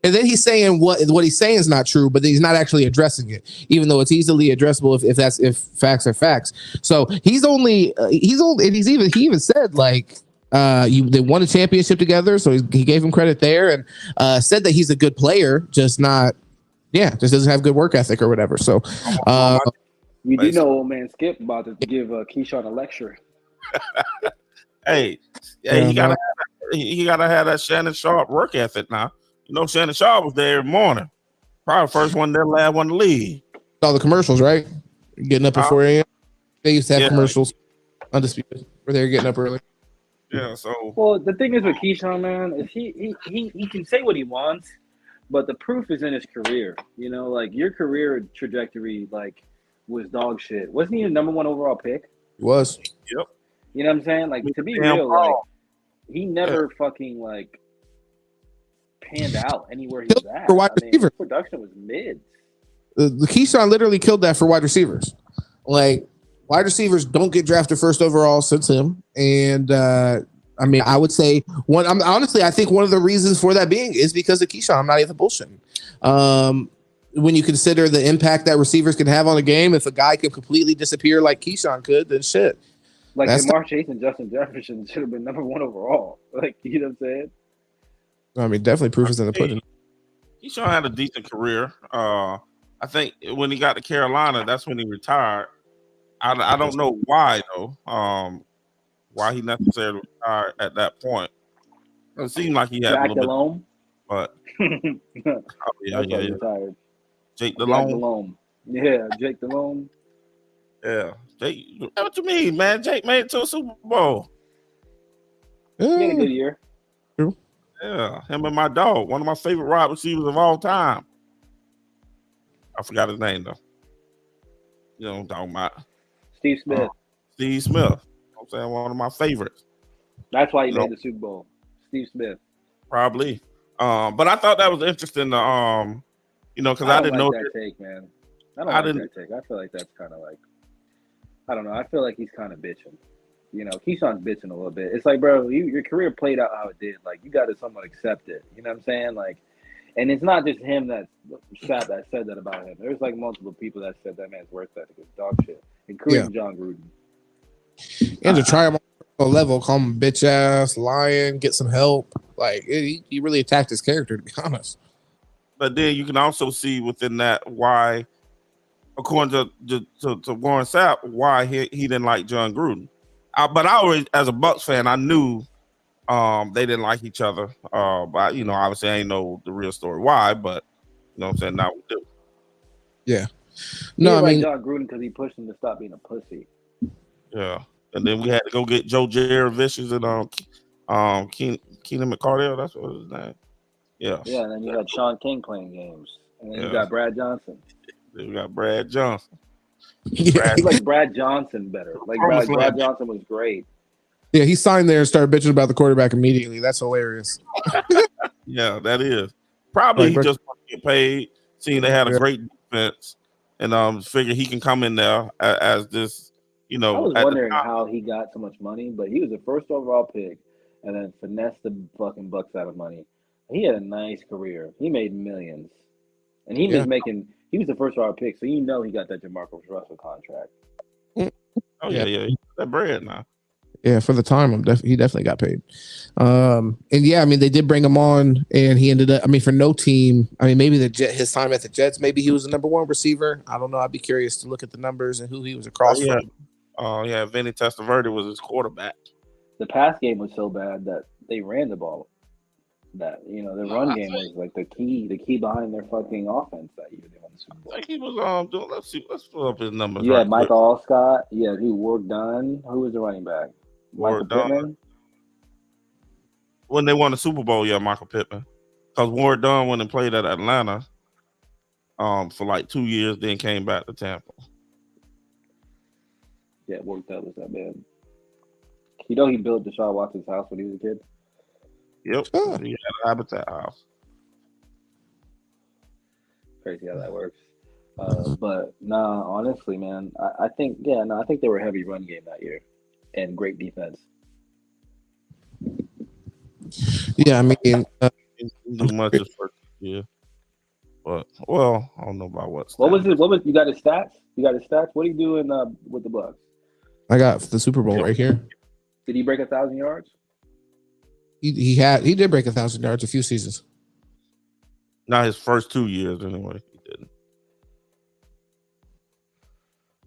And then he's saying what he's saying is not true, but he's not actually addressing it, even though it's easily addressable if facts are facts. So he even said like they won a championship together, so he gave him credit there and said that he's a good player, just doesn't have good work ethic or whatever. So you do know old man Skip about to give Keyshawn a lecture. Hey, he gotta have that Shannon Sharp work ethic now. You know, Shannon Sharp was there every morning. Probably the first one there, last one to leave. All the commercials, right? Getting up at 4 a.m. They used to have commercials. Undisputed. Where they were getting up early. Yeah, so. Well, the thing is with Keyshawn, man, is he can say what he wants, but the proof is in his career. You know, like your career trajectory, like, was dog shit. Wasn't he the number 1 overall pick? He was. Yep. You know what I'm saying? Like, to be real, like, he never fucking, like, panned out anywhere he was at. For wide receiver. Production was mid. The Keyshawn literally killed that for wide receivers. Like, wide receivers don't get drafted first overall since him. And I mean, I would say honestly, I think one of the reasons for that being is because of Keyshawn. I'm not even bullshitting. When you consider the impact that receivers can have on a game, if a guy can completely disappear like Keyshawn could, then shit. Like Jamar Chase and Justin Jefferson should have been number 1 overall. Like, you know what I'm saying? I mean, definitely proof is in the pudding. Keyshawn had a decent career. I think when he got to Carolina, that's when he retired. I don't know why though. Why he necessarily retired at that point? It seemed like he had Jack a little Delhomme? bit, but yeah. Retired. Jake Delhomme. Yeah, Jake Delhomme. Yeah, Jake. What you mean, man? Jake made it to a Super Bowl. He had a good year. True. Yeah, him and my dog, one of my favorite wide receivers of all time. I forgot his name though. You know what I'm talking about? Steve Smith. Steve Smith. I'm saying one of my favorites. That's why he made the Super Bowl. Steve Smith. Probably. But I thought that was interesting to because I didn't know that take, man. I don't like that take. I feel like that's kind of like, I don't know. I feel like he's kind of bitching. You know, Keyshawn's bitching a little bit. It's like, bro, your career played out how it did. Like, you got to somewhat accept it. You know what I'm saying? Like, and it's not just him that said that about him. There's like multiple people that said that man's worth ethic is dog shit, including John Gruden. And to try him on a level, call him bitch ass, lying, get some help. Like, he really attacked his character, to be honest. But then you can also see within that why, according to Warren Sapp, why he didn't like John Gruden. But I always, as a Bucs fan, I knew they didn't like each other. But obviously I ain't know the real story why. But you know what I'm saying, now we do. Yeah. No, I mean John Gruden because he pushed him to stop being a pussy. Yeah, and then we had to go get Joe Jaravicious and Keenan McCardell. That's what his name. Yeah. Yeah, and then you had Sean King playing games, and then you got Brad Johnson. Then we got Brad Johnson. I like Brad Johnson better. Like Brad Johnson was great. Yeah, he signed there and started bitching about the quarterback immediately. That's hilarious. Yeah, that is. Probably he just want to get paid, seeing they had a great defense, and figure he can come in there as this, I was wondering how he got so much money, but he was the first overall pick and then finessed the fucking Bucs out of money. He had a nice career. He made millions. And he was the first round pick, so he got that JaMarcus Russell contract. Oh yeah, he got that bread now. Yeah, for the time, he definitely got paid. And yeah, I mean, they did bring him on, and he ended up. I mean, for no team, I mean, maybe his time at the Jets, maybe he was the number 1 receiver. I don't know. I'd be curious to look at the numbers and who he was across from. Vinny Testaverde was his quarterback. The pass game was so bad that they ran the ball. That the run game was like the key behind their fucking offense that year. They won the Super Bowl. I think he was let's pull up his numbers. Yeah, Michael Allscott. Yeah, Ward Dunn. Who was the running back? Michael Pittman. When they won the Super Bowl, Michael Pittman. Because Ward Dunn went and played at Atlanta for like 2 years, then came back to Tampa. Yeah, Ward Dunn was that man. He built Deshaun Watson's house when he was a kid. Yep. He had a Habitat house. Crazy how that works. But nah, honestly, man, I think they were a heavy run game that year and great defense. Yeah, I mean, too much his first year. But I don't know about what. What was you got his stats? What are you doing with the Bucs? I got the Super Bowl right here. Did he break 1,000 yards? He did break 1,000 yards a few seasons. Not his first 2 years, anyway. He didn't.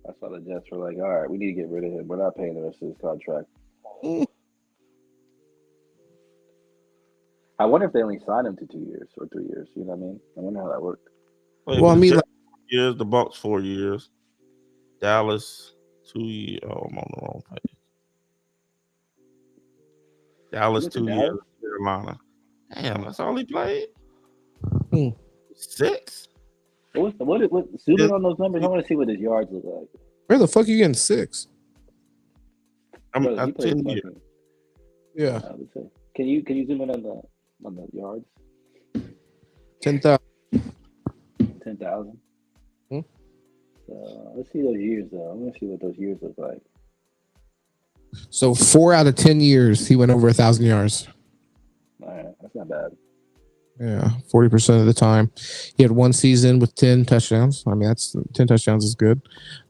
That's why the Jets were like, all right, we need to get rid of him. We're not paying the rest of his contract. I wonder if they only signed him to 2 years or 3 years. You know what I mean? I wonder how that worked. Well, I mean, years, the Bucs 4 years, Dallas 2 years. Oh, I'm on the wrong page. Dallas 2 years, Carolina. Damn, that's all he played. 6. What zooming on those numbers? I want to see what his yards look like. Where the fuck are you getting 6? I'm 10 years. Yeah. Can you zoom in on the yards? 10,000. 10,000. Let's see those years though. I'm gonna see what those years look like. So 4 out of 10 years, he went over 1,000 yards. All right, that's not bad. Yeah, 40% of the time. He had one season with 10 touchdowns. I mean, that's 10 touchdowns is good.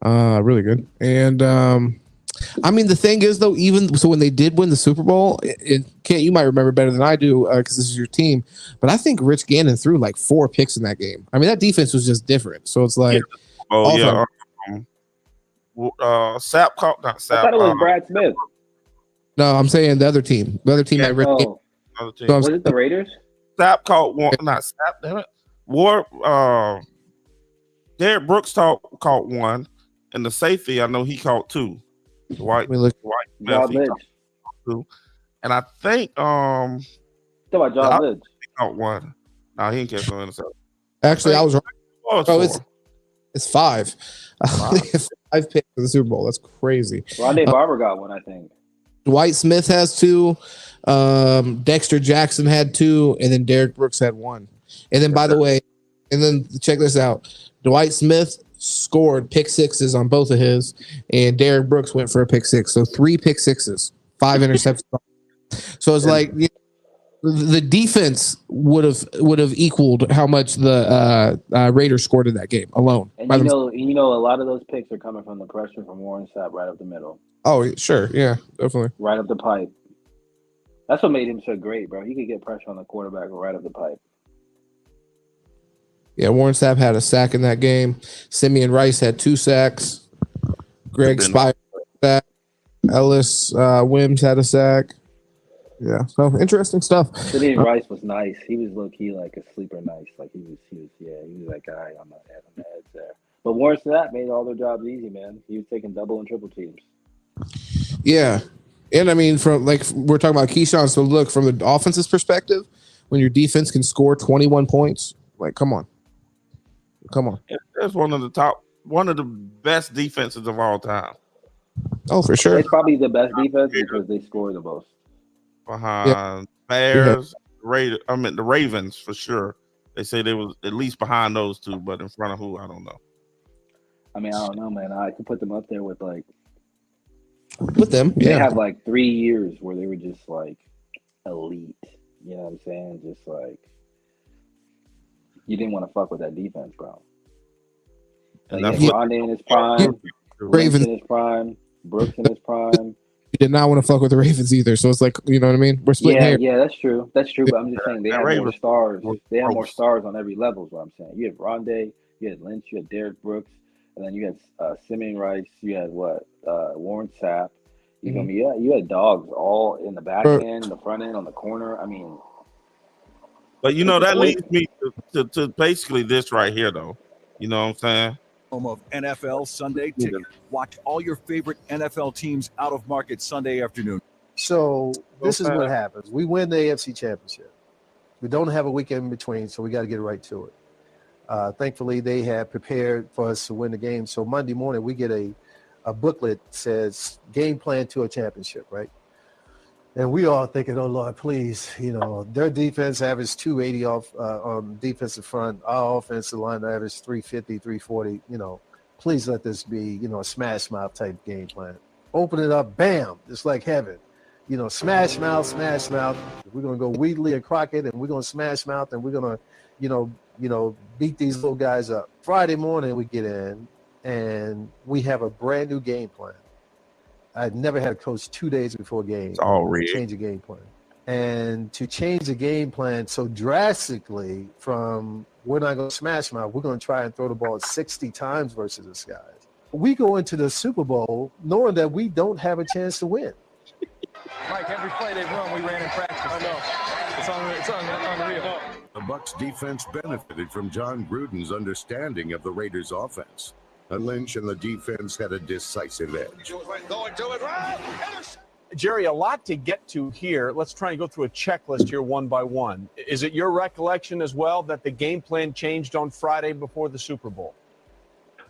Really good. And I mean, the thing is, though, even so, when they did win the Super Bowl, Kent, you might remember better than I do because this is your team. But I think Rich Gannon threw like 4 picks in that game. I mean, that defense was just different. So it's like, Sapp caught not Sapp. I thought it was Brad Smith. No, I'm saying the other team. The other team that Rich Gannon. So was it the Raiders? Sapp caught one, not Sapp, damn it. Derek Brooks caught one, and the safety, I know he caught 2. White Smith, he caught 2. And I think talk about John Lynch. He caught 1. No, he didn't catch no interception. Actually, I was wrong. Oh, it's 5. 5 picks for the Super Bowl. That's crazy. Rondé Barber got 1, I think. Dwight Smith has 2. Dexter Jackson had 2, and then Derek Brooks had 1. And then, by the way, check this out. Dwight Smith scored pick sixes on both of his, and Derek Brooks went for a pick 6. So 3 pick sixes, 5 interceptions. So it's like the defense would have equaled how much the Raiders scored in that game alone. And you know, a lot of those picks are coming from the pressure from Warren Sapp right up the middle. Oh, sure. Yeah, definitely. Right up the pipe. That's what made him so great, bro. He could get pressure on the quarterback right up the pipe. Yeah, Warren Sapp had a sack in that game. Simeon Rice had 2 sacks. Greg Spire had a sack. Ellis Wims had a sack. Yeah, so interesting stuff. Simeon Rice was nice. He was low key like a sleeper nice. Like he was that guy on the edge there. But Warren Sapp made all their jobs easy, man. He was taking double and triple teams. Yeah. And I mean, from like we're talking about Keyshawn, so look, from the offense's perspective, when your defense can score 21 points, like come on. That's one of the best defenses of all time. Oh, for sure. It's probably the best defense because they score the most. Behind Bears, the Ravens for sure. They say they was at least behind those 2, but in front of who, I don't know. I mean, I don't know, man. I could put them up there with like. With them, They have like 3 years where they were just like elite. You know what I'm saying? Just like you didn't want to fuck with that defense, bro. Like, Rondé in his prime, Ravens in his prime, Brooks in his prime. You did not want to fuck with the Ravens either, so it's like, you know what I mean? We're splitting hairs. Yeah, that's true. But I'm just saying they have more stars. They have more stars on every level. Is what I'm saying. You had Rondé, you had Lynch, you had Derek Brooks, and then you had Simeon Rice. You had Warren Sapp. You know me? Yeah, you had dogs all in the back end, the front end, on the corner. I mean, but you know that leads me to basically this right here, though. You know what I'm saying? Home of NFL Sunday Ticket. Watch all your favorite NFL teams out of market Sunday afternoon. So this is what happens. We win the AFC Championship. We don't have a weekend in between, so we got to get right to it. Thankfully, they had prepared for us to win the game. So Monday morning, we get a booklet that says game plan to a championship, right? And we all thinking, oh, Lord, please, their defense averaged 280 on defensive front. Our offensive line averaged 350, 340. Please let this be, a smash mouth type game plan. Open it up, bam, it's like heaven. Smash mouth. We're going to go Wheatley and Crockett, and we're going to smash mouth, and we're going to, beat these little guys up. Friday morning, we get in, and we have a brand new game plan. I'd never had a coach 2 days before a game. Change a game plan. And to change the game plan so drastically from we're not going to smash mouth, we're going to try and throw the ball 60 times versus this guy. We go into the Super Bowl knowing that we don't have a chance to win. Mike, every play they run, we ran in practice. I know. It's unreal. The Bucs defense benefited from John Gruden's understanding of the Raiders offense. And Lynch and the defense had a decisive edge. Jerry, a lot to get to here. Let's try and go through a checklist here one by one. Is it your recollection as well that the game plan changed on Friday before the Super Bowl?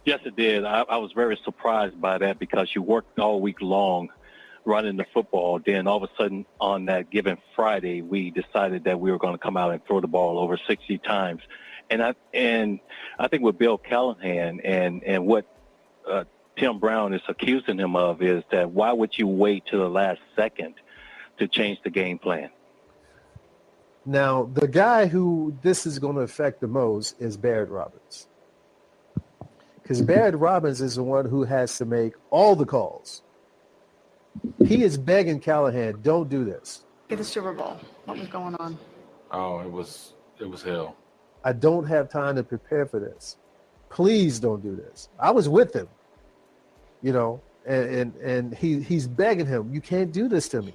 Yes, it did. I was very surprised by that because you worked all week long running the football. Then all of a sudden on that given Friday, we decided that we were going to come out and throw the ball over 60 times. And I think with Bill Callahan and what Tim Brown is accusing him of is that why would you wait to the last second to change the game plan? Now, the guy who this is going to affect the most is Barrett Robbins. Because Barrett Robbins is the one who has to make all the calls. He is begging Callahan, don't do this. Get the Super Bowl. What was going on? Oh, it was hell. I don't have time to prepare for this. Please don't do this. I was with him, and he's begging him, you can't do this to me.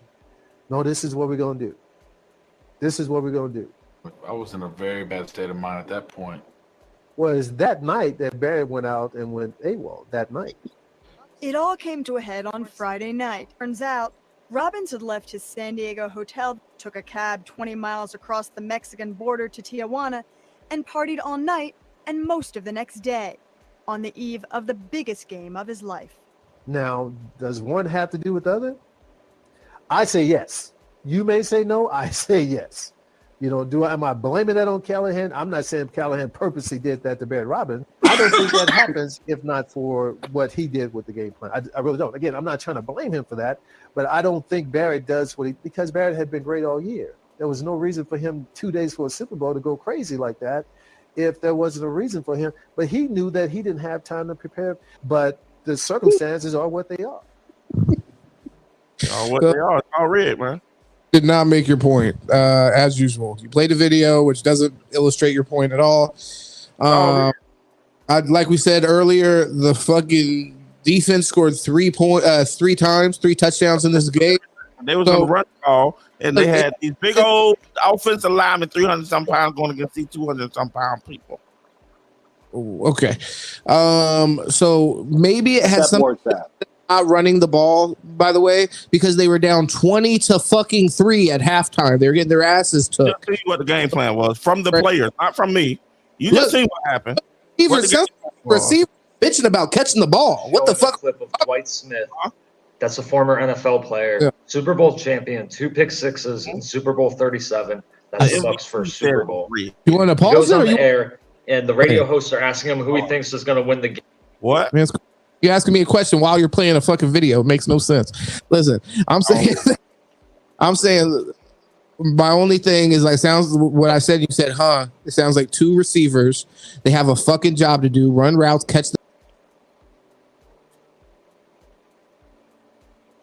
No, this is what we're going to do. This is what we're going to do. I was in a very bad state of mind at that point. Well, it's that night that Barrett went out and went AWOL, that night. It all came to a head on Friday night. Turns out, Robbins had left his San Diego hotel, took a cab 20 miles across the Mexican border to Tijuana, and partied all night and most of the next day, on the eve of the biggest game of his life. Now, does one have to do with the other? I say yes. You may say no. I say yes. Am I blaming that on Callahan? I'm not saying Callahan purposely did that to Barrett Robbins. I don't think that happens if not for what he did with the game plan. I really don't. Again, I'm not trying to blame him for that, but I don't think Barrett does because Barrett had been great all year. There was no reason for him 2 days for a Super Bowl to go crazy like that if there wasn't a reason for him. But he knew that he didn't have time to prepare. But the circumstances are what they are. They are. It's all red, man. Did not make your point, as usual. You played a video which doesn't illustrate your point at all. Like we said earlier, the fucking defense scored 3 touchdowns in this game. They was on the run call, and they had these big old offensive linemen, 300-some pounds, going against these 200-some pound people. Ooh, okay. So maybe it has something not running the ball, by the way, because they were down 20-3 at halftime. They were getting their asses took. Just see what the game plan was from the players, not from me. You just see what happened. Receiver bitching about catching the ball. What the fuck? Clip of Dwight Smith. That's a former NFL player, Yeah. Super Bowl champion, 2 pick sixes in Super Bowl 37. That's the Bucs' first Super Bowl. You want to He pause goes it? on Or the you, air, and the radio hosts are asking him who he thinks is going to win the game. What? You're asking me a question while you're playing a fucking video. It makes no sense. Listen, I'm saying, my only thing is sounds what I said. You said, huh? It sounds like 2 receivers. They have a fucking job to do: run routes, catch the.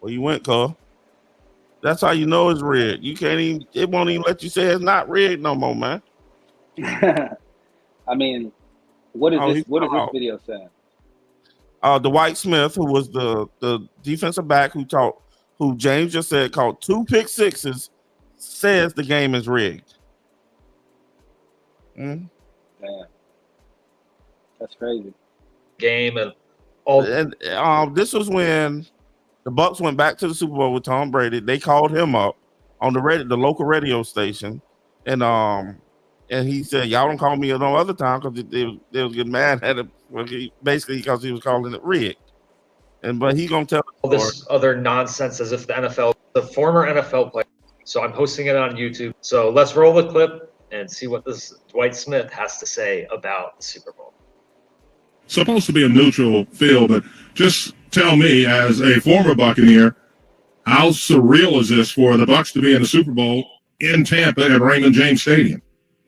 Well, you went, Cole. That's how you know it's red. You can't even. It won't even let you say it's not red no more, man. I mean, what is this? What is this video saying? Dwight Smith, who was the defensive back who James just said caught 2 pick sixes, says the game is rigged. Man, that's crazy. Game and all. And this was when the Bucs went back to the Super Bowl with Tom Brady. They called him up on the local radio station, and he said, "Y'all don't call me no other time," because they was getting mad at him. Basically, because he was calling it rigged. But he gonna tell all this other nonsense as if the former NFL player. So I'm posting it on YouTube. So let's roll the clip and see what this Dwight Smith has to say about the Super Bowl. Supposed to be a neutral field, but just tell me, as a former Buccaneer, how surreal is this for the Bucs to be in the Super Bowl in Tampa at Raymond James Stadium?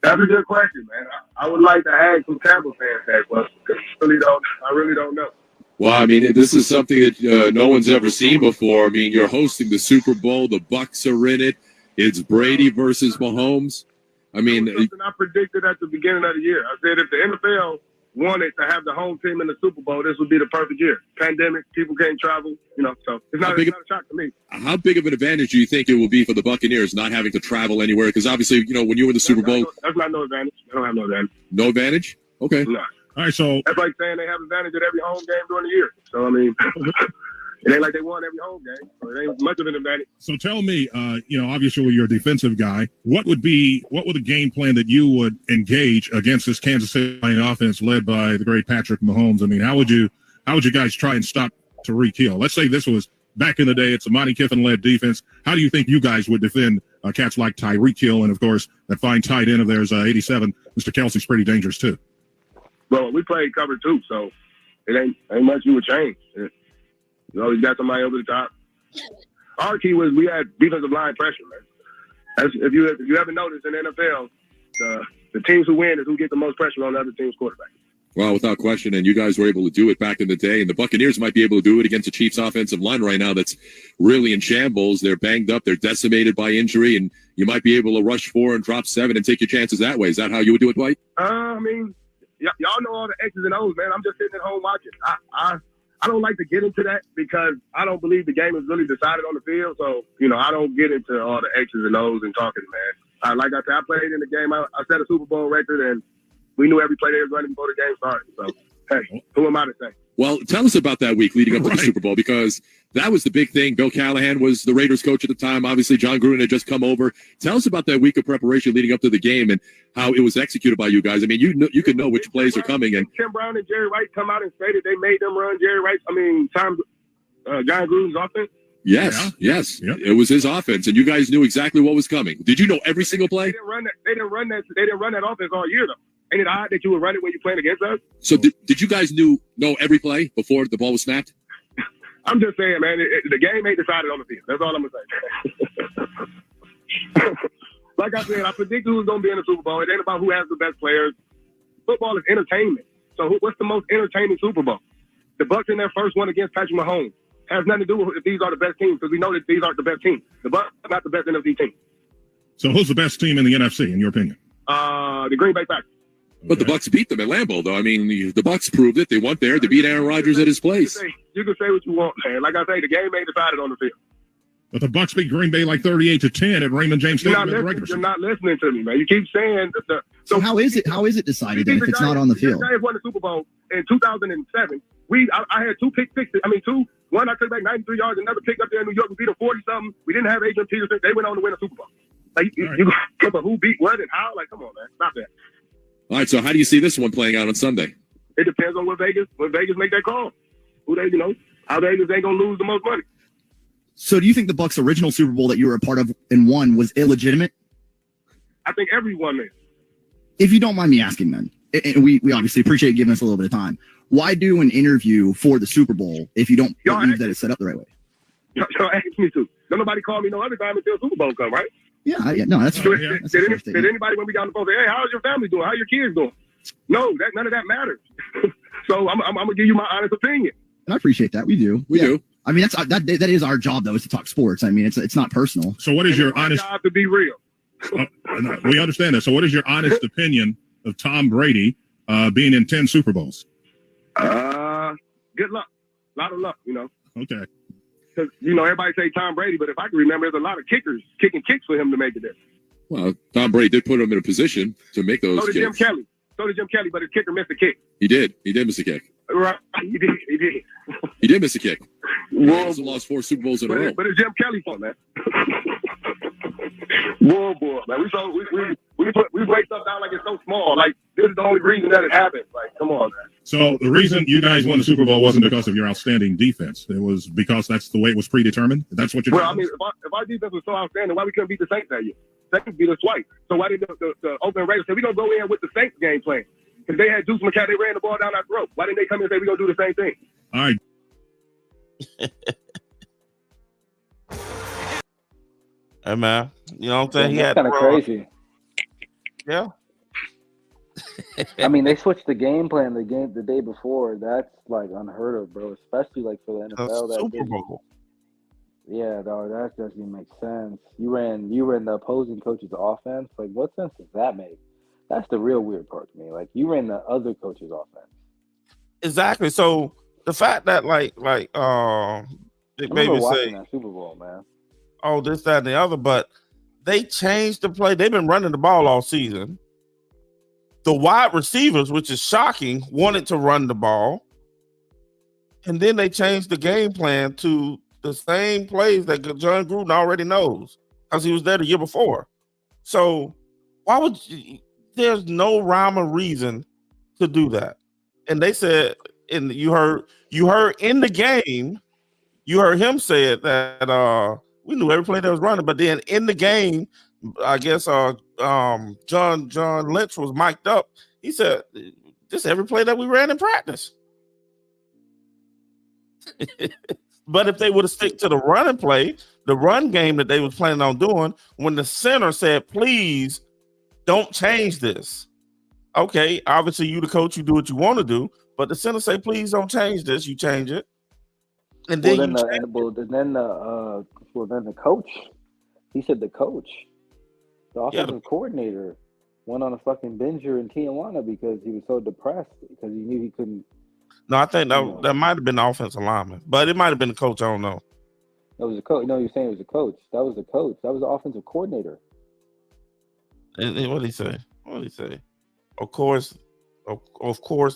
That's a good question, man. I would like to ask some Tampa fans that question because I really don't know. Well, I mean, this is something that no one's ever seen before. I mean, you're hosting the Super Bowl. The Bucs are in it. It's Brady versus Mahomes. I mean, something I predicted at the beginning of the year. I said if the NFL wanted to have the home team in the Super Bowl, this would be the perfect year. Pandemic, people can't travel, so it's not a shock to me. how big of an advantage do you think it will be for the Buccaneers not having to travel anywhere? Because obviously, when you were in the Super Bowl, That's not no advantage. They don't have no advantage. no advantage. Okay. No. All right, so That's like saying they have advantage at every home game during the year. So I mean, it ain't like they won every home game. So it ain't much of an advantage. So tell me, obviously you're a defensive guy. What would the game plan that you would engage against this Kansas City offense led by the great Patrick Mahomes? I mean, how would you guys try and stop Tyreek Hill? Let's say this was back in the day. It's a Monty Kiffin-led defense. How do you think you guys would defend cats like Tyreek Hill? And of course, that fine tight end of theirs, 87, Mr. Kelsey's pretty dangerous too. Well, we played cover 2, so ain't much you would change. You always got somebody over the top. Our key was we had defensive line pressure, man. If you ever noticed in the NFL, the teams who win is who get the most pressure on the other team's quarterback. Well, without question, and you guys were able to do it back in the day, and the Buccaneers might be able to do it against the Chiefs' offensive line right now that's really in shambles. They're banged up. They're decimated by injury, and you might be able to rush 4 and drop 7 and take your chances that way. Is that how you would do it, Dwight? I mean, y'all know all the X's and O's, man. I'm just sitting at home watching. I don't like to get into that because I don't believe the game is really decided on the field. So, I don't get into all the X's and O's and talking, man. Like I said, I played in the game. I set a Super Bowl record, and we knew every play they was running before the game started. So, hey, who am I to say? Well, tell us about that week leading up to the Super Bowl, because that was the big thing. Bill Callahan was the Raiders coach at the time. Obviously, John Gruden had just come over. Tell us about that week of preparation leading up to the game and how it was executed by you guys. I mean, you could know which plays are coming. And Tim Brown and Jerry Rice come out and stated they made them run John Gruden's offense. Yes. It was his offense, and you guys knew exactly what was coming. Did you know every single play? They didn't run that offense all year, though. Ain't it odd that you would run it when you're playing against us? So did you guys know every play before the ball was snapped? I'm just saying, man, the game ain't decided on the field. That's all I'm going to say. Like I said, I predict who's going to be in the Super Bowl. It ain't about who has the best players. Football is entertainment. So what's the most entertaining Super Bowl? The Bucs in their first one against Patrick Mahomes has nothing to do with if these are the best teams, because we know that these aren't the best teams. The Bucs are not the best NFC team. So who's the best team in the NFC, in your opinion? The Green Bay Packers. But the Bucs beat them at Lambeau, though. I mean, the Bucs proved it. They went there. They beat Aaron Rodgers at his place. You can say what you want, man. Like I say, the game ain't decided on the field. But the Bucs beat Green Bay like 38-10 at Raymond James Stadium. You're not listening to me, man. You keep saying that so how is it decided then if it's not on the field? The Giants won the Super Bowl in 2007. I had 2 pick sixes. One I took back 93 yards, another pick up there in New York. We beat them 40-something. We didn't have Adrian Peterson. They went on to win a Super Bowl. Like you go, but who beat what and how? Like, come on, man. Stop that. All right, so how do you see this one playing out on Sunday? It depends on when Vegas make that call. How Vegas ain't gonna lose the most money. So do you think the Bucs' original Super Bowl that you were a part of and won was illegitimate? I think everyone is. If you don't mind me asking then, and we obviously appreciate you giving us a little bit of time, why do an interview for the Super Bowl if you don't believe that it's set up the right way? Y'all ask me to. Don't nobody call me no other time until Super Bowl come, right? Yeah, no, that's fair. Did anybody when we got on the phone say, hey, how's your family doing? How your kids doing? No, none of that matters. So I'm gonna give you my honest opinion. And I appreciate that. We do. We do. I mean, that is our job, though, is to talk sports. I mean, it's not personal. So what is your honest job to be real? We understand that. So what is your honest opinion of Tom Brady being in 10 Super Bowls? Good luck. A lot of luck, Okay. Because, everybody say Tom Brady, but if I can remember, there's a lot of kickers kicking kicks for him to make it there. Well, Tom Brady did put him in a position to make those kicks. Jim Kelly. So did Jim Kelly, but his kicker missed a kick. He did miss a kick. Right, he did. He did miss a kick. He Whoa, also lost 4 Super Bowls in a row. But it's Jim Kelly's fault, man. Whoa, boy, man. We break stuff down like it's so small. Like, this is the only reason that it happened. Like, come on, man. So the reason you guys won the Super Bowl wasn't because of your outstanding defense. It was because that's the way it was predetermined. That's what you're Well, I mean, if our defense was so outstanding, why we couldn't beat the Saints that year? Saints beat us twice. So why did the Oakland Raiders say, we're going to go in with the Saints game plan? Because they had Deuce McCall, they ran the ball down our throat. Why didn't they come in and say, we're going to do the same thing? All right. Hey, man. You know what I'm saying? That's kind of crazy. Yeah. I mean, they switched the game plan the day before. That's like unheard of, bro. Especially like for the NFL. Super Bowl. Yeah, dog. That doesn't make sense. You ran the opposing coach's offense. Like, what sense does that make? That's the real weird part to me. Like, you ran the other coach's offense. Exactly. So the fact that like maybe watching that Super Bowl, man. Oh, this, that, and the other, but they changed the play. They've been running the ball all season. The wide receivers, which is shocking, wanted to run the ball. And then they changed the game plan to the same plays that John Gruden already knows because he was there the year before. So why would there's no rhyme or reason to do that. And they said, and you heard in the game, you heard him say it that we knew every play that was running, but then in the game, I guess John Lynch was mic'd up. He said, "This every play that we ran in practice." But if they would have stick to the run and play, the run game that they was planning on doing, when the center said, please don't change this. Okay, obviously you the coach, you do what you want to do, but the center say, please don't change this, you change it. And then then the coach, he said the coach, the offensive coordinator, went on a fucking binger in Tijuana because he was so depressed because he knew he couldn't. No, I think that might have been the offensive lineman, but it might have been the coach. I don't know. That was a coach. No, you're saying it was a coach. That was the coach. That was the offensive coordinator. And what did he say? What did he say? Of course,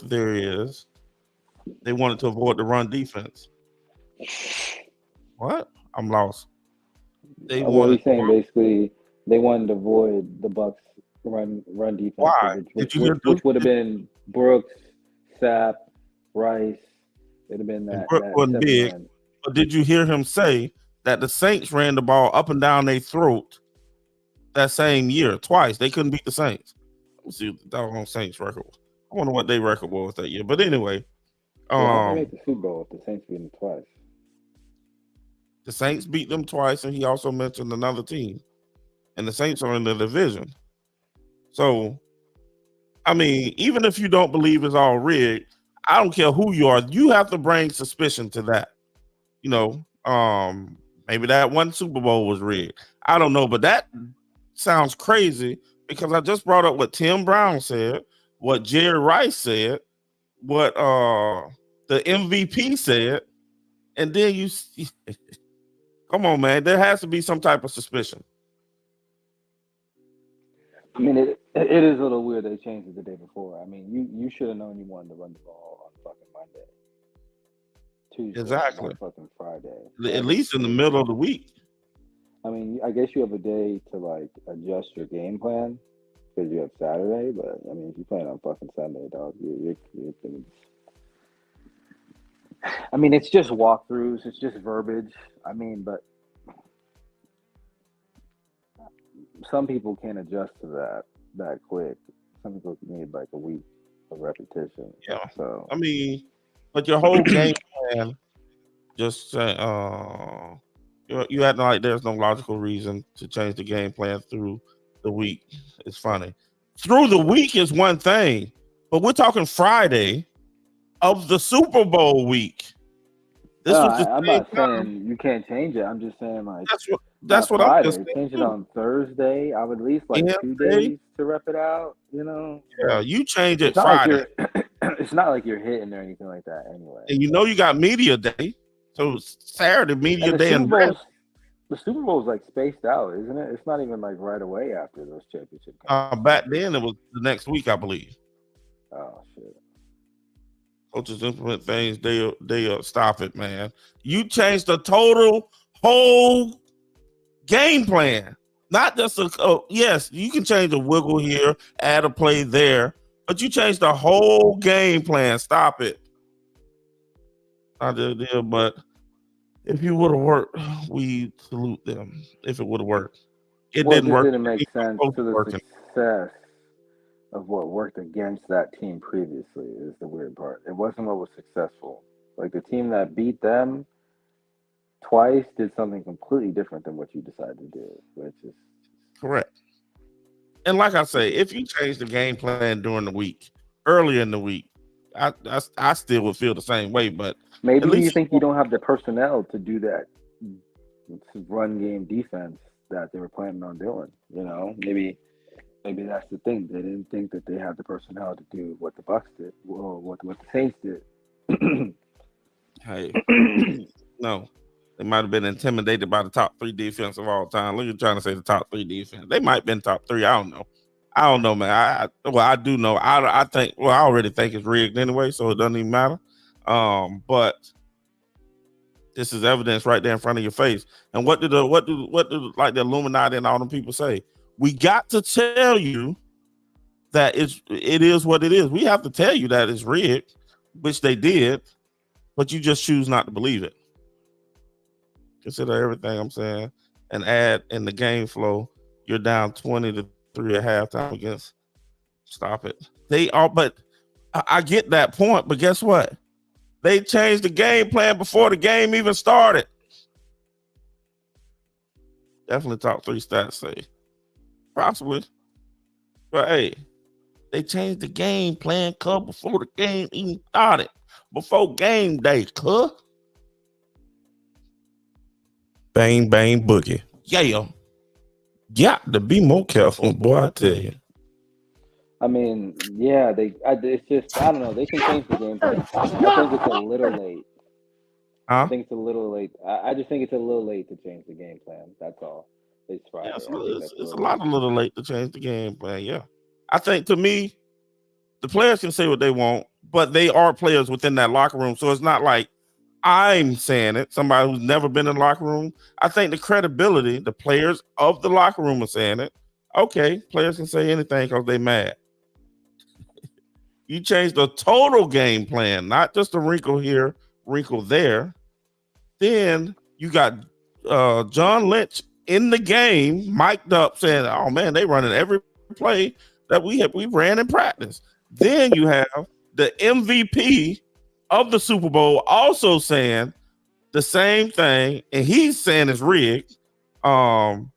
there is. They wanted to avoid the run defense. What? I'm lost. What he's saying basically, they wanted to avoid the Bucks run defense. Why? Which would have been Brooks, Sapp, Rice. It'd have been that. Brooks wasn't big. But did you hear him say that the Saints ran the ball up and down their throat that same year twice? They couldn't beat the Saints. Let's see what the doggone Saints record was. I wonder what their record was that year. But anyway, they made the Super Bowl if the Saints beat them twice. The Saints beat them twice, and he also mentioned another team. And the Saints are in the division. So, I mean, even if you don't believe it's all rigged, I don't care who you are. You have to bring suspicion to that. You know, maybe that one Super Bowl was rigged. I don't know, but that sounds crazy because I just brought up what Tim Brown said, what Jerry Rice said, what the MVP said, and then you come on, man. There has to be some type of suspicion. I mean, it is a little weird they changed it the day before. I mean, you should have known you wanted to run the ball on fucking Monday. Tuesday, Exactly. Fucking Friday. At least in the middle of the week. I mean, I guess you have a day to like adjust your game plan because you have Saturday. But I mean, if you plan on fucking Sunday, dog, you're I mean, it's just walkthroughs. It's just verbiage. I mean, but some people can't adjust to that quick. Some people need like a week of repetition. Yeah. So I mean, but your whole game plan, just say, you acting like there's no logical reason to change the game plan through the week. It's funny. Through the week is one thing, but we're talking Friday of the Super Bowl week. This was I'm not saying you can't change it. I'm just saying like that's what Friday. I'm just saying. Change it on Thursday. I would at least like 2 days to rep it out. You know. Yeah, you change it It's not Friday. It's not like you're hitting or anything like that anyway. And you know you got media day, so Saturday media And the day Super and Bowl's, the Super Bowl's like spaced out, isn't it? It's not even like right away after those championship games. back then it was the next week, I believe. Oh shit. Coaches implement things. They stop it, man. You changed the whole game plan, not just yes, you can change a wiggle here, add a play there, but you changed the whole game plan. Stop it. I did, but if you would have worked, we salute them. If it would have worked, it didn't work. Didn't make sense to the success of what worked against that team previously is the weird part. It wasn't what was successful. Like the team that beat them twice did something completely different than what you decided to do, which is correct. And like I say, if you change the game plan during the week, earlier in the week, I still would feel the same way. But maybe you think you don't have the personnel to do that run game defense that they were planning on doing. You know, maybe that's the thing. They didn't think that they had the personnel to do what the Bucks did, or what the Saints did. Hey, no, they might have been intimidated by the top 3 defense of all time. Look, you're trying to say the top 3 defense. They might have been top 3. I don't know, man. I do know. I think. Well, I already think it's rigged anyway, so it doesn't even matter. But this is evidence right there in front of your face. And what do like the Illuminati and all them people say? We got to tell you that it is what it is. We have to tell you that it's rigged, which they did, but you just choose not to believe it. Consider everything I'm saying and add in the game flow. You're down 20-3 at halftime against. Stop it. They are, but I get that point. But guess what? they changed the game plan before the game even started. Definitely top 3 stats say. Possibly. But hey, they changed the game plan before the game even started. Before game day, Bang, bang, boogie. Yeah. Got to be more careful, boy, I tell you. I mean, yeah, it's just, I don't know. They can change the game plan. I think it's a little late. Huh? I think it's a little late. I just think it's a little late to change the game plan. That's all. It's Friday. Yeah, it's a little late to change the game plan. Yeah. I think, to me, the players can say what they want, but they are players within that locker room. So it's not like I'm saying it, somebody who's never been in the locker room. I think the credibility, the players of the locker room are saying it. Okay, players can say anything because they mad. You change the total game plan, not just a wrinkle here, wrinkle there. Then you got John Lynch in the game, mic'd up, saying, "Oh man, they running every play that we ran in practice." Then you have the MVP of the Super Bowl also saying the same thing, and he's saying it's rigged. And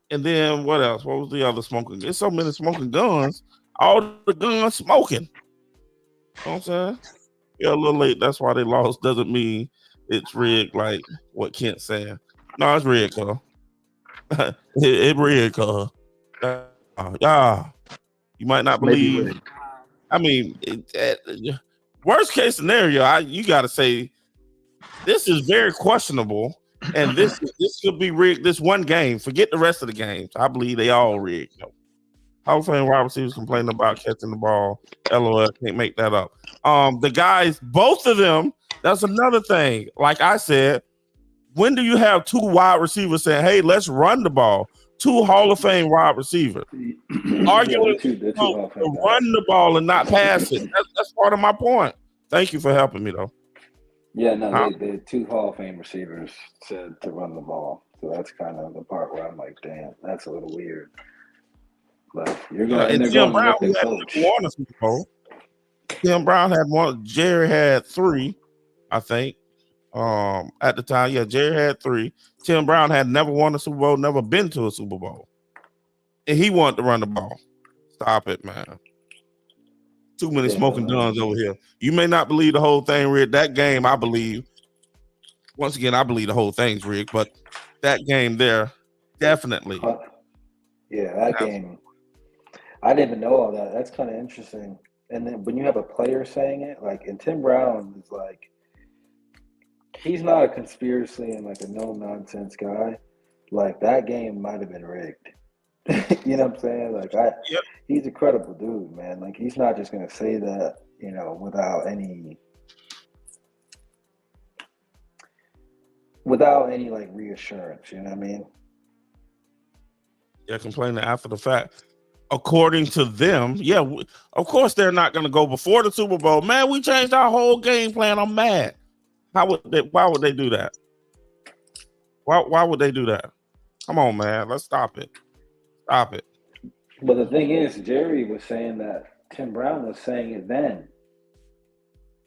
then what else? What was the other smoking? There's so many smoking guns. All the guns smoking. You know what I'm saying? Yeah, a little late. That's why they lost. Doesn't mean it's rigged like what Kent's saying. No, it's rigged, cuz. it rigged, cuz. You might not believe. I mean, worst case scenario, you got to say this is very questionable, and this could be rigged. This one game, forget the rest of the games. I believe they all rigged. Hall of Fame wide receivers complaining about catching the ball. LOL, can't make that up. The guys, both of them. That's another thing. Like I said, when do you have 2 wide receivers saying, "Hey, let's run the ball"? 2 Hall of Fame wide receivers arguing to run the ball and not pass it. That's part of my point. Thank you for helping me, though. Yeah, no, they 2 Hall of Fame receivers said to run the ball. So that's kind of the part where I'm like, damn, that's a little weird. But you're going and Tim Brown, who had won a Super Bowl. Tim Brown had 1. Jerry had 3, I think. At the time, yeah, Jerry had 3. Tim Brown had never won a Super Bowl, never been to a Super Bowl, and he wanted to run the ball. Stop it, man. Too many smoking guns over here. You may not believe the whole thing rigged. That game, I believe. Once again, I believe the whole thing's rigged, but that game there, definitely. Yeah, that game. I didn't even know all that. That's kind of interesting. And then when you have a player saying it, like, and Tim Brown is like, he's not a conspiracy and like a no nonsense guy. Like, that game might have been rigged. You know what I'm saying? Like, he's a credible dude, man. Like, he's not just gonna say that, you know, without any like reassurance. You know what I mean? Yeah, complaining after the fact. According to them, yeah, of course they're not going to go before the Super Bowl. Man, we changed our whole game plan. I'm mad. Why would they do that? Why would they do that? Come on, man. Let's stop it. Stop it. But the thing is, Jerry was saying that Tim Brown was saying it then.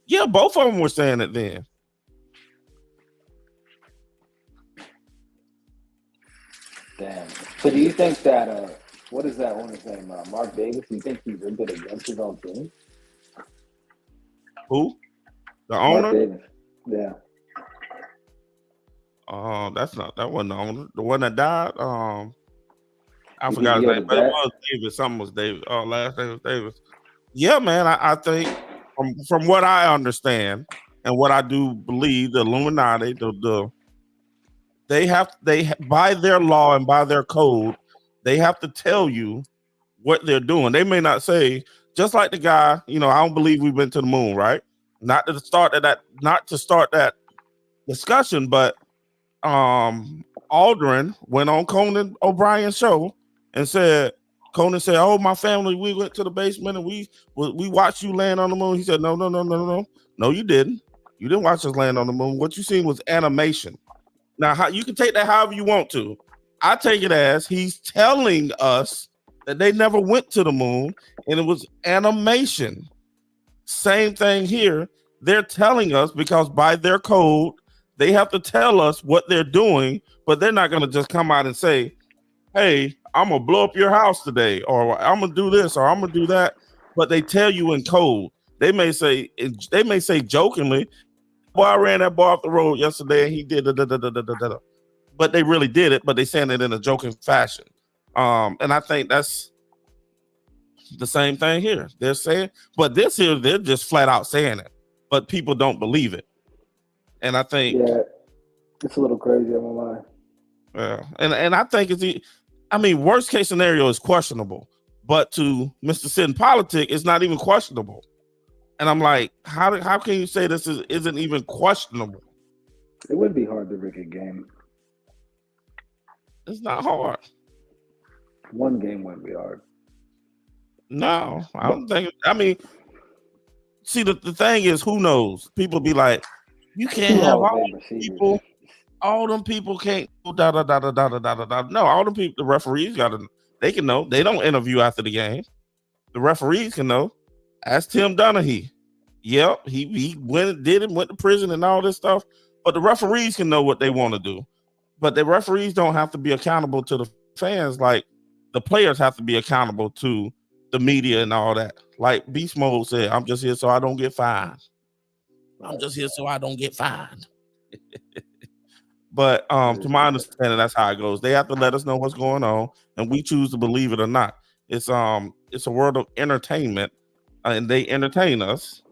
Yeah, both of them were saying it then. Damn. So do you think that what is that owner's name? Mark Davis? Do you think he's rigged it against his own team? Who? The owner? Mark Davis. Yeah. That wasn't the owner. The one that died. I forgot his name, but it was Davis. Something was Davis. Last name was Davis. Yeah, man. I think from what I understand and what I do believe, the Illuminati, they by their law and by their code, they have to tell you what they're doing. They may not say, just like the guy, you know, I don't believe we've been to the moon, right? Not to start that discussion, but Aldrin went on Conan O'Brien's show and said, Conan said, "Oh, my family, we went to the basement and we watched you land on the moon." He said, No, you didn't. You didn't watch us land on the moon. What you seen was animation. Now, you can take that however you want to. I take it as he's telling us that they never went to the moon and it was animation. Same thing here. they're telling us because by their code, they have to tell us what they're doing, but they're not going to just come out and say, hey, I'm going to blow up your house today, or I'm going to do this, or I'm going to do that. But they tell you in code. They may say jokingly, boy, I ran that ball off the road yesterday and he did da. But they really did it, but they saying it in a joking fashion. And I think that's the same thing here. They're saying, but this here, they're just flat out saying it, but people don't believe it. And I think, yeah, it's a little crazy. I'm gonna lie. Yeah, and I think worst case scenario is questionable, but to Mr. Sid in Politic, it's not even questionable. And I'm like, how can you say this isn't even questionable? It would be hard to rig a game. It's not hard. One game wouldn't be hard. No, I don't think. See, the thing is, who knows? People be like, you can't have all them people. All them people can't da. No, all them people. The referees they can know. They don't interview after the game. The referees can know. Ask Tim Donaghy. Yep, he went to prison and all this stuff. But the referees can know what they want to do. But the referees don't have to be accountable to the fans like the players have to be accountable to the media and all that. Like Beast Mode said, I'm just here so I don't get fined. I'm just here so I don't get fined. But to my understanding, that's how it goes. They have to let us know what's going on, and we choose to believe it or not. It's a world of entertainment, and they entertain us.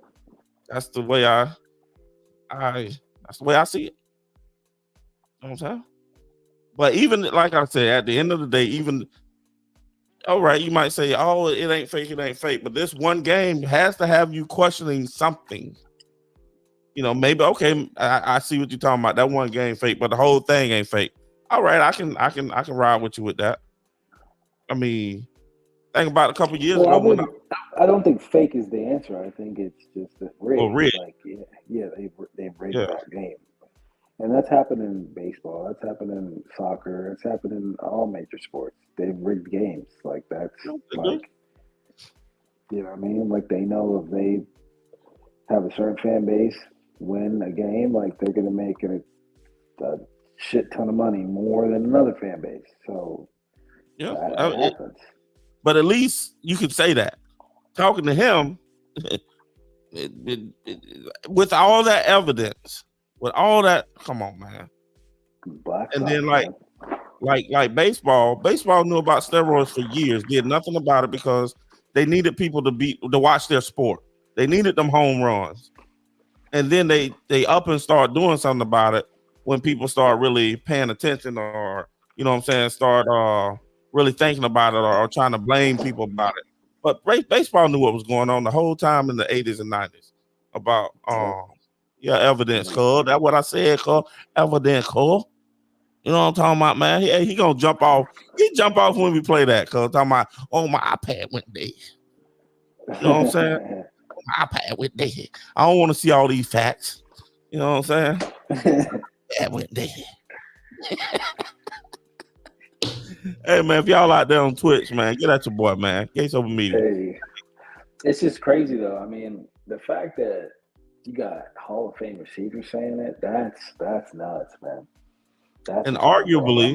That's the way I see it. You know what I'm saying? But even like I said, at the end of the day, even all right, you might say, "Oh, it ain't fake." But this one game has to have you questioning something. You know, maybe okay, I see what you're talking about. That one game fake, but the whole thing ain't fake. All right, I can ride with you with that. I mean, think about a couple years ago. I don't think fake is the answer. I think it's just a rigged. Well, rigged. Like they've rigged that game, and that's happened in baseball. That's happened in soccer. It's happened in all major sports. They've rigged games. Like that's like, you know what I mean? Like they know if they have a certain fan base win a game, like they're going to make a shit ton of money more than another fan base. So yeah, that happens. But at least you could say that. Talking to him, with all that evidence, with all that, come on, man. And then like baseball knew about steroids for years, did nothing about it because they needed people to watch their sport. They needed them home runs. And then they up and start doing something about it when people start really paying attention, or you know what I'm saying, start really thinking about it, or trying to blame people about it. But baseball knew what was going on the whole time in the 80s and 90s about evidence, cuz. That's what I said, cuz. Evidence, cuz. You know what I'm talking about, man? He gonna jump off. He jump off when we play that, cuz. Talking about, oh, my iPad went dead. You know what I'm saying? My iPad went dead. I don't want to see all these facts. You know what I'm saying? That went dead. Hey, man, if y'all out there on Twitch, man, get at your boy, man. Case over media. Hey, it's just crazy, though. I mean, the fact that you got Hall of Fame receivers saying it, that's nuts, man. And arguably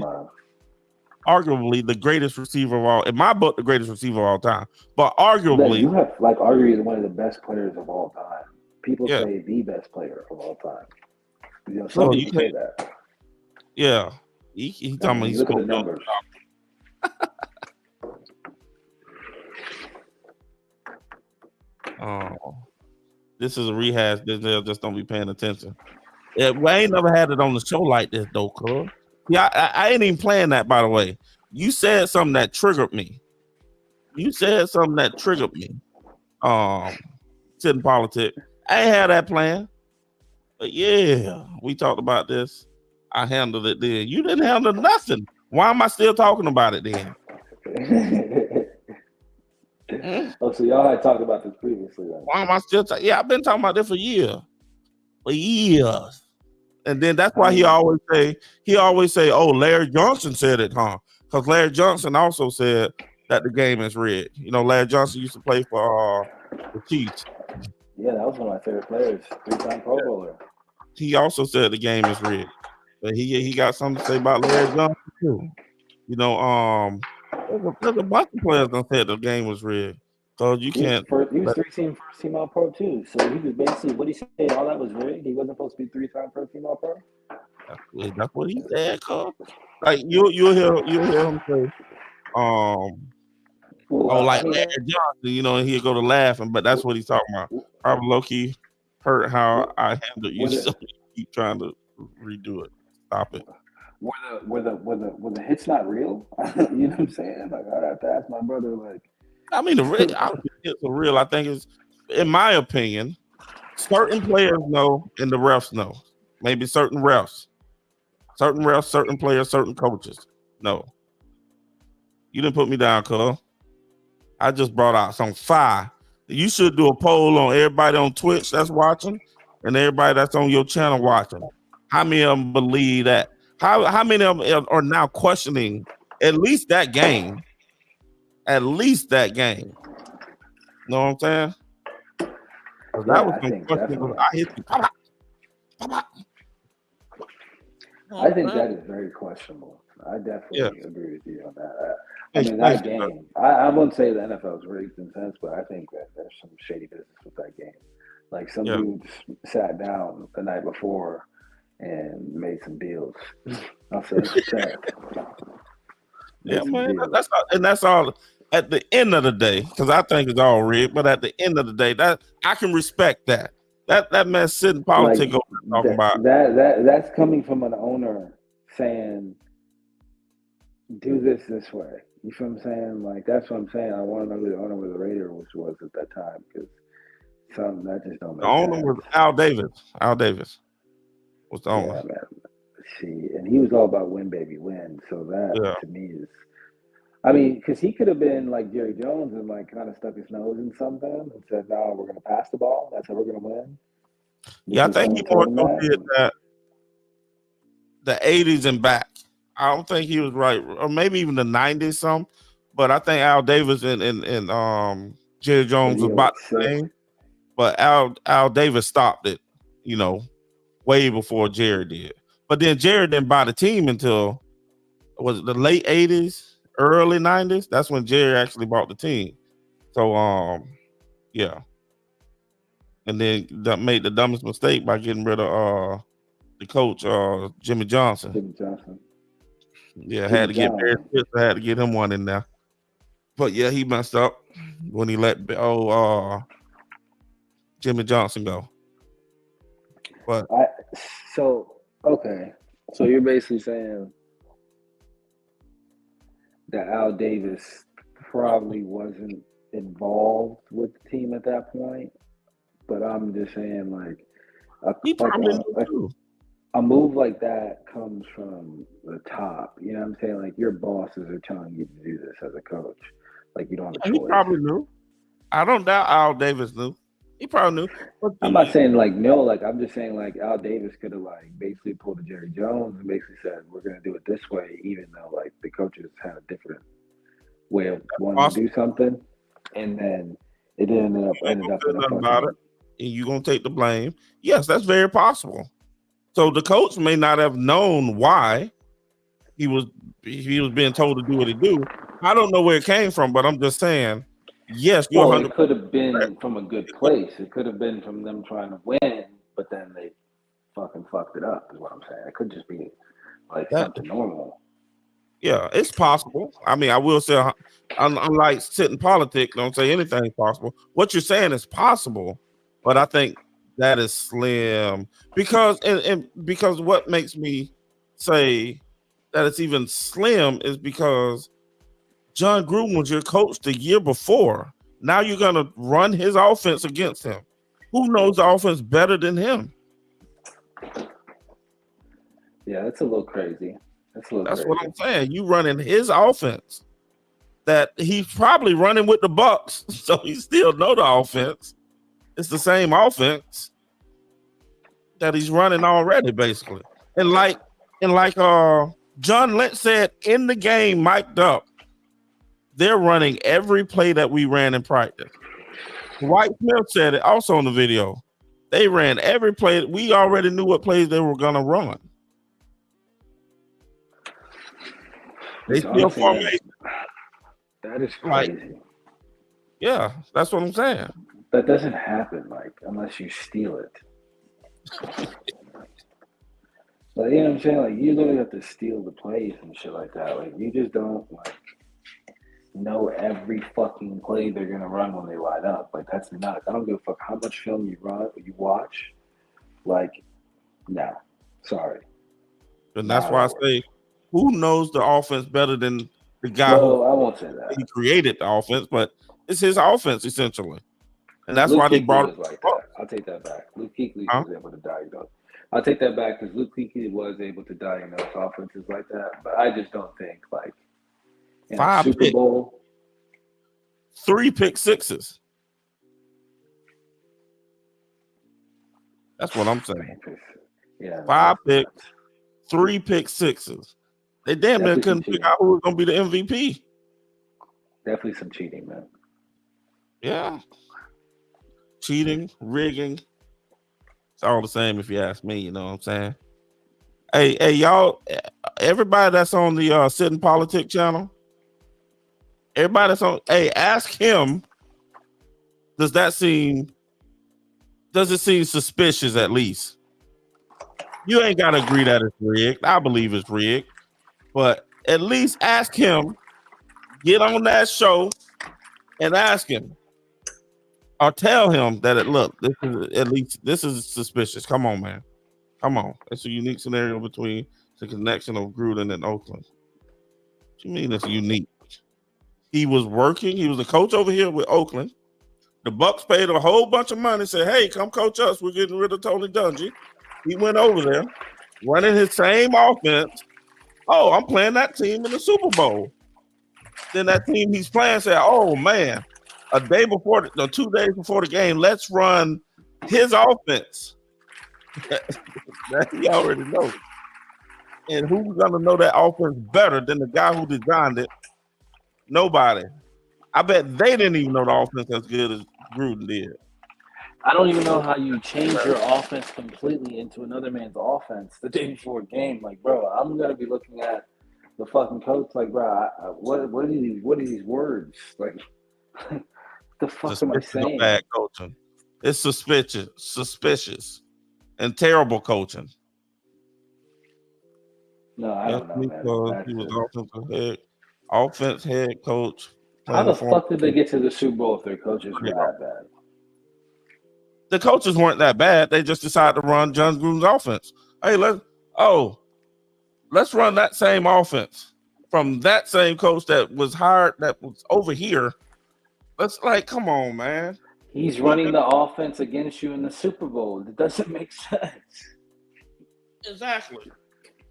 the greatest receiver of all, in my book, the greatest receiver of all time. But arguably, you have arguably one of the best players of all time. People say the best player of all time. You know, some people say that. Yeah, he talking about he's look at the numbers. Oh, this is a rehash. They'll just don't be paying attention. Yeah, we ain't never had it on the show like this, though, cuz. Yeah, I ain't even playing that, by the way. You said something that triggered me. Sitting Politic. I ain't had that plan. But yeah, we talked about this. I handled it then. You didn't handle nothing. Why am I still talking about it then? Oh, so y'all had talked about this previously, then. Why am I still I've been talking about this for years. And then that's why he always say, oh, Larry Johnson said it, huh? Because Larry Johnson also said that the game is rigged. You know, Larry Johnson used to play for the Chiefs. Yeah, that was one of my favorite players. 3-time Pro Bowler. He also said the game is rigged, but he got something to say about Larry Johnson too. You know, there's a bunch of players that said the game was rigged. So you can't. He was 3-team first team All Pro too. So he was basically what he said. All that was rigged. He wasn't supposed to be 3-time first team All Pro. That's what he said, cuz. Like you'll hear him say, like Larry Johnson, you know, and he'll go to laughing, but that's what he's talking about. Probably low-key hurt how I handled you, so you keep trying to redo it. Stop it. Were the hits not real? You know what I'm saying? Like I'd have to ask my brother. Like, I mean, the hits are real. I think it's, in my opinion, certain players know and the refs know. Maybe certain refs, certain players, certain coaches. No, you didn't put me down, cuz. I just brought out some fire. You should do a poll on everybody on Twitch that's watching and everybody that's on your channel watching. How many of them believe that? How many of them are now questioning at least that game? At least that game. Know what I'm saying? That was some questioning. I hit you. I think that is very questionable. I definitely agree with you on that. I mean, that game, I wouldn't say the NFL is rigged in a sense, but I think that there's some shady business with that game. Like some dudes sat down the night before and made some deals. I'll say that. Yeah, man, that's all. At the end of the day, because I think it's all rigged, but at the end of the day, that I can respect that. That man sitting politics talking about that's coming from an owner saying, "Do this way." You feel what I'm saying? Like that's what I'm saying. I want to know who the owner of the Raider was at that time because something that just don't make the owner was Al Davis. Al Davis was the owner. Yeah, man. See, and he was all about win, baby, win. So that to me is, I mean, because he could have been like Jerry Jones and like kind of stuck his nose in something and said, "No, we're going to pass the ball. That's how we're going to win." Yeah, I think he more so did that the 80s and back. I don't think he was right, or maybe even the 90s some. But I think Al Davis and Jerry Jones was about the same. But Al Davis stopped it, you know, way before Jerry did. But then Jerry didn't buy the team until was it the late 80s, early 90s? That's when Jerry actually bought the team. So yeah. And then that made the dumbest mistake by getting rid of the coach, Jimmy Johnson. Jimmy Johnson. Yeah, had to get him one in there. But yeah, he messed up when he let Jimmy Johnson go. But so you're basically saying that Al Davis probably wasn't involved with the team at that point, but I'm just saying like a move like that comes from the top. You know what I'm saying? Like your bosses are telling you to do this as a coach. Like you don't have a choice. He probably knew. I don't doubt Al Davis knew. He probably knew. I'm not saying like no, like I'm just saying like Al Davis could have like basically pulled a Jerry Jones and basically said we're gonna do it this way, even though like the coaches had a different way of wanting to do something, and then it ended up in about it, and you're gonna take the blame. Yes, that's very possible. So the coach may not have known why he was being told to do what he do. I don't know where it came from, but I'm just saying. Yes, it could have been from a good place. It could have been from them trying to win, but then they fucking fucked it up, is what I'm saying. It could just be like something normal. Yeah, it's possible. I mean, I will say, unlike sitting politics, don't say anything's possible. What you're saying is possible, but I think that is slim because because what makes me say that it's even slim is because John Gruden was your coach the year before. Now you're going to run his offense against him. Who knows the offense better than him? Yeah, that's a little crazy. That's what I'm saying. You running his offense that he's probably running with the Bucks, so he still know the offense. It's the same offense that he's running already, basically. And like John Lynch said in the game, mic'd up, they're running every play that we ran in practice. Dwight Smith said it also in the video. They ran every play. We already knew what plays they were gonna run. They still formation. That is crazy. Yeah, that's what I'm saying. That doesn't happen, like, unless you steal it. Like, you know what I'm saying? Like, you literally have to steal the plays and shit like that. Like, you just don't, like, know every fucking play they're gonna run when they line up. Like, that's nuts. I don't give a fuck how much film you watch. Like, no. Sorry. And that's why I say, who knows the offense better than the guy I won't say that. He created the offense, but it's his offense essentially. And that's Luke why they Kuechly brought was like that. I'll take that back. Luke Kuechly was able to diagnose. I'll take that back because Luke Kuechly was able to diagnose offenses like that. But I just don't think, like, in a Super Bowl, 3 pick sixes. That's what I'm saying. Yeah, 5 picks, 3 pick sixes. They damn near couldn't figure out who was going to be the MVP. Definitely some cheating, man. Yeah. Cheating, rigging. It's all the same if you ask me, you know what I'm saying? Hey, y'all, everybody that's on the Sitting Politic channel, everybody that's on, ask him, does it seem suspicious at least? You ain't got to agree that it's rigged. I believe it's rigged. But at least ask him, get on that show and ask him. Or tell him that this is suspicious. Come on, man. Come on. It's a unique scenario between the connection of Gruden and Oakland. What do you mean it's unique? He was working, he was a coach over here with Oakland. The Bucks paid a whole bunch of money, said, hey, come coach us. We're getting rid of Tony Dungy. He went over there, running his same offense. Oh, I'm playing that team in the Super Bowl. Then that team he's playing said, oh, man, a day before, 2 days before the game, let's run his offense. That he already knows. And who's going to know that offense better than the guy who designed it? Nobody. I bet they didn't even know the offense as good as Gruden did. I don't even know how you change your offense completely into another man's offense the day before a game. Like, bro, I'm going to be looking at the fucking coach like, bro, what are these words? Like, what the fuck am I saying? Bad coaching. It's suspicious, and terrible coaching. No, I don't know, man. He was offense head coach. How the fuck did they get to the Super Bowl if their coaches were that bad? The coaches weren't that bad. They just decided to run John Gruden's offense. Hey, let's run that same offense from that same coach that was hired, that was over here. Let's come on, man. He's running the offense against you in the Super Bowl. It doesn't make sense. Exactly.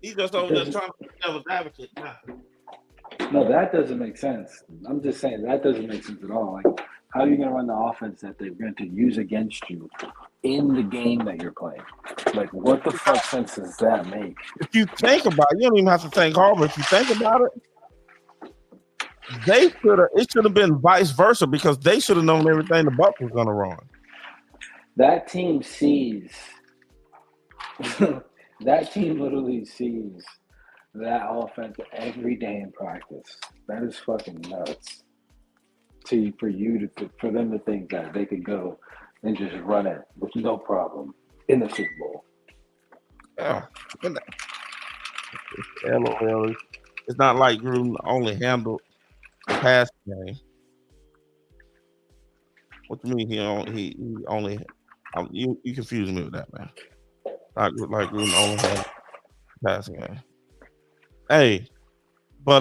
He's just over there trying to be devil's advocate now. No, that doesn't make sense. I'm just saying that doesn't make sense at all. Like, how are you going to run the offense that they're going to use against you in the game that you're playing? Like, what the fuck sense does that make? If you think about it, you don't even have to think hard, but if you think about it, it should have been vice versa because they should have known everything the Bucs was going to run. That team sees. That team literally sees that offense every day in practice. That is fucking nuts. For them to think that they could go and just run it with no problem in the Super Bowl. Yeah. LOL. It's not like Gruden only handled the pass game. What do you mean he only you confuse me with that, man. Not like Gruden only had passing game. Hey, but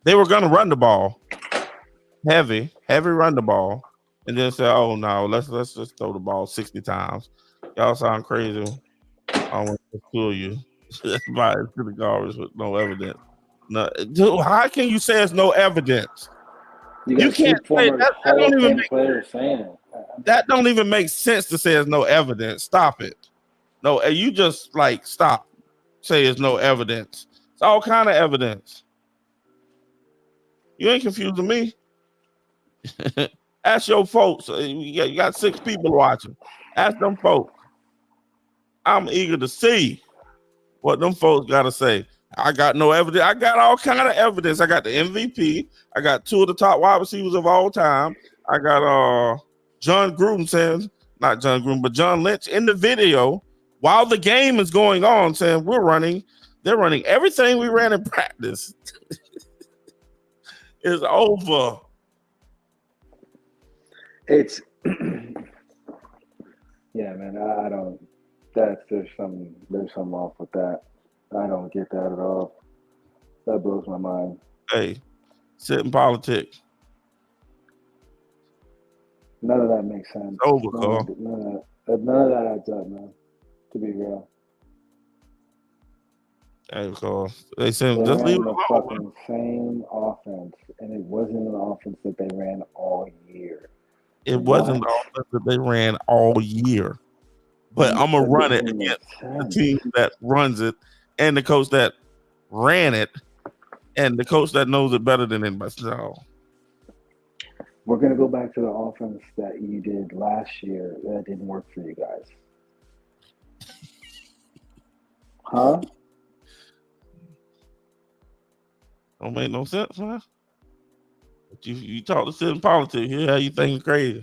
they were gonna run the ball. Heavy run the ball, and then say, "Oh no, let's just throw the ball 60 times." Y'all sound crazy. I want to fool you. By to the garbage with no evidence. No, dude, how can you say there's no evidence? You can't say that. That don't even make sense to say there's no evidence. Stop it. No, you just stop. Say there's no evidence. It's all kind of evidence. You ain't confusing me. Ask your folks. You got 6 people watching. Ask them folks. I'm eager to see what them folks got to say. I got no evidence. I got all kind of evidence. I got the MVP. I got 2 of the top wide receivers of all time. I got John Gruden saying, not John Gruden, but John Lynch in the video while the game is going on saying they're running everything we ran in practice. It's over. It's yeah, man. I don't. There's something off with that. I don't get that at all. That blows my mind. Hey, sit in politics. None of that makes sense. It's over, Carl. None of that adds up, man. To be real. Hey, Carl. They said They just leave ran it the alone. fucking same offense, and it wasn't an offense that they ran all year. It wasn't the offense that they ran all year. But I'm going to run it against the team that runs it and the coach that ran it and the coach that knows it better than anybody. So, we're going to go back to the offense that you did last year that didn't work for you guys. Huh? Don't make no sense, man. But you talk to sit in politics, yeah, you think crazy.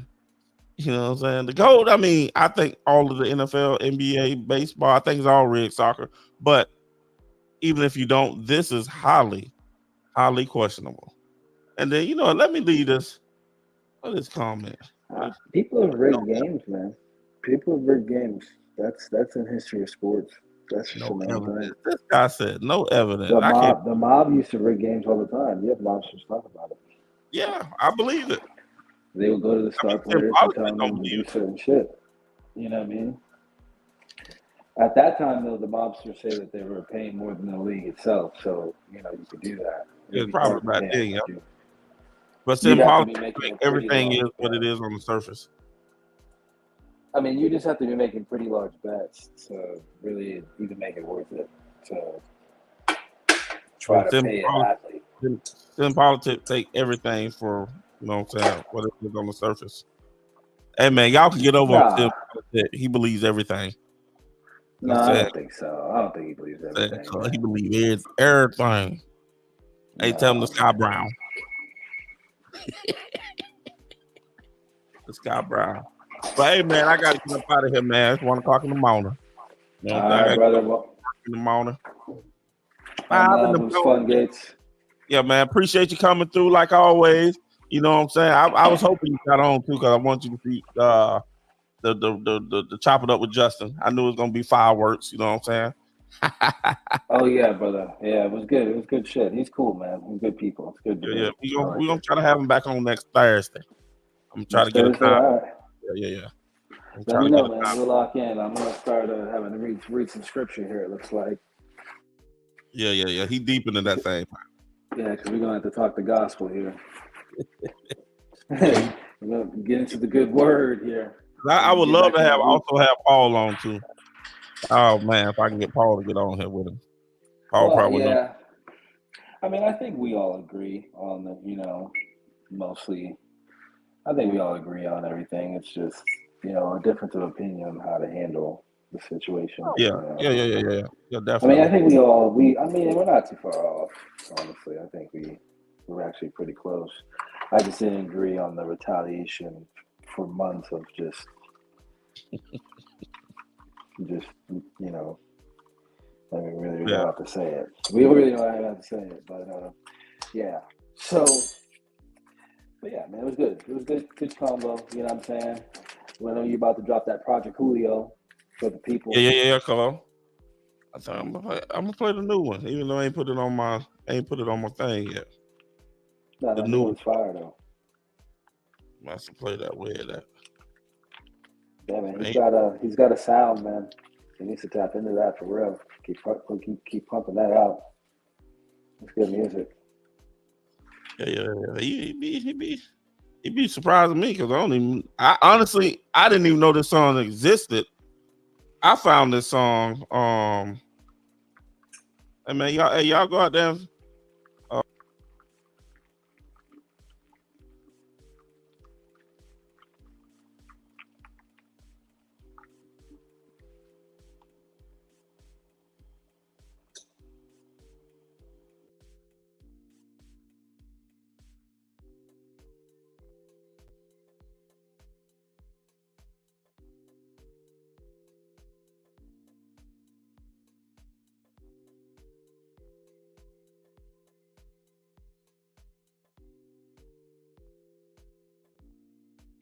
You know what I'm saying? The gold, I mean, I think all of the NFL, NBA, baseball, I think it's all rigged soccer. But even if you don't, this is highly, highly questionable. And then, you know, let me leave this. What is comment? People have rigged games, man. People have rigged games. That's in history of sports. That's just No another evidence. thing. This guy said no evidence. The mob used to rig games all the time. You have mobsters talk about it. Yeah, I believe it. They would go to the star players and tell them to do certain shit. You know what I mean? At that time, though, the mobsters say that they were paying more than the league itself. So, you know, you could do that. It's probably back then, yeah. But You'd in have to politics, be making a everything pretty is large what it is on the surface. I mean, you just have to be making pretty large bets to really even make it worth it to try to pay an athlete. In politics, take everything for, you know what I'm saying, what it is on the surface. Hey, man, y'all can get over on Tim Politics. He believes everything. No, I don't think so. I don't think he believes everything. He believes everything. Hey, tell him the Sky Brown. The Sky Brown. But hey, man, I gotta get up out of here, man. It's 1 o'clock in the morning. You know, all right, brother. In the morning. Fun Gates. Yeah, man. Appreciate you coming through like always. You know what I'm saying? I was hoping you got on too because I want you to see the chop it up with Justin. I knew it was gonna be fireworks. You know what I'm saying? Oh yeah, brother. Yeah, it was good. It was good shit. He's cool, man. He's good people. It's good. Yeah. We gonna try to have him back on next Thursday. I'm gonna try to get a time. All right. Yeah. Let me know, man. We'll lock in. I'm gonna start having to read some scripture here. It looks like. Yeah. He deep into that thing. Yeah, because we're gonna have to talk the gospel here. We're gonna get into the good word here. I would love to also have Paul on too. Oh man, if I can get Paul to get on here with him. Paul probably yeah. I mean, I think we all agree on the, you know, mostly. I think we all agree on everything. It's just, you know, a difference of opinion on how to handle the situation. Yeah, definitely. I mean, I think we're not too far off, honestly. I think we're actually pretty close. I just didn't agree on the retaliation for months of just, you know, I mean, really don't have to say it. We really don't have to say it, but yeah. So, but yeah, man, it was good. It was good combo. You know what I'm saying? I know you're about to drop that Project Julio for the people. Yeah, Carl. I thought I'm gonna play the new one, even though I ain't put it on my thing yet. No, the that new one's fire though. I have to play that way. Yeah, man, he's got a sound, man. He needs to tap into that for real. Keep pumping that out. It's good music. Yeah. He'd be surprising me because I honestly didn't even know this song existed. I found this song. Hey man, y'all go out there.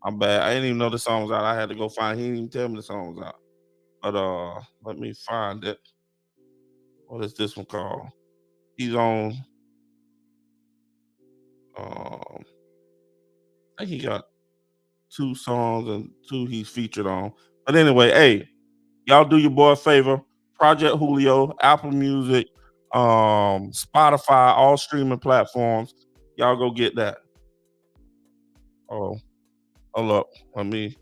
I'm bad. I didn't even know the song was out. I had to go find. He didn't even tell me the song was out. But let me find it. What is this one called? He's on. I think he got 2 songs and 2 he's featured on. But anyway, hey, y'all do your boy a favor. Project Julio, Apple Music, Spotify, all streaming platforms. Y'all go get that. Oh, hold up. Let me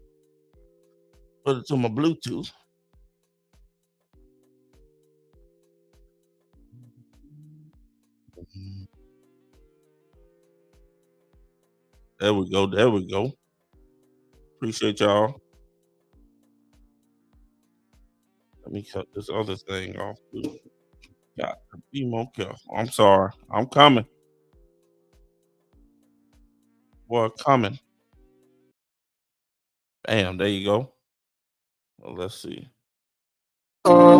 put it to my Bluetooth. There we go. There we go. Appreciate y'all. Let me cut this other thing off too. Got to be more careful. I'm sorry. I'm coming. Boy, coming. Bam, there you go. Well, let's see. But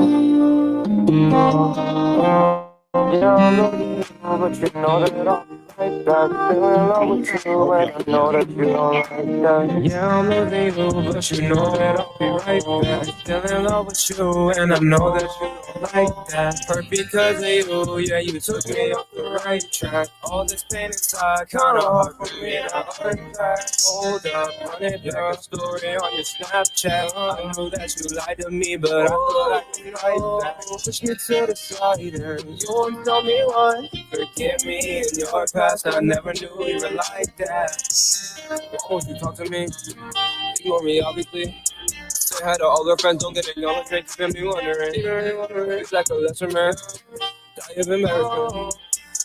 you know that I like that. Still in love with you, and I know that you don't like that. Yeah, I'm losing you, but you know that I'll be right back. Still in love with you, and I know that you don't like that. Hurt because of you, yeah, you took me off the right track. All this pain inside, kinda hard for me to unpack. Hold up, run it back, a story on your Snapchat. I know that you lied to me, but I thought I could fight back. Push me to the side, and you won't tell me why. Forgive me in your past, I never knew you were like that. Why won't you talk to me? Ignore me, obviously. Say hi to all their friends, don't get acknowledged, make me wondering. It's like a lesser man, die of embarrassment.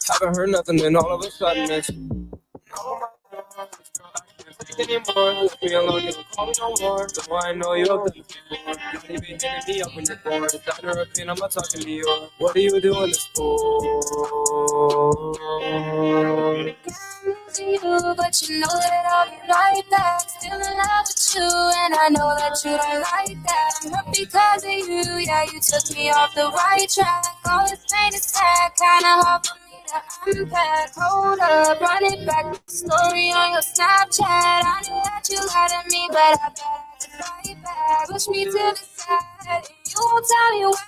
Haven't heard nothing, then all of a sudden it's anymore. Leave me alone, you don't call me no more. So I know you've done this before. Not even hitting me up when you're bored. It's your opinion, I'm not talking to you. What are you doing this for? You, but you know that I'll be right back. Still in love with you, and I know that you don't like that. I'm hurt because of you, yeah, you took me off the right track. All this pain is sad, kinda hard for me to unpack. Hold up, run it back, story on your Snapchat. I knew that you lied to me, but I bet I could fight back. Push me to the side, you won't tell me why.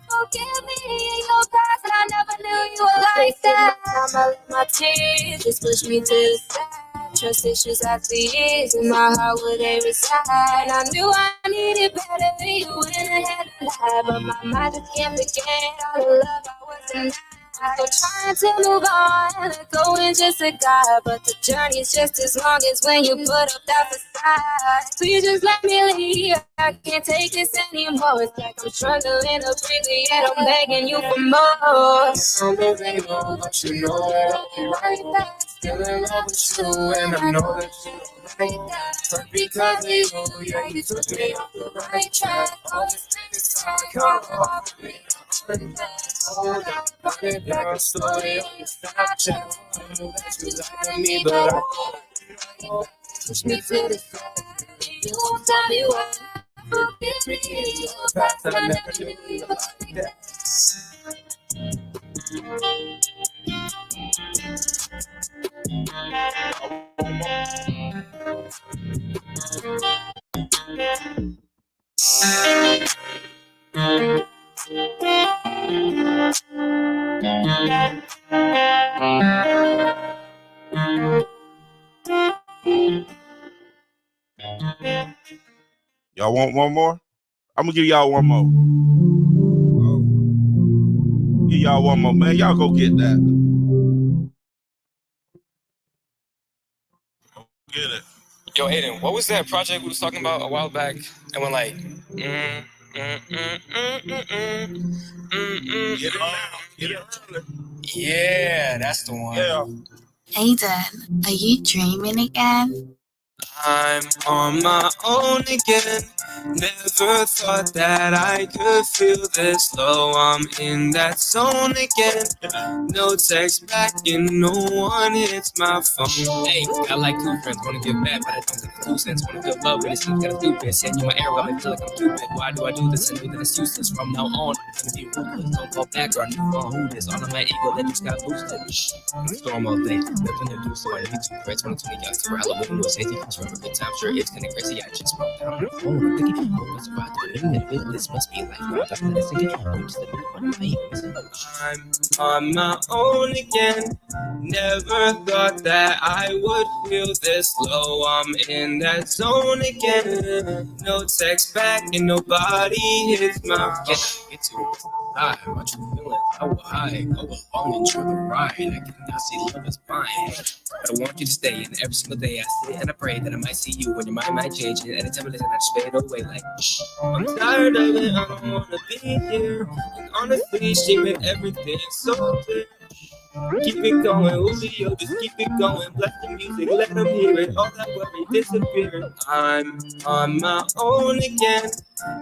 Forgive me in your past, and I never knew you were like that. I'ma let my tears just push me to the side. Trust issues after years, in my heart where they reside. I knew I needed better, you went ahead and lied, but my mind just can't forget all the love I was denied. I'm trying to move on, let go in just a guy, but the journey's just as long as when you put up that facade. Please just let me leave, I can't take this anymore. It's like I'm struggling to breathe, yet I'm begging you for more. I'm moving on, but you know that I'll be right back. Still in love with you, and I know that you don't like that. Hurt because of you, yeah, you took me off the right track. All this thing is come off me. Hold up, run it back, a story on your Snapchat. I know that you lied to me, but I push me to the side. You won't tell me why. Forgive me in your past, I never knew you were like that. Y'all want one more? I'm gonna give y'all one more. Give y'all one more, man. Y'all go get that. Get it. Yo, Aiden, what was that project we was talking about a while back? And we're like, Get it now. Get it early. yeah, that's the one. Yeah. Aiden, are you dreaming again? I'm on my own again. Never thought that I could feel this low. I'm in that zone again. No text back and no one hits my phone. Hey, I like two friends, wanna give back, but I don't get the 2 cents. Wanna feel love, but it seems kinda stupid. Send you my arrow, I feel like I'm stupid. Why do I do this? I know that it's useless. From now on, I'm gonna be ruthless. Don't call back or I need on who this. All of my ego that just got boosted. I'm storm all day, nothing to do, so I need 2 friends. 2020 guys for Halloween was safety. Forever good time, sure it's kinda crazy. I just broke down the phone. I'm thinking, oh, what's about to be in this must be like I'm on my own again. Never thought that I would feel this low. I'm in that zone again. No text back and nobody hits my phone. Get to it. Hi, what you feeling? How high? Go along, enjoy the ride. I cannot see love is fine. But I want you to stay, and every single day I sit and I pray that I might see you when your mind might change. And anytime I listen, I just fade away like, I'm tired of it, I don't wanna be here. And honestly, she made everything so clear. Keep it going, Julio, just keep it going. Bless the music, let them hear it. All that worry disappear. I'm on my own again.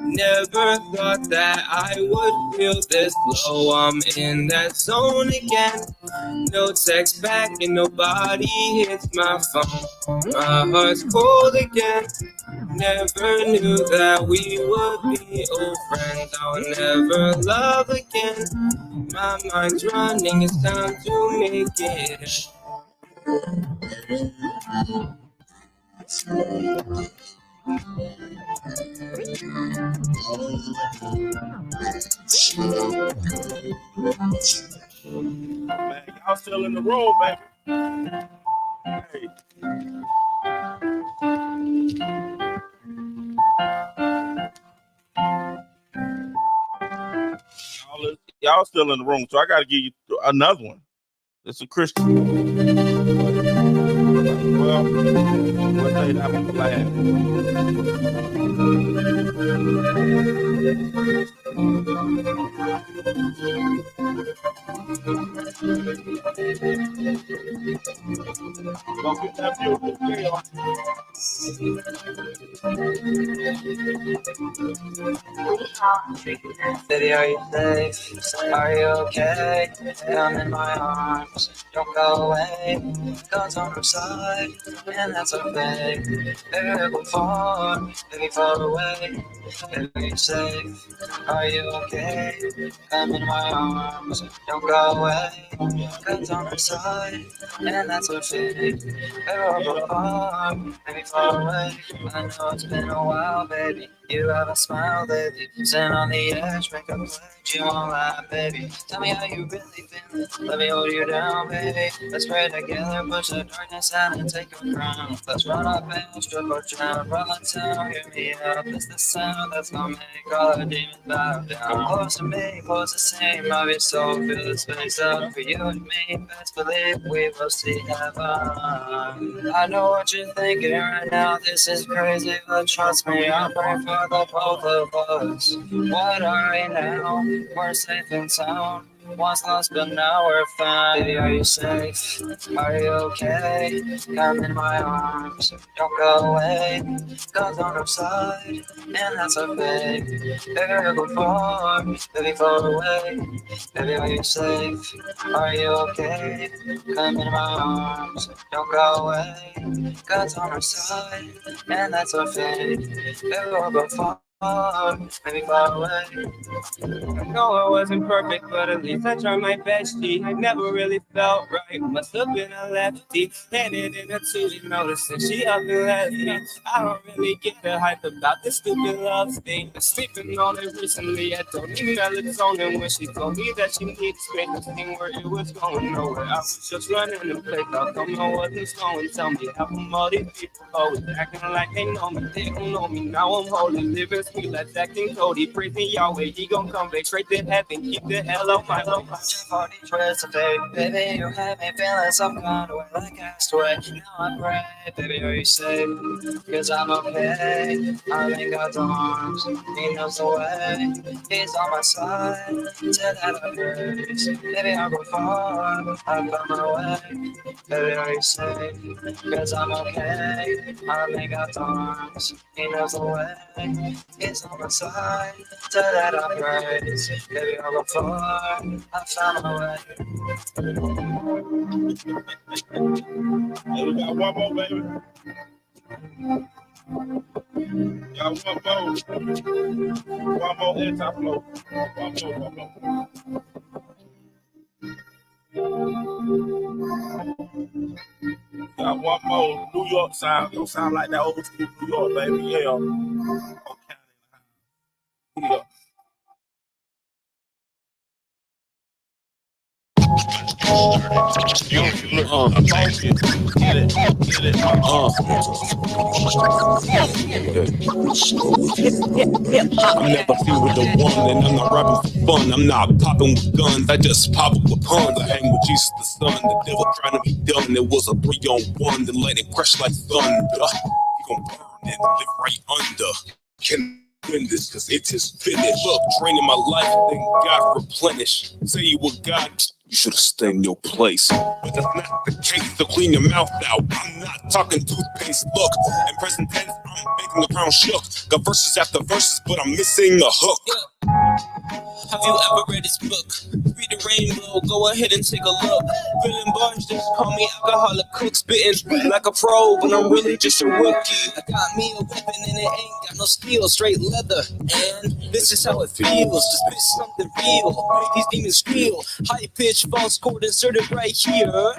Never thought that I would feel this low. I'm in that zone again. No text back and nobody hits my phone. My heart's cold again. Never knew that we would be old friends. I'll never love again. My mind's running, it's time to make it. Man, y'all still in the room, baby. Hey. Y'all still in the room, so I got to give you another one. It's a Christian. Well, let's say that was the last. Go get that beautiful girl. Baby, are you safe? Are you okay? I'm in my arms. Don't go away. God's on our side, and that's okay. Baby, we'll go far, baby, far away. Baby, are you safe? Are you okay? I'm in my arms. Don't go away. God's on our side, and that's okay. Baby, we'll go far, baby, far away. I know it's been a while, baby. You have a smile, baby. Sitting on the edge, make a pledge. You won't lie, baby. Tell me how you really feeling. Let me hold you down, baby. Let's pray together, push the darkness out and take a crown. Let's run up and strip or drown. Run the town, hear me out. It's the sound that's gonna make all the demons bow down. Come close to me, close the same. I'll be so fill the space up for you and me. Best believe we will see heaven. I know what you're thinking right now. This is crazy, but trust me, I'll pray for the both of us. What are we now? We're safe and sound. Once lost, but now we're fine. Baby, are you safe? Are you okay? Come in my arms. Don't go away. God's on our side, and that's okay. Baby, we'll go far. Baby, far away. Baby, are you safe? Are you okay? Come in my arms. Don't go away. God's on our side, and that's okay. Baby, we'll go far. Maybe far away. I know I wasn't perfect, but at least I tried my best. I never really felt right. Must have been a lefty. Landed in a two, noticing she up and left me. I don't really get the hype about this stupid love thing. Been sleeping on it recently. I don't need melatonin when she told me that she needs space. This thing where it was going nowhere. I was just running the place. How come I wasn't slowing? Tell me how come all these people always acting like they know me. They don't know me. Now I'm holding, living Cause we let that King Cody praising Yahweh. He gon' come back straight to heaven. Keep the hell on my low. Baby, you have me feeling some kind of way like a castaway. Now I pray, baby, are you safe? Cause I'm okay. I'm in God's arms. He knows the way. He's on my side. Till that I praise. Baby, I'll go far. I found my way. Baby, are you safe? Cause I'm okay. I'm in God's arms. He knows the way. He's on my side. Till that I praise. Baby, I'll go far. I found my way. Hey, we got one more, baby. Got one more. One more anti-flow. One more. Got one more. New York sound. Don't sound like that old school New York, baby. Yeah. Okay. I'm never few with the one, and I'm not rapping for fun. I'm not popping with guns, I just pop up with puns. I hang with Jesus the Son, the devil trying to be done. It was a 3-on-1, then let it crash like thunder. You gon' burn and live right under. Can win this, cause it is finished. Look, draining my life, then God replenish. Say you were God, you should have stayed in your place. But that's not the case, so clean your mouth out. I'm not talking toothpaste. Look, in present tense, I'm making the ground shook. Got verses after verses, but I'm missing a hook. Have you ever read his book? Read the Rainbow, go ahead and take a look. Villain bars just call me alcoholic cook. Spitting like a pro, but I'm really just a rookie. I got me a weapon and it ain't got no steel. Straight leather, and this is how it feels. Just spit something real, make these demons squeal. High pitch, false chord inserted right here.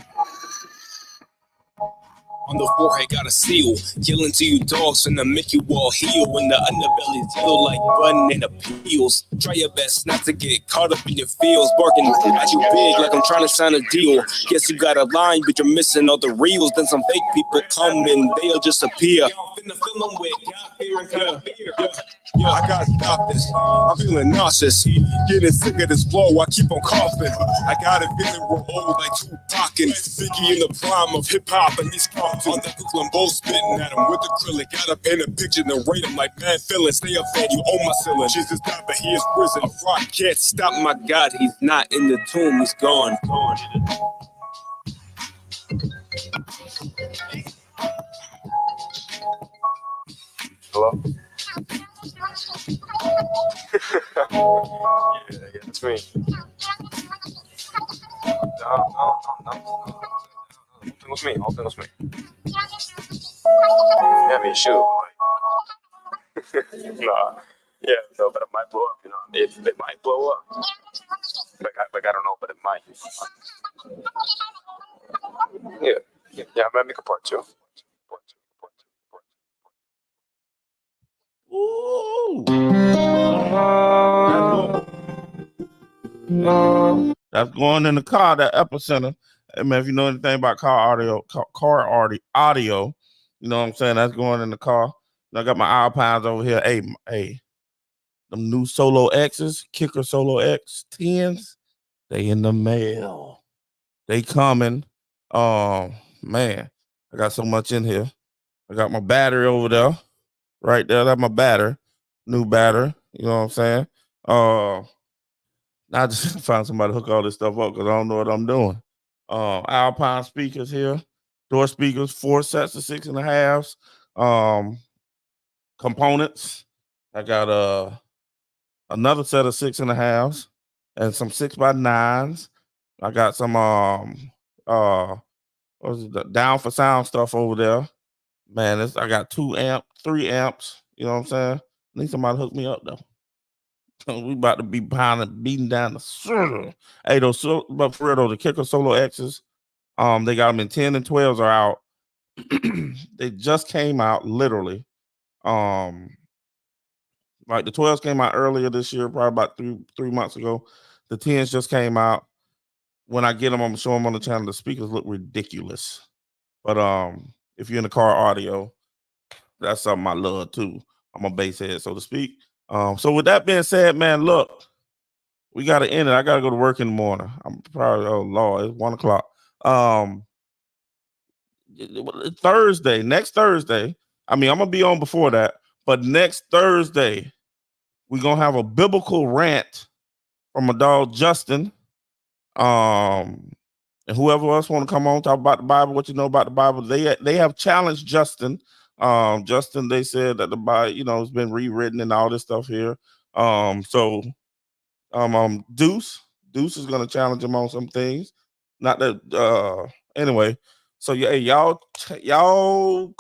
On the forehead got a seal, yelling to you dogs finna make you all heal. When the underbelly's yellow like button and appeals. Try your best not to get caught up in your feels. Barking at you big like I'm trying to sign a deal. Guess you got a line but you're missing all the reels. Then some fake people come and they'll just appear. Finna fill them with God fear and God fear. Yeah, I gotta stop this. I'm feeling nauseous. Getting sick of this flow, I keep on coughing. I got a feeling we're old like Tupac and Biggie in the prime of hip hop. And these cops on the Brooklyn Bowl spitting at him with acrylic. Gotta paint a picture and rate him like man feeling. Stay up there, you own my ceiling. Jesus died, but he is risen. A rock can't stop my God. He's not in the tomb, he's gone. Hello? yeah, it's me. No. Whole thing was me. Yeah, me shoot. Nah. Yeah, no, but it might blow up, you know. It might blow up. Like I don't know, but it might. Yeah, I might make a part two. Ooh. That's going in the car, that epicenter. Hey, man, if you know anything about car audio, you know what I'm saying? That's going in the car. I got my Alpines over here. Hey, them new Solo X's, Kicker Solo X 10s, they in the mail. They coming. Man, I got so much in here. I got my battery over there. Right there, that's my batter. New batter. You know what I'm saying? I just found somebody to hook all this stuff up because I don't know what I'm doing. Alpine speakers here, door speakers, 4 sets of 6.5s. Components. I got another set of 6.5s and some 6x9s. I got some down for sound stuff over there. Man, I got 3 amps. You know what I'm saying? I need somebody to hook me up though. We about to be beating down the server. Hey, but for real though, the Kicker Solo X's, they got them in 10 and 12s are out. They just came out literally. Like the 12s came out earlier this year, probably about three months ago. The 10s just came out. When I get them, I'm gonna show them on the channel. The speakers look ridiculous. But if you're in the car audio, that's something I love too. I'm a basehead, so to speak. So with that being said, man, look, we got to end it. I got to go to work in the morning. I'm probably, oh Lord, it's 1 o'clock. Thursday, next Thursday. I mean, I'm gonna be on before that, but next Thursday, we're gonna have a biblical rant from my dog Justin. And whoever else want to come on, talk about the Bible, what you know about the Bible. They have challenged Justin. Justin, they said that the Bible, you know, has been rewritten and all this stuff here. Deuce is gonna challenge him on some things. Not that anyway. So yeah, y'all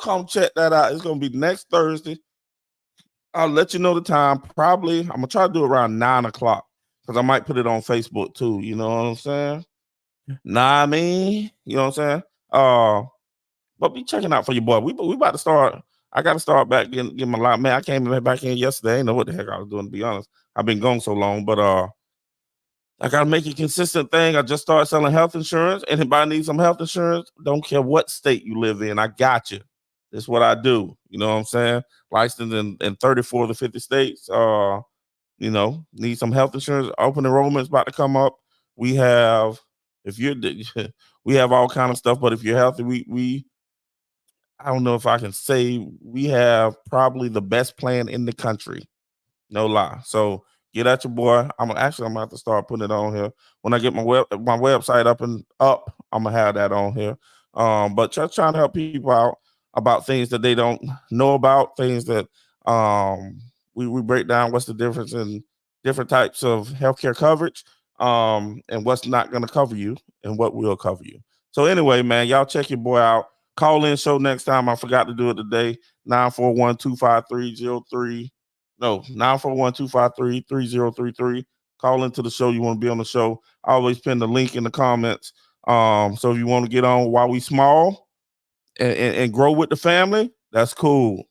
come check that out. It's gonna be next Thursday. I'll let you know the time. Probably I'm gonna try to do it around 9 o'clock because I might put it on Facebook too. You know what I'm saying? Nah, I mean, you know what I'm saying? But be checking out for your boy. We about to start. I got to start back getting my live. Man, I came back in yesterday. I didn't know what the heck I was doing, to be honest. I've been gone so long, but I got to make it a consistent thing. I just started selling health insurance. Anybody needs some health insurance? Don't care what state you live in. I got you. This is what I do. You know what I'm saying? Licensed in 34 of the 50 states. You know, need some health insurance. Open enrollment's about to come up. We have, we have all kind of stuff, but if you're healthy, we I don't know if I can say we have probably the best plan in the country. No lie. So get at your boy. I'm gonna have to start putting it on here. When I get my website up, I'm gonna have that on here. But just trying to help people out about things that they don't know about, things that we break down what's the difference in different types of healthcare coverage, and what's not gonna cover you and what will cover you. So anyway, man, y'all check your boy out. Call in show next time. I forgot to do it today. 941-253-03. No, 941-253-3033. Call into the show. You want to be on the show. I always pin the link in the comments. So if you want to get on while we small and grow with the family, that's cool.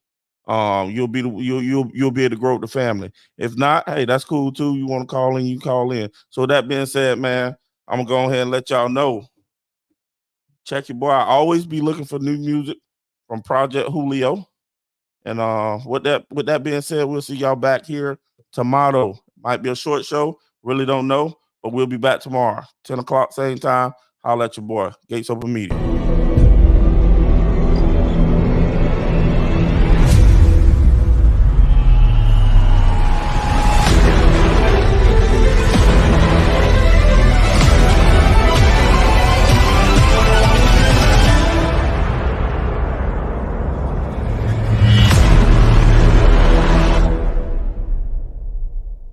You'll be able to grow with the family. If not, hey, that's cool too. You want to call in, you call in. So that being said, man, I'm gonna go ahead and let y'all know. Check your boy. I always be looking for new music from Project Julio. And with that being said, we'll see y'all back here tomorrow. Might be a short show. Really don't know, but we'll be back tomorrow. 10 o'clock, same time. Holla at your boy. Gates Open Media.